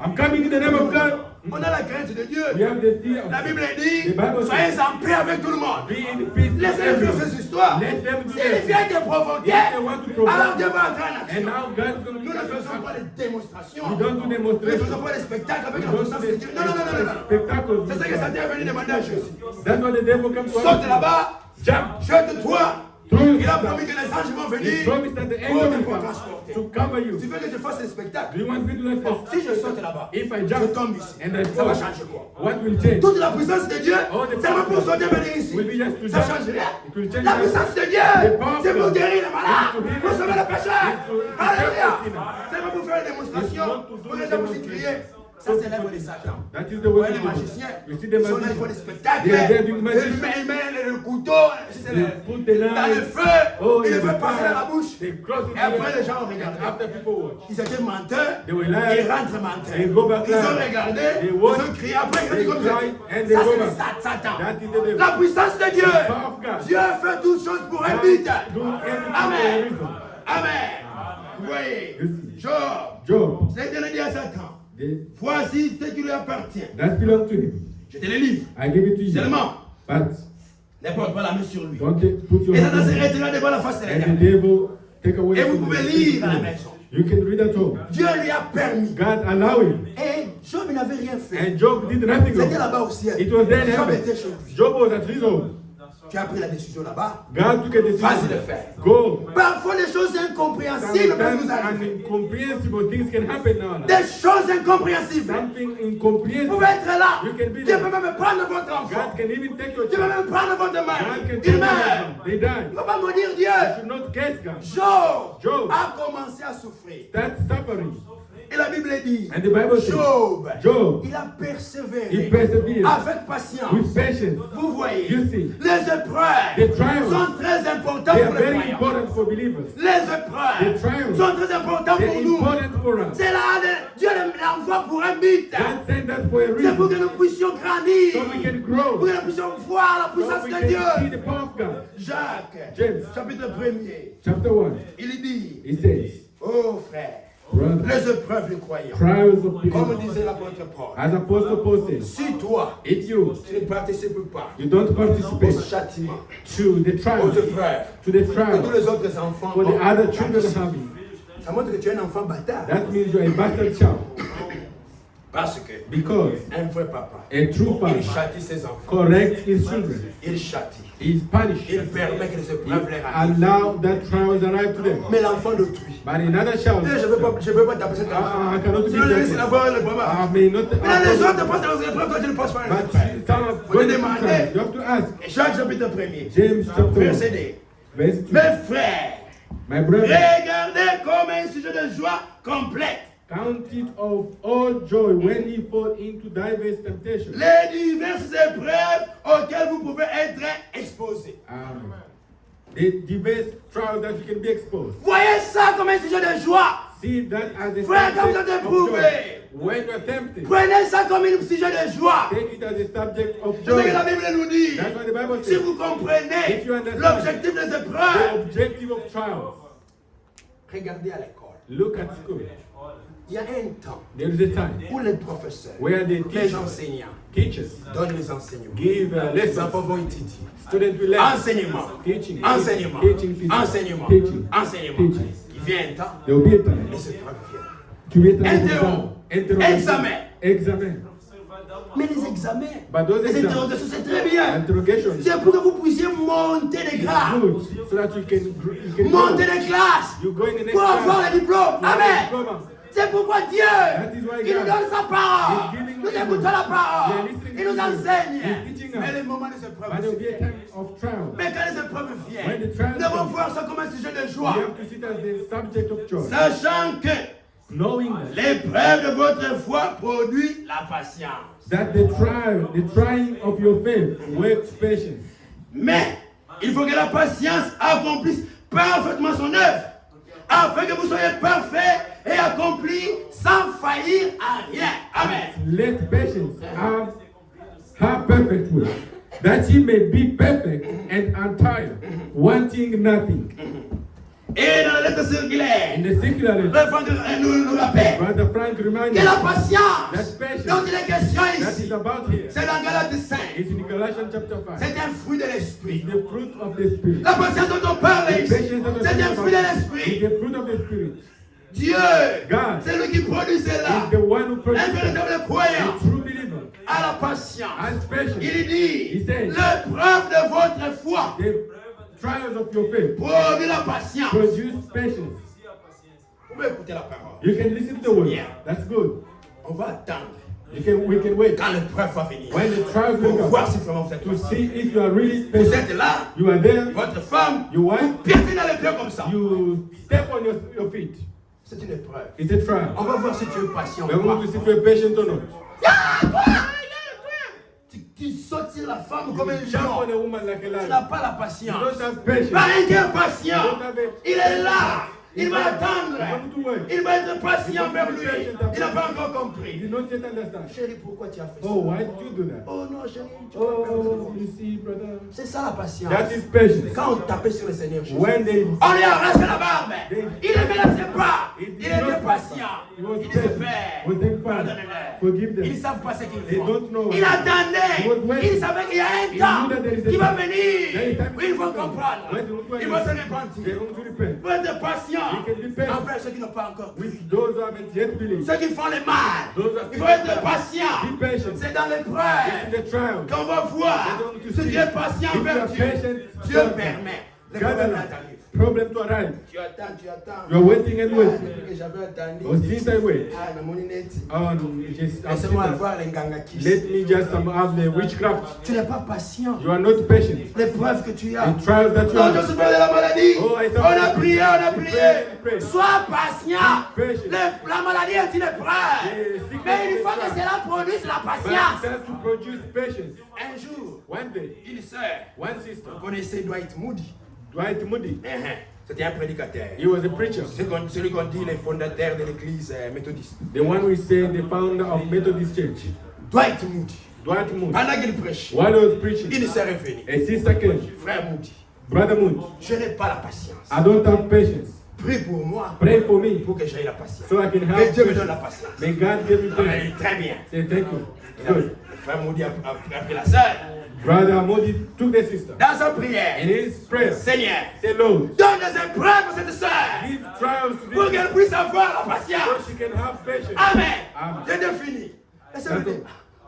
I'm coming in the name of God. On a la crainte de Dieu. We have the fear of La God. Bible dit, The Bible soyez says, en paix avec tout le monde. be in peace with Laissez-les faire everyone. ces histoires. Let them do Si les that. viennent te provoquer, If they want to provoke, alors Dieu va entrer en and action. now God is going to Nous ne faisons pas de démonstrations. We don't do Nous ne demonstrations. faisons pas de spectacles avec We la don't puissance do de Dieu. Non, non, non, non, non. spectacles. C'est ça que Satan est venu demander à Jésus. That's why the devil comes to Saute us. là-bas, Jump. jette-toi. Through Il a promis que les anges vont He venir promised that the pour angel te will come transporter. to cover you. Tu veux que je fasse des spectacles? Do you want me to do that? Si je saute là-bas, If I je jump tombe ici, and I ça va fall, changer quoi? what will change? Toute la puissance de Dieu, All the c'est pas pour sauter venir ici. will be just to Ça jump. change rien. It will change La nothing. puissance de Dieu, The power c'est of pour God guérir les malades, is to heal pour sauver les pécheurs. is to Alléluia. help the sinner. C'est pas pour faire une démonstration, It's not to do pour les gens aussi crier. Ça, c'est l'œuvre de Satan. That is the Ouais, way les to do magiciens, it. You see the ils sont là, ils font des magicians. spectacles. They are there doing magic. Ils mettent le couteau, si c'est They put the dans le knife. feu, Oh, ils le in font the passer dans la fire. bouche. They cross it Et après, together. les gens ont And regardé. after people watch. Ils étaient menteurs, They were ils lying. rentrent menteurs. They go back Ils ont lying. regardé, They ils watch. ont crié. Après, ils They ont dit comme ça. cry and they Ça, go c'est le back. Satan. That is the devil. La puissance de Dieu. The power of God. Dieu fait toutes choses pour un God but. do everything for a Amen. reason. Amen. Vous voyez, Yes. Job, Job, l'Éternel dit à Satan, they, voici ce qui lui appartient. that belongs to him. Je te le livre. I give it to you. Seulement, But ne porte pas la main sur lui. don't put your Et hand Satan se on him. retirera devant la face de And the l'Éternel. devil take away Et vous from pouvez you. lire à la maison. You can read at home. Dieu lui a permis. God allow him. Et Job n'avait rien fait. And Job did nothing C'était wrong. là-bas au ciel. It was there in Job heaven. était chez lui. Job was at his home. Tu as pris la décision là-bas. God took a Vas-y decision. le faire. Go. Parfois, des choses incompréhensibles peuvent Sometimes nous arriver. incomprehensible things can happen now. Des choses incompréhensibles. Something Vous incomprehensible. pouvez être là. You can be Dieu there. peut même prendre votre enfant. God can even take your Dieu peut child. même prendre votre God mari. can Il take meurt. them. They Il die. ne faut pas maudire Dieu. You should not curse God. Job Job. a commencé à souffrir. That's suffering. Et la Bible dit, And the Bible says, Job, Job, il a persévéré he persevered avec patience. with patience. Vous voyez, You see, les épreuves the trials, sont très importantes they pour are les very croyants. important for believers. Les The épreuves trials, sont très importantes they're pour nous. important for us. C'est là, Dieu l'envoie pour un but. God sent that for a C'est pour reason. que nous puissions grandir. So we can Pour grow. que nous puissions voir la So puissance we de can see Dieu. the power of God. Jacques, James. chapitre 1er, Chapter 1, il dit, it says, oh frère, brother, les épreuves des croyants, trials of comme believers. disait l'apôtre Paul, As Apostle Paul says, si toi, if you tu ne participes pas don't au participate châtiment, to the aux trials, épreuves to the que tous trials les autres enfants for the ont, other children having, ça montre que tu es un enfant bâtard. that means you're a bastard child. Parce que Because un vrai papa, a true il father châtie ses enfants. corrects his children. Il châtie. He is punished. Il permet que les He épreuves les arrivent. allow that trials arrive to them. Mais l'enfant d'autrui, But another child, je ne veux pas taper cet enfant. I cannot Sinon, je be laisse that. avoir le problème. I may not. Mais les autres passent dans les épreuves, toi tu ne passes pas dans les But épreuves. some are Faut going te to demander. try. You have to ask. Jacques chapitre 1er, James chapter verset 1, 2. verse 2. Mes frères, My brother, regardez comme un sujet de joie complète count it of all joy when ye fall into diverse temptations. les diverses épreuves auxquelles vous pouvez être exposés. The diverse trials that you can be exposed. Voyez ça comme un sujet de joie. See that as a Frère, quand vous subject êtes of joy. éprouvé, When you are tempted, prenez ça comme un sujet de joie. take it as a subject of C'est ce que joy. la Bible nous dit. That's what the Bible Si says. vous comprenez If you understand l'objectif des The épreuves, objective of trials. regardez à l'école. Look at school. Il y a un temps There is a time où les professeurs, where the les teachers enseignants donnent les enseignements. give Les lessons. enfants vont étudier. Students will learn. Enseignement. Teaching. Enseignement. Teaching. Teaching. Enseignement. Teaching. Enseignement. Teaching. Il vient un temps, There will be a time les épreuves viennent. to be a time of Interro. exam. Examen. Examen. Mais les examens, But those les exams, interrogations, c'est très bien. interrogations, C'est pour que vous puissiez monter les is grades, good so that you can monter go. les classes, You go in the next pour avoir class. le diplôme. You have a Amen. diploma. C'est pourquoi Dieu, That is why il nous God donne sa is parole. giving listening Nous to écoutons him. la We are parole. listening Il to nous him. enseigne. He's teaching us. Mais les moments des épreuves, But there will be a c'est time of trial. mais quand les épreuves When viennent, the trials nous devons come, voir ça comme un sujet de we joie. have to see it as the subject of joy. Sachant que Knowing that, l'épreuve de votre foi produit la patience. that the trying of your faith works patience. Mais il faut que la patience accomplisse parfaitement son œuvre, afin que vous soyez parfaits et accomplis sans faillir à rien. Amen. Let patience have her perfect will, that ye may be perfect and entire, wanting nothing. Et dans la lettre circulaire, In the secular le letter, Franck nous rappelle Brother Frank reminds que la us patience that patience dont il est question that ici, is about here c'est dans Galates 5. is in Galatians chapter 5. C'est un fruit de l'esprit. It's the fruit of the Spirit. La patience dont on parle The ici, patience that c'est un fruit de is l'esprit. the fruit of the Spirit. Dieu, God c'est lui qui produit cela. is the one who Un produces véritable a croyant true believer. à la patience. As patience, Il dit, He says, l'épreuve de votre foi the trials of your faith produit la patience. produce patience. Vous pouvez écouter la parole. You can listen to the word. Yeah. That's good. On va attendre We can wait quand l'épreuve va venir when the trials pour will voir come si vraiment vous êtes to patient. see if you are really Vous patient. êtes là, You are there, votre femme your wife, piétine dans les pieds comme ça. you step on your feet. C'est une épreuve. It's a trial. On va voir si tu es patient We ou want to see pas. if you're patient or not. Tu sautes sur la femme comme un Jump on lion. a woman like a Tu lion. n'as pas la You patience. don't have patience. Pareil qu'un patient, You don't have a- il est là. Il va attendre. Come to wait. Il va être patient vers lui. Il n'a pas encore You compris. did not yet understand. Chérie, pourquoi tu as fait ça? Oh, why did you do that? Oh non, chérie. tu peux pas faire Oh, ça. you see, brother. C'est ça la patience. That is patience. Quand on tapait sur le Seigneur Jésus, When they on lui arrache la barbe. Il ne menaçait pas. Il était patient. He was Il disait, patient. Père, Was thankful. pardonne-leur. Forgive them. Ils ne savent pas ce qu'ils They font. don't know. Il attendait. He was waiting. Il savait qu'il y a un He temps knew that there is a qui va time. There is venir. time Où ils vont to come. comprendre. When they will Ils vont se They're repentir. going to repent. Faut être patient He can be patient. envers ceux qui n'ont pas encore. With those who haven't yet believed. Ceux qui font le mal. Those are- Il faut être patient. Be patient. C'est dans It's in l'épreuve the trial. qu'on va voir si tu es patient If you envers are Dieu. patient, Dieu God permet. Le God problème allows t'arrive. problem to arrive. Tu attends, tu attends. You are waiting and Ah, waiting. depuis que j'avais attendu. Oh, since I wait, Ah, na moni neti. just Laisse-moi avoir les nganga kiss. let me just have the witchcraft. Tu n'es pas patient. You are not patient. L'épreuve que tu as. The trials that you Quand je have. souffrais de la maladie, Oh, I on a prié, on a We prié. prayed. Sois patient. Be patient. La maladie est une épreuve. The sickness Mais il is faut a que trial. cela produise la But it patience. has to produce patience. Un jour, One day, une sœur, one sister, vous connaissez Dwight Moody. Dwight Moody, C'était un prédicateur. he was a preacher. Celui qu'on dit le fondateur de l'église méthodiste. The one we say the founder of Methodist Church. Dwight Moody. Dwight Moody. Pendant qu'il prêche, While he was preaching, il s'est révélé. a sister came. Frère Moody, Brother Moody, je n'ai pas la patience. I don't have patience. Prie pour moi Pray for me pour que j'aie la patience. so I can Que have Dieu me donne la patience. patience. May God give me patience. Très bien. Say thank you. Le Good. frère Moody a pris la sœur. Brother Moody took the sister. Dans sa prière, In his prayer, Seigneur, say, Lord, donne des épreuves à cette sœur give trials to pour this qu'elle puisse avoir la so patience. she can have patience. Amen. Amen. J'ai fini. Laissez-moi dire.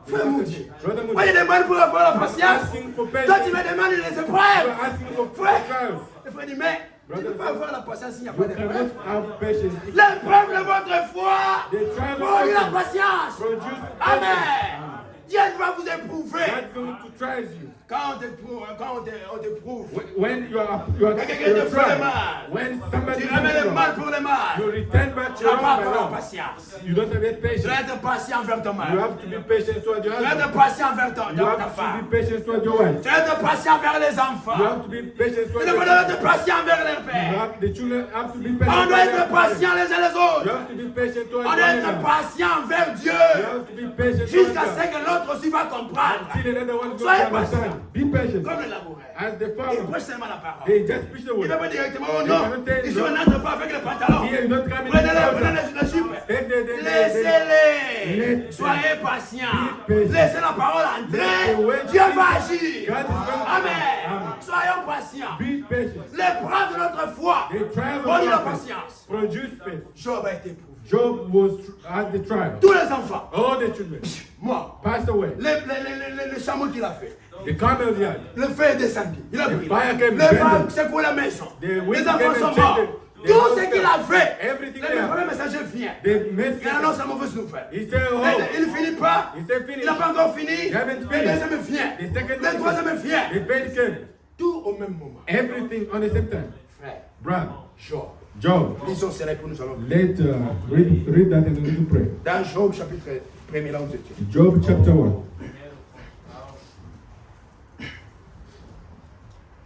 Frère Brother Moody, Moody, moi je demande pour avoir la patience. asking for Toi patience. tu me demandes des You are épreuves. asking for Frère, trials. le frère dit, mais tu ne peux pas avoir la patience s'il n'y a You pas d'épreuve. cannot have patience. L'épreuve de votre foi The trial produit la of patience. produce Amen. patience. Dieu va vous éprouver. God's going to try you. Quand on t'éprouve, When you are quelqu'un te fait le tried, mal, when somebody tu does ramènes le wrong, mal pour le you mal. return back Tu to n'as pas encore la your patience. You don't have yet Tu patience. dois être patient envers ton You mari. have to be patient toward your Tu dois être husband. patient envers You ta have to femme. be patient toward your wife. Tu dois être patient envers les You enfants. have to be patient Tu toward dois your être patient envers leur père. The children have to be patient. On doit toward être their parents. patient les uns les You autres. have to be patient toward On one doit être another. patient envers You Dieu. have to be patient Jusqu'à toward ce God. que l'autre aussi va comprendre. Till another one goes Soyez to understand. Be patient. Comme le laboureur. As the Il farmer, prêche seulement la parole. they just preach the Il ne va word. pas directement, oh non, ici on no. n'entre pas avec le pantalon. Here you don't come in Prenez-le, the prenez trouser. le jupe. Take the- Laissez-les. Let Soyez them patients. be patient. Laissez la parole entrer. Let the word Dieu va speak. agir. God is going to Amen. Amen. Soyons patients. Be patient. L'épreuve de notre foi The trials produit la of our faith patience. produce faith. Job a été éprouvé. Job was at the trial. Tous les enfants, All the children moi, passed away. le chameau qu'il a fait, The camel's yard. le feu est descendu. Il a The pris. fire came Les and femmes burned. secouent la maison. The Les wind enfants came sont and morts. changed Tout ce qu'il a fait, everything le premier there. messager vient. The Il messenger, annonce la mauvaise nouvelle. he said, oh, Il ne finit pas. he said Il finish. n'a pas encore fini. You haven't Le finished. deuxième vient. The second Le troisième vient. the third came. Tout au même moment. Everything on the same time. Frère, Brother, Job. Job, Lisons cela pour nous allons. read that and then to pray. Dans Job chapitre 1er, là où vous étiez. Job chapter 1.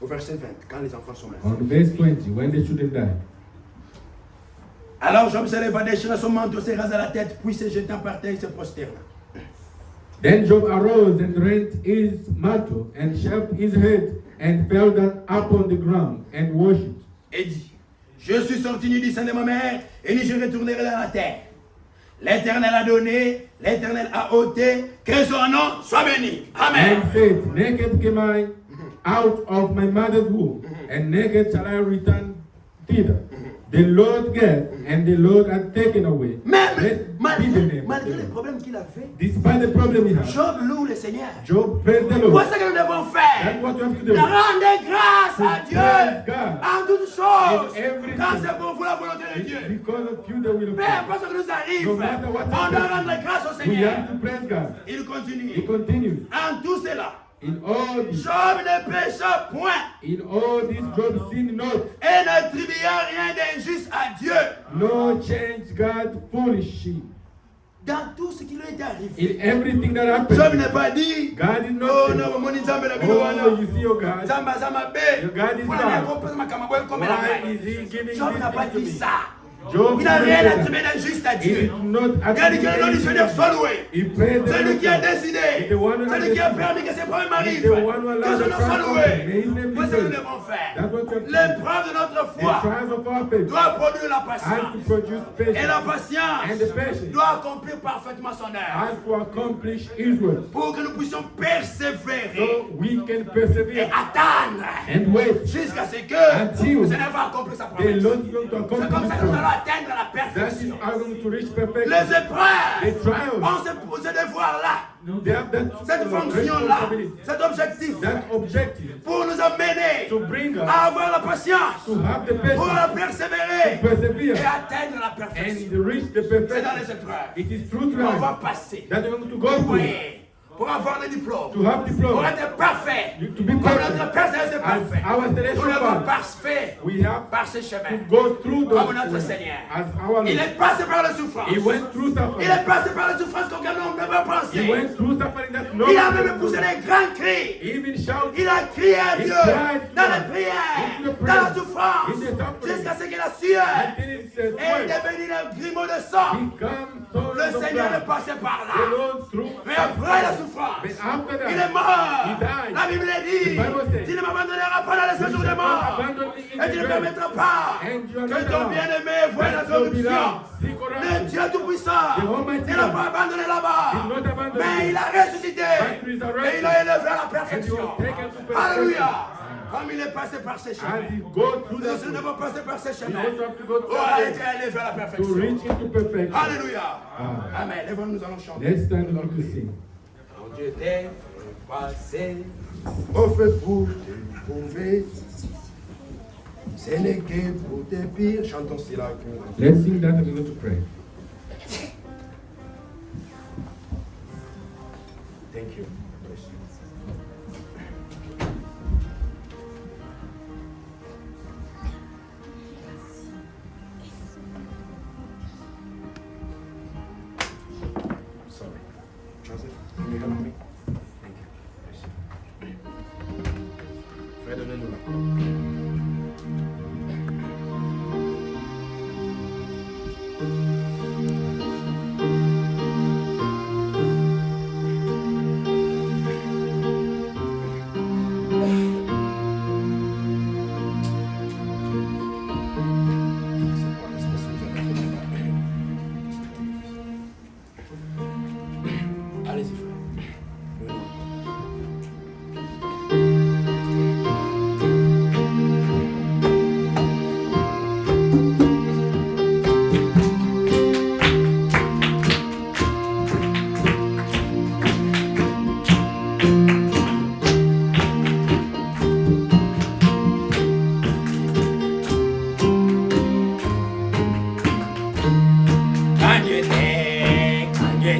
Au verset 20, quand les enfants sont morts. On verse 20, when the children died. Alors Job se leva, déchira son manteau, se rasa la tête, puis se jetant par terre, il se prosterna. Then Job arose and rent his mantle and shaved his head and fell down upon the ground and worshipped. Et dit, je suis sorti du sein de ma mère, et je retournerai dans la terre. L'Éternel a donné, l'Éternel a ôté, que son nom soit béni. Amen. And said, naked came I out of my mother's womb, and naked shall I return thither. The Lord gave, and the Lord had taken away. Même Blessed be the name of malgré the les Lord. problèmes qu'il avait, Despite the problem he had, Job loue le Seigneur. Job praised the Lord. Voici ce que nous devons That's faire. what you have to De do. rendre grâce à To Dieu praise God en toutes choses. in everything. Quand c'est pour vous la volonté de Dieu. Because of you, the will of Peu God. importe ce qui nous arrive, No matter what on doit happens, rendre grâce au we Seigneur. have to praise God. Il He continue. continues. En tout cela, In all this, Job ne pécha point in all this, Job sinned not, et n'attribua rien d'injuste à Dieu. nor changed God foolishly. Dans tout ce qui lui est arrivé, In everything that Job happened, n'a pas dit, God did oh not say, non, mon Nzambe na bino oh, wana. you see your God, Zamba zamba Your be. God is Pour la bad. récompense makama boy comme la Why main. is he giving Job this n'a pas thing to dit me? ça. Job Il n'a didn't rien say that. attribué d'injuste à He Dieu. did not Il a dit que le nom du Seigneur soit loué. He praised the C'est lui Lord. qui a He's décidé. the one who C'est lui qui a decided. permis que ces problèmes He's arrivent. the one who Que allowed son the nom soit problem. loué. May his name be Voici ce que nous praised. devons faire. That's what we have to do. L'épreuve de notre The foi trials of our faith doit produire la has patience. to produce Et la patience, patience and the patience doit accomplir parfaitement son œuvre. has to accomplish his work, Pour que nous puissions persévérer so we can et persevere attendre and wait. jusqu'à ce que Until le Seigneur va accomplir sa The promesse. Lord is going to C'est accomplish comme ça his que nous allons promise. atteindre la That is perfection. how we're going to reach perfection. Les épreuves The trials, ont ce devoir-là, they have that cette fonction-là, responsibility, cet objectif that objective pour nous amener to bring us à avoir la patience, to have the pour patience, persévérer to persevere, et atteindre la perfection. and reach the C'est dans perfection. les épreuves It is through qu'on va trials passer. that we're going to go Vous through voyez, pour avoir le diplôme, to have pour diploma, être parfait, to be comme perfect. notre Père Céleste est As parfait. our Nous celestial devons Father, passer we have par ces to chemins. go through those Comme notre ways Seigneur. as our Il Lord. est passé par la souffrance. He went through Il suffering. est passé par la souffrance qu'aucun homme ne peut He penser. went through suffering that no Il a one même can poussé do. des grands cris. He even shouted Il a crié à He Dieu cried to dans la God. prière, Into the dans la prayer. souffrance, In the suffering. jusqu'à ce que la sueur until it says, est devenue un grumeau de sang. become souls Le of Seigneur est blood. passé par The là. Lord through. Mais après la souffrance, But after il est that, mort. He died. La Bible dit, The Bible says, tu ne m'abandonneras pas dans les séjours des morts. abandon me in Et tu the ne grave. permettras pas And you are que not ton allowed. bien-aimé voie la That your corruption. beloved seek Le corruption. Dieu Tout-Puissant, The Almighty il n'a God pas abandonné là-bas. did not abandon Mais you. il a ressuscité. But resurrected. Et il a élevé à la And you perfection. are taken to perfection. Alléluia. Comme il est passé par ces As chemins. he goes through Nous that aussi nous way, devons passer par ces we chemins. also have to go through Pour that way être élevé à la to perfection. reach into perfection. Alléluia. Ah. Amen. Lève-nous, nous allons chanter. Let's stand up to sing. Mon Dieu t'est passé au feu pour te prouver. Ce n'est que pour tes pires. Chantons cela. Let's sing that and we're going to pray. Thank you. Sorry. Joseph, can you help me? Thank you. Frère, donnez-nous la parole. Allez-y, frère.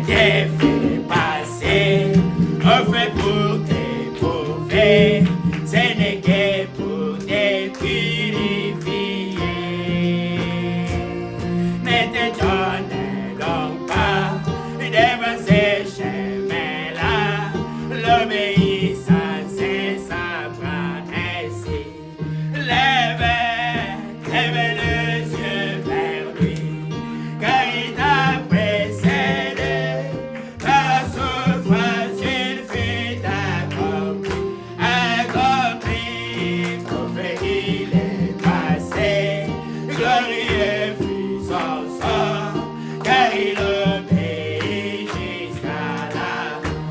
t'ai fait passer, on fait pour t'éprouver, ce n'est que pour te purifier. Ne t'étonne donc pas devant ces chemins-là, l'obéissance s'apprend ainsi. Lève les yeux vers lui, car il t'a précédé, par la souffrance une fuite accomplie, pour fait il est passé, glorieux fut son sort, car il obéit jusqu'à la fin.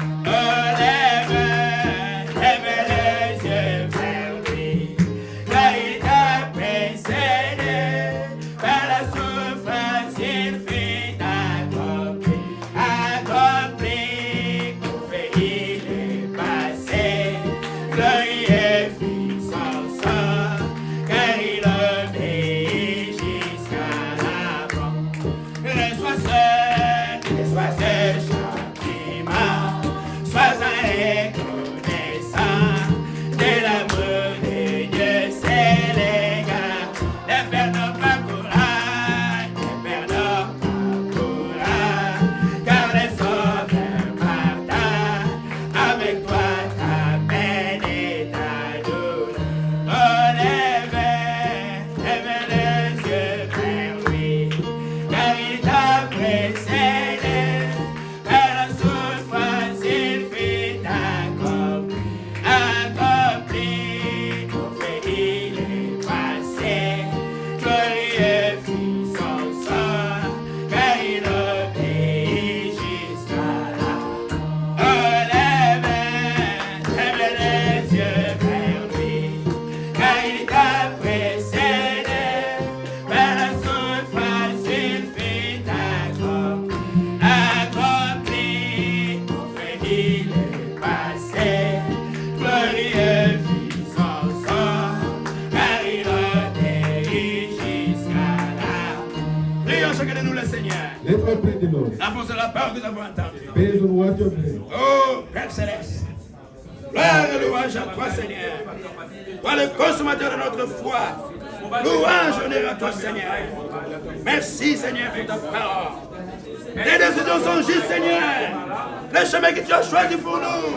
Lève les yeux vers lui, car il t'a précédé, par la souffrance il fut accompli, pour fait il est passé, glorieux fut son sort, car il obéit jusqu'à la fin. Reçois ce châtiment, sois un reconnaissant de l'amour de Dieu, c'est l'égal. Ne perdons pas courage, ne perdons pas courage, car les sauveurs partagent avec toi ta peine et ta douleur. Oh, lève les yeux vers lui, car il t'a précédé, par la souffrance il fut accompli, pour fait il est passé, glorieux fut son sort, car il obéit jusqu'à la fin. Oh, lève les yeux vers lui, car il t'a précédé, par la souffrance il fut accompli, pour fait il est passé, glorieux fut son sort, car il obéit jusqu'à la fin. Prions chacun de nous le Seigneur. Let's all pray the Lord. La force de la parole que nous avons entendue. Based on what you have heard. Oh, Père Céleste, gloire et louange à toi, Seigneur. Toi, le consommateur de notre foi. Louange, honneur à toi, Seigneur. Merci, Seigneur, pour ta parole. Les décisions sont justes, Seigneur. Le chemin que tu as choisi pour nous,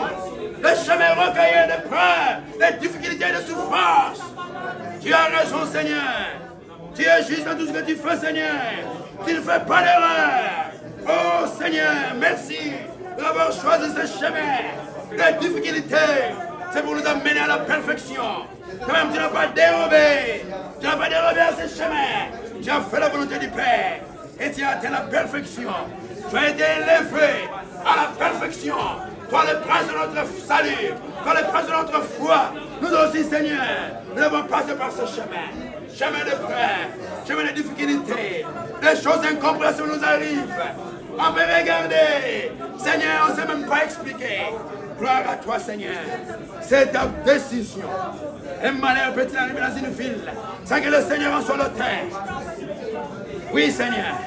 le chemin rocaillé de preuves, de difficultés et de souffrances. Tu as raison, Seigneur. Tu es juste dans tout ce que tu fais, Seigneur. Tu ne fais pas d'erreur. Oh, Seigneur, merci d'avoir choisi ce chemin de difficultés. C'est pour nous amener à la perfection. Toi-même, tu n'as pas dérobé. Tu n'as pas dérobé à ce chemin. Tu as fait la volonté du Père. Et tu as atteint la perfection. Tu as été élevé à la perfection. Toi, le prince de notre salut. Toi, le prince de notre foi. Nous aussi, Seigneur, nous devons passer par ce chemin. Chemin de frères, chemin de difficultés. Des choses incompréhensibles nous arrivent. On peut regarder. Seigneur, on ne sait même pas expliquer. Gloire à toi, Seigneur. C'est ta décision. Un malheur peut-il arriver dans une ville sans que le Seigneur en soit l'auteur? Oui, Seigneur.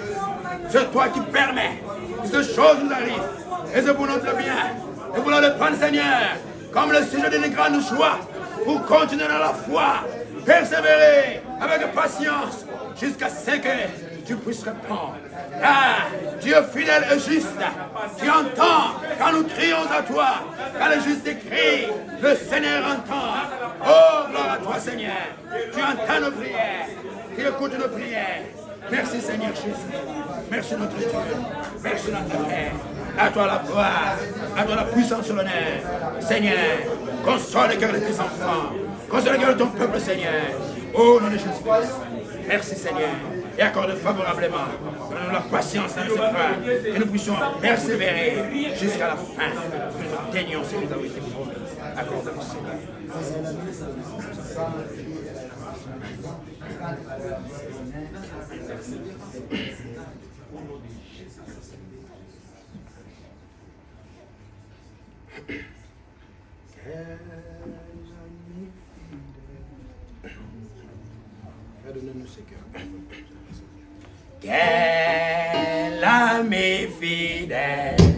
C'est toi qui permets que ces choses nous arrivent. Et c'est pour notre bien. Nous voulons le prendre, Seigneur, comme le sujet d'une grande joie pour continuer dans la foi, persévérer avec patience jusqu'à ce que tu puisses répondre. Ah, Dieu fidèle et juste, tu entends quand nous crions à toi, quand le juste crie, le Seigneur entend. Oh, gloire à toi, Seigneur. Tu entends nos prières, tu écoutes nos prières. Merci, Seigneur Jésus. Merci, notre Dieu. Merci, notre Père. À toi la gloire, à toi la puissance et l'honneur. Seigneur, console le cœur de tes enfants, console le cœur de ton peuple, Seigneur. Au nom de Jésus-Christ. Merci, Seigneur. Et accorde favorablement la patience dans nos épreuves, que nous puissions persévérer jusqu'à la fin. Que nous obtenions ce que nous avons été promis. Accorde-nous, Seigneur. Pardonne-nous, Seigneur. Quel ami fidèle.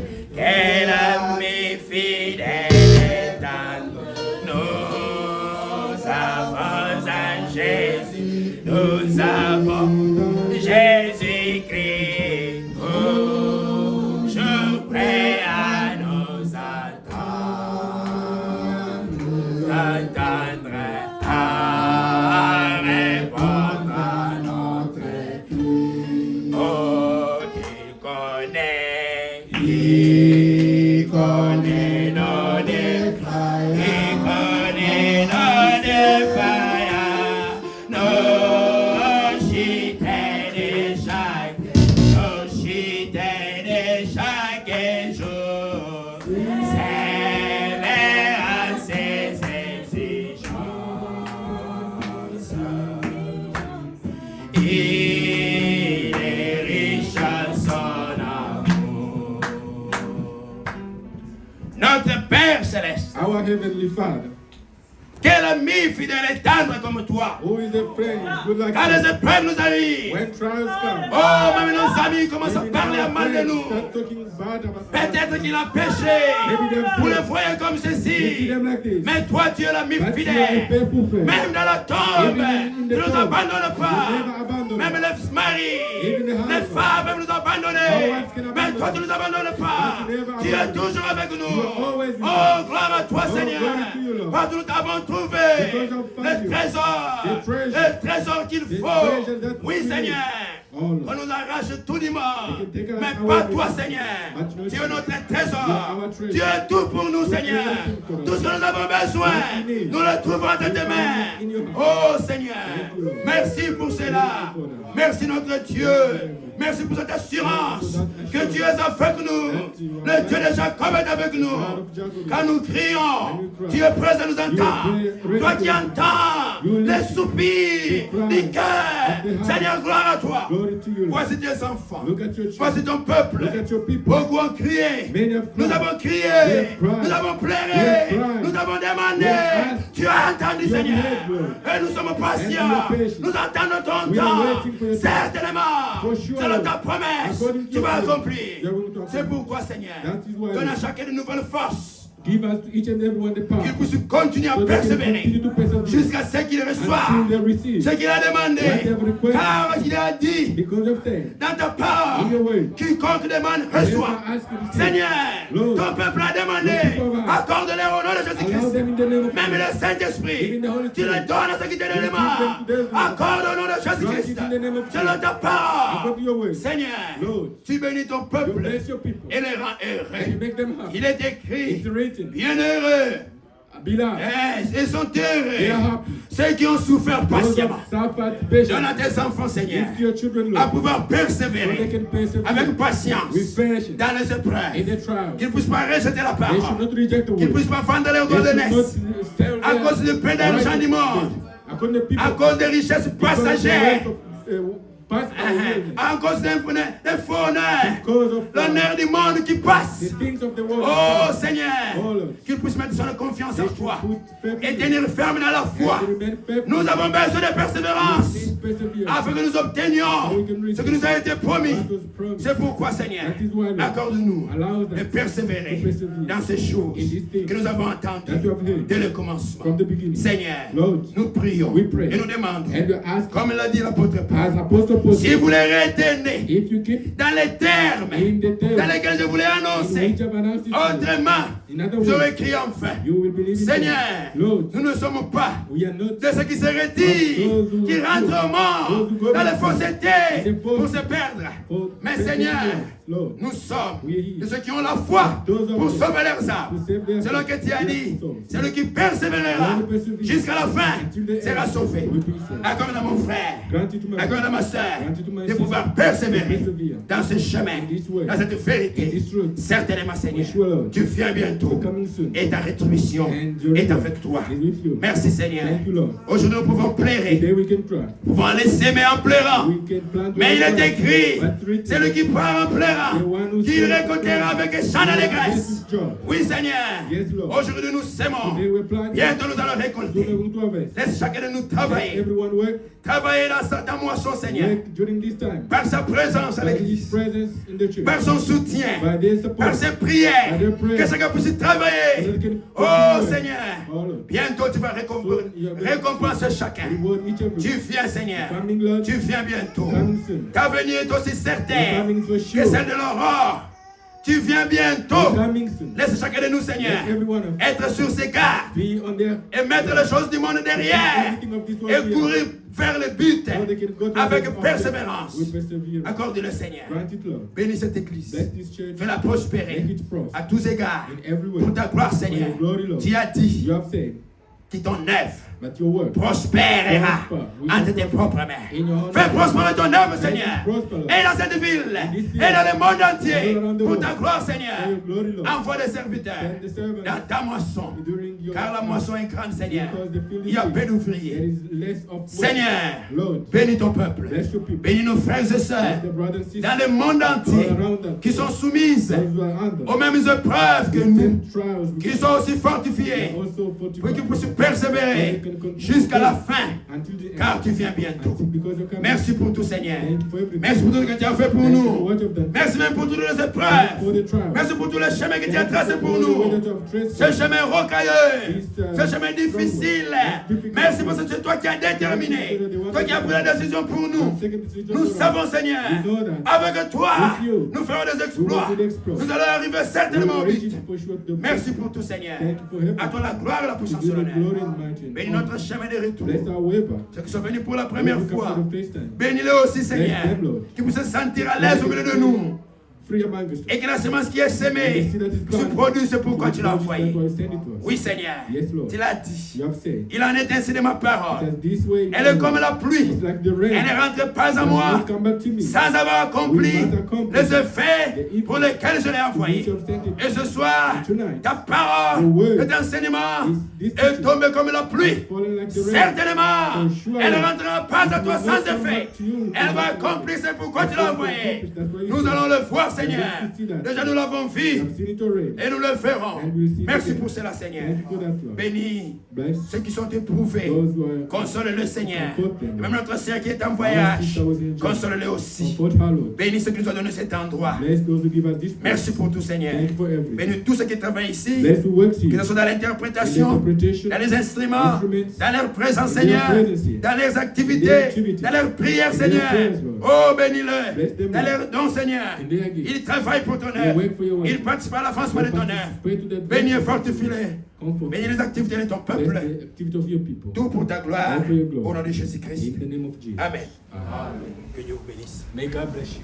Il connaît nos défaillances. Il connaît nos défaillances. Nos chutes de chaque jour. Sévère ses exigences. Il est riche en son amour. Notre Père Céleste, Our Heavenly Father, quel ami fidèle et tendre comme toi. who is a friend, good like Quand les us, épreuves nous arrivent, when trials come, oh, même nos amis commencent à maybe parler à our mal de friends nous. start talking bad about us. Peut-être qu'il a péché. Vous le voyez comme You see ceci. them like this. Mais toi, tu es l'ami But you are a fidèle. faithful friend. Même dans la tombe, Even in tu the ne nous tomb, abandonnes pas. you never abandon Même us. les maris, Even the les husband. femmes peuvent nous abandonner. Our wives can Mais abandon toi, tu us. ne nous abandonnes pas. But you never Tu es abandon us. toujours avec nous. You are always with Oh, us. gloire à toi, Oh, Seigneur. glory to you, Lord. Parce que nous t'avons trouvé Because of le you. trésor. The treasure. Le trésor qu'il The faut. treasure that Oui, we Seigneur. need. Oh, Lord. On nous arrache tout dimanche. You can take us Mais away pas with toi, us. Seigneur. But not Tu es you. notre You are trésor. our treasure. Tu es tout pour nous, You are Seigneur. everything for us. Tout ce que nous avons besoin, What we need. nous le trouvons entre tes mains. In your hand. Oh, Seigneur. Thank you, Lord. Merci pour cela. Thank you, Lord. Merci, notre Dieu. Merci pour cette assurance que tu es avec nous. Le Dieu de Jacob est avec nous. Quand nous crions, tu es prêt à nous entendre. Toi qui entends les soupirs du cœur. Seigneur, gloire à toi. Glory to you, Lord. Voici tes enfants. Look at your children. Voici ton peuple. Look at your people. Beaucoup ont crié. Many have Nous cried. avons crié. We have cried. Nous avons We pleuré. have cried. Nous avons We demandé. have asked. Tu as entendu, You have Seigneur. heard, Lord. Et nous sommes And patients. we are patient. Nous attendons ton We are temps. waiting for your time. Certainement. For sure, Selon Lord. ta promesse, According to tu your vas word, accomplir. you are going to accomplish. C'est pourquoi, Seigneur, That is why, donne à Lord. chacun de nouvelles forces. Give us to each and every one the power. Qu'il puisse continuer à So they can persévérer continue to persevere jusqu'à ce qu'il reçoive until they receive. ce qu'il a demandé. What they have requested. Car il a dit Because of that, dans ta parole, in your way, quiconque demande reçoit. whoever asks to receive. Seigneur, Lord, ton peuple a demandé, your people have asked. accorde-leur au nom de Allow Jésus-Christ. them in the name of Même Jesus. le Saint-Esprit, Even the Holy tu le Spirit. donnes à ceux qui te le You give demandent. them to them. Accorde au nom de Grant it Jésus-Christ. in the name of Selon ta parole, According to your way. Seigneur, Lord, tu bénis ton you peuple bless your people. et les rends And you heureux. make them happy. Il est écrit, It's written. bienheureux. Beloved, Yes, ils sont they are heureux. happy. Ceux qui ont souffert Those patiemment. that suffered Donne à patience. tes enfants, Seigneur, Give to your children, à Lord, pouvoir so they persévérer can persevere avec patience with patience dans les in épreuves. their trials. Qu'ils ne puissent pas rejeter la They should parole. not reject the Qu'ils ne word. puissent pas vendre leur They should ordonnance not sell à their cause du peu d'argent du monde, according to people, à cause des richesses because of the passagères, wealth of, past away, à cause des faux honneurs, because of l'honneur du monde qui passe. the things of the world. Oh Oh, Seigneur, Lord. qu'ils puissent mettre son confiance They en should toi put faith et in you tenir ferme dans la foi. and remain faithful. Nous avons besoin de We persévérance need perseverance. afin que nous obtenions ce qui nous a été promis. What was promised. C'est pourquoi, Seigneur, That is why, Lord, accorde-nous allow us de persévérer to persevere dans ces choses in these things que nous avons that entendues you have heard dès le commencement. from the beginning. Seigneur, Lord, nous prions we pray. et nous demandons, And we ask, comme l'a dit l'apôtre Paul, as Apostle Paul si said, vous les retenez if you keep dans les termes in the dans terms lesquels je voulais in annoncer, which I've announced it to you, autrement, in other words, j'aurais crié enfin. you will believe in Seigneur, God. Lord, nous ne sommes pas we are not de ceux qui se retirent, qui rentrent au monde dans les faussetés pour se perdre. for Mais Seigneur, Lord, nous sommes we are here de ceux qui ont la foi pour sauver leurs âmes. to save their C'est ce que tu as dit. Celui qui persévérera Whoever perseveres jusqu'à la fin until the sera end sauvé. will be saved. Accorde à mon frère, Grant it to my accorde à ma soeur grant it to my de sister pouvoir to persévérer persevere dans ce chemin, in this way, dans cette in vérité. this truth. Certainement, Seigneur, For sure, Lord. tu viens bientôt You're coming soon. et ta rétribution And your est reward avec toi. is with you. Merci, Seigneur. Thank you, Lord. Aujourd'hui, nous pouvons pleurer, Today we can cry. nous pouvons les s'aimer en pleurant. We can plant Mais il our est flowers, écrit, but written, celui qui part en the pleurant, one who qui sows récoltera avec chant d'allégresse. with joy. Oui, Seigneur. Yes, Lord. Aujourd'hui, nous s'aimons. Today we plant, Bientôt, nous allons so récolter. we're going to harvest. Laisse chacun de nous Let travailler. everyone work, Travailler dans sa moisson, Seigneur. work during this time. Par sa présence à By His l'église. presence in the church. Par son soutien. By their support. Par ses prières. By their prayers. Que chacun puisse travailler. So that can Oh, continue. Seigneur. Oh, Lord. Bientôt, tu vas récompenser chacun. Reward each of Tu you. viens, Seigneur. Coming, Lord. Tu viens bientôt. Coming soon. Ta venue est aussi Your certaine coming is for que sure. celle de l'aurore Tu viens bientôt. You're coming soon. Laisse chacun de nous, Seigneur, Let every one of us être sur ses gardes be on their et mettre les choses du monde derrière everything of this world et courir vers le but so they can go to avec the object persévérance. with perseverance. Accorde-le, Seigneur. Grant it, Lord. Bénis cette église. Bless this church. Fais-la prospérer Make it prosper. à tous égards. In every way. Pour ta gloire, For Seigneur. your glory, Lord. Tu as dit You have said que ton œuvre that your word prospérera entre tes propres mains. Fais prospérer ton œuvre, Seigneur. Et dans cette ville, et dans le monde entier, pour ta gloire, Seigneur. Envoie des serviteurs dans ta moisson. Car la moisson est grande, Seigneur. Il y a peu d'ouvriers. Seigneur, bénis ton peuple. Bénis nos frères et sœurs dans le monde entier qui sont soumises aux mêmes épreuves que nous, qui sont aussi fortifiés pour qu'ils puissent persévérer jusqu'à la fin, car tu viens bientôt. Merci pour tout, Seigneur. Merci pour tout ce que tu as fait pour nous. Merci même pour toutes les épreuves. Merci pour tous les chemins que tu as tracés pour nous. Ce chemin rocailleux, ce chemin difficile. Merci parce que c'est toi qui as déterminé, toi qui as pris la décision pour nous. Nous savons, Seigneur, avec toi, nous ferons des exploits. Nous allons arriver certainement au but. Merci pour tout, Seigneur. À toi la gloire et la puissance et l'honneur. Bénis notre chemin de retour. Ceux qui sont venus pour la première fois, bénis-les aussi, Seigneur, qu'ils puissent se sentir à l'aise au milieu de nous. Et que la semence qui est semée se produise pourquoi tu l'as envoyé. Oui, Seigneur, tu l'as dit. Il en est ainsi de ma parole. Elle est comme la pluie. Elle ne rentre pas à moi sans avoir accompli les effets pour lesquels je l'ai envoyé. Et ce soir, ta parole, cet enseignement est tombé comme la pluie. Certainement, elle ne rentrera pas à toi sans effet. Elle va accomplir ce pourquoi tu l'as envoyé. Nous allons le voir, Seigneur. Déjà nous l'avons vu et nous le ferons. Merci pour cela, Seigneur. Bénis ceux qui sont éprouvés. Console le Seigneur. Et même notre Seigneur qui est en voyage, console-le aussi. Bénis ceux qui nous ont donné cet endroit. Merci pour tout, Seigneur. Bénis tous ceux qui travaillent ici, que ce soit dans l'interprétation, dans les instruments, dans leur présence, Seigneur, dans leurs activités, dans leurs prières, Seigneur. Oh, bénis-le. Dans leurs dons, Seigneur. Ils travaillent pour ton œuvre. Ils participent à l'avancement de ton œuvre. Bénis et fortifie-les. Bénis les activités de ton peuple. Tout pour ta gloire. Au nom de Jésus-Christ. Amen. Que Dieu vous bénisse. May God bless you.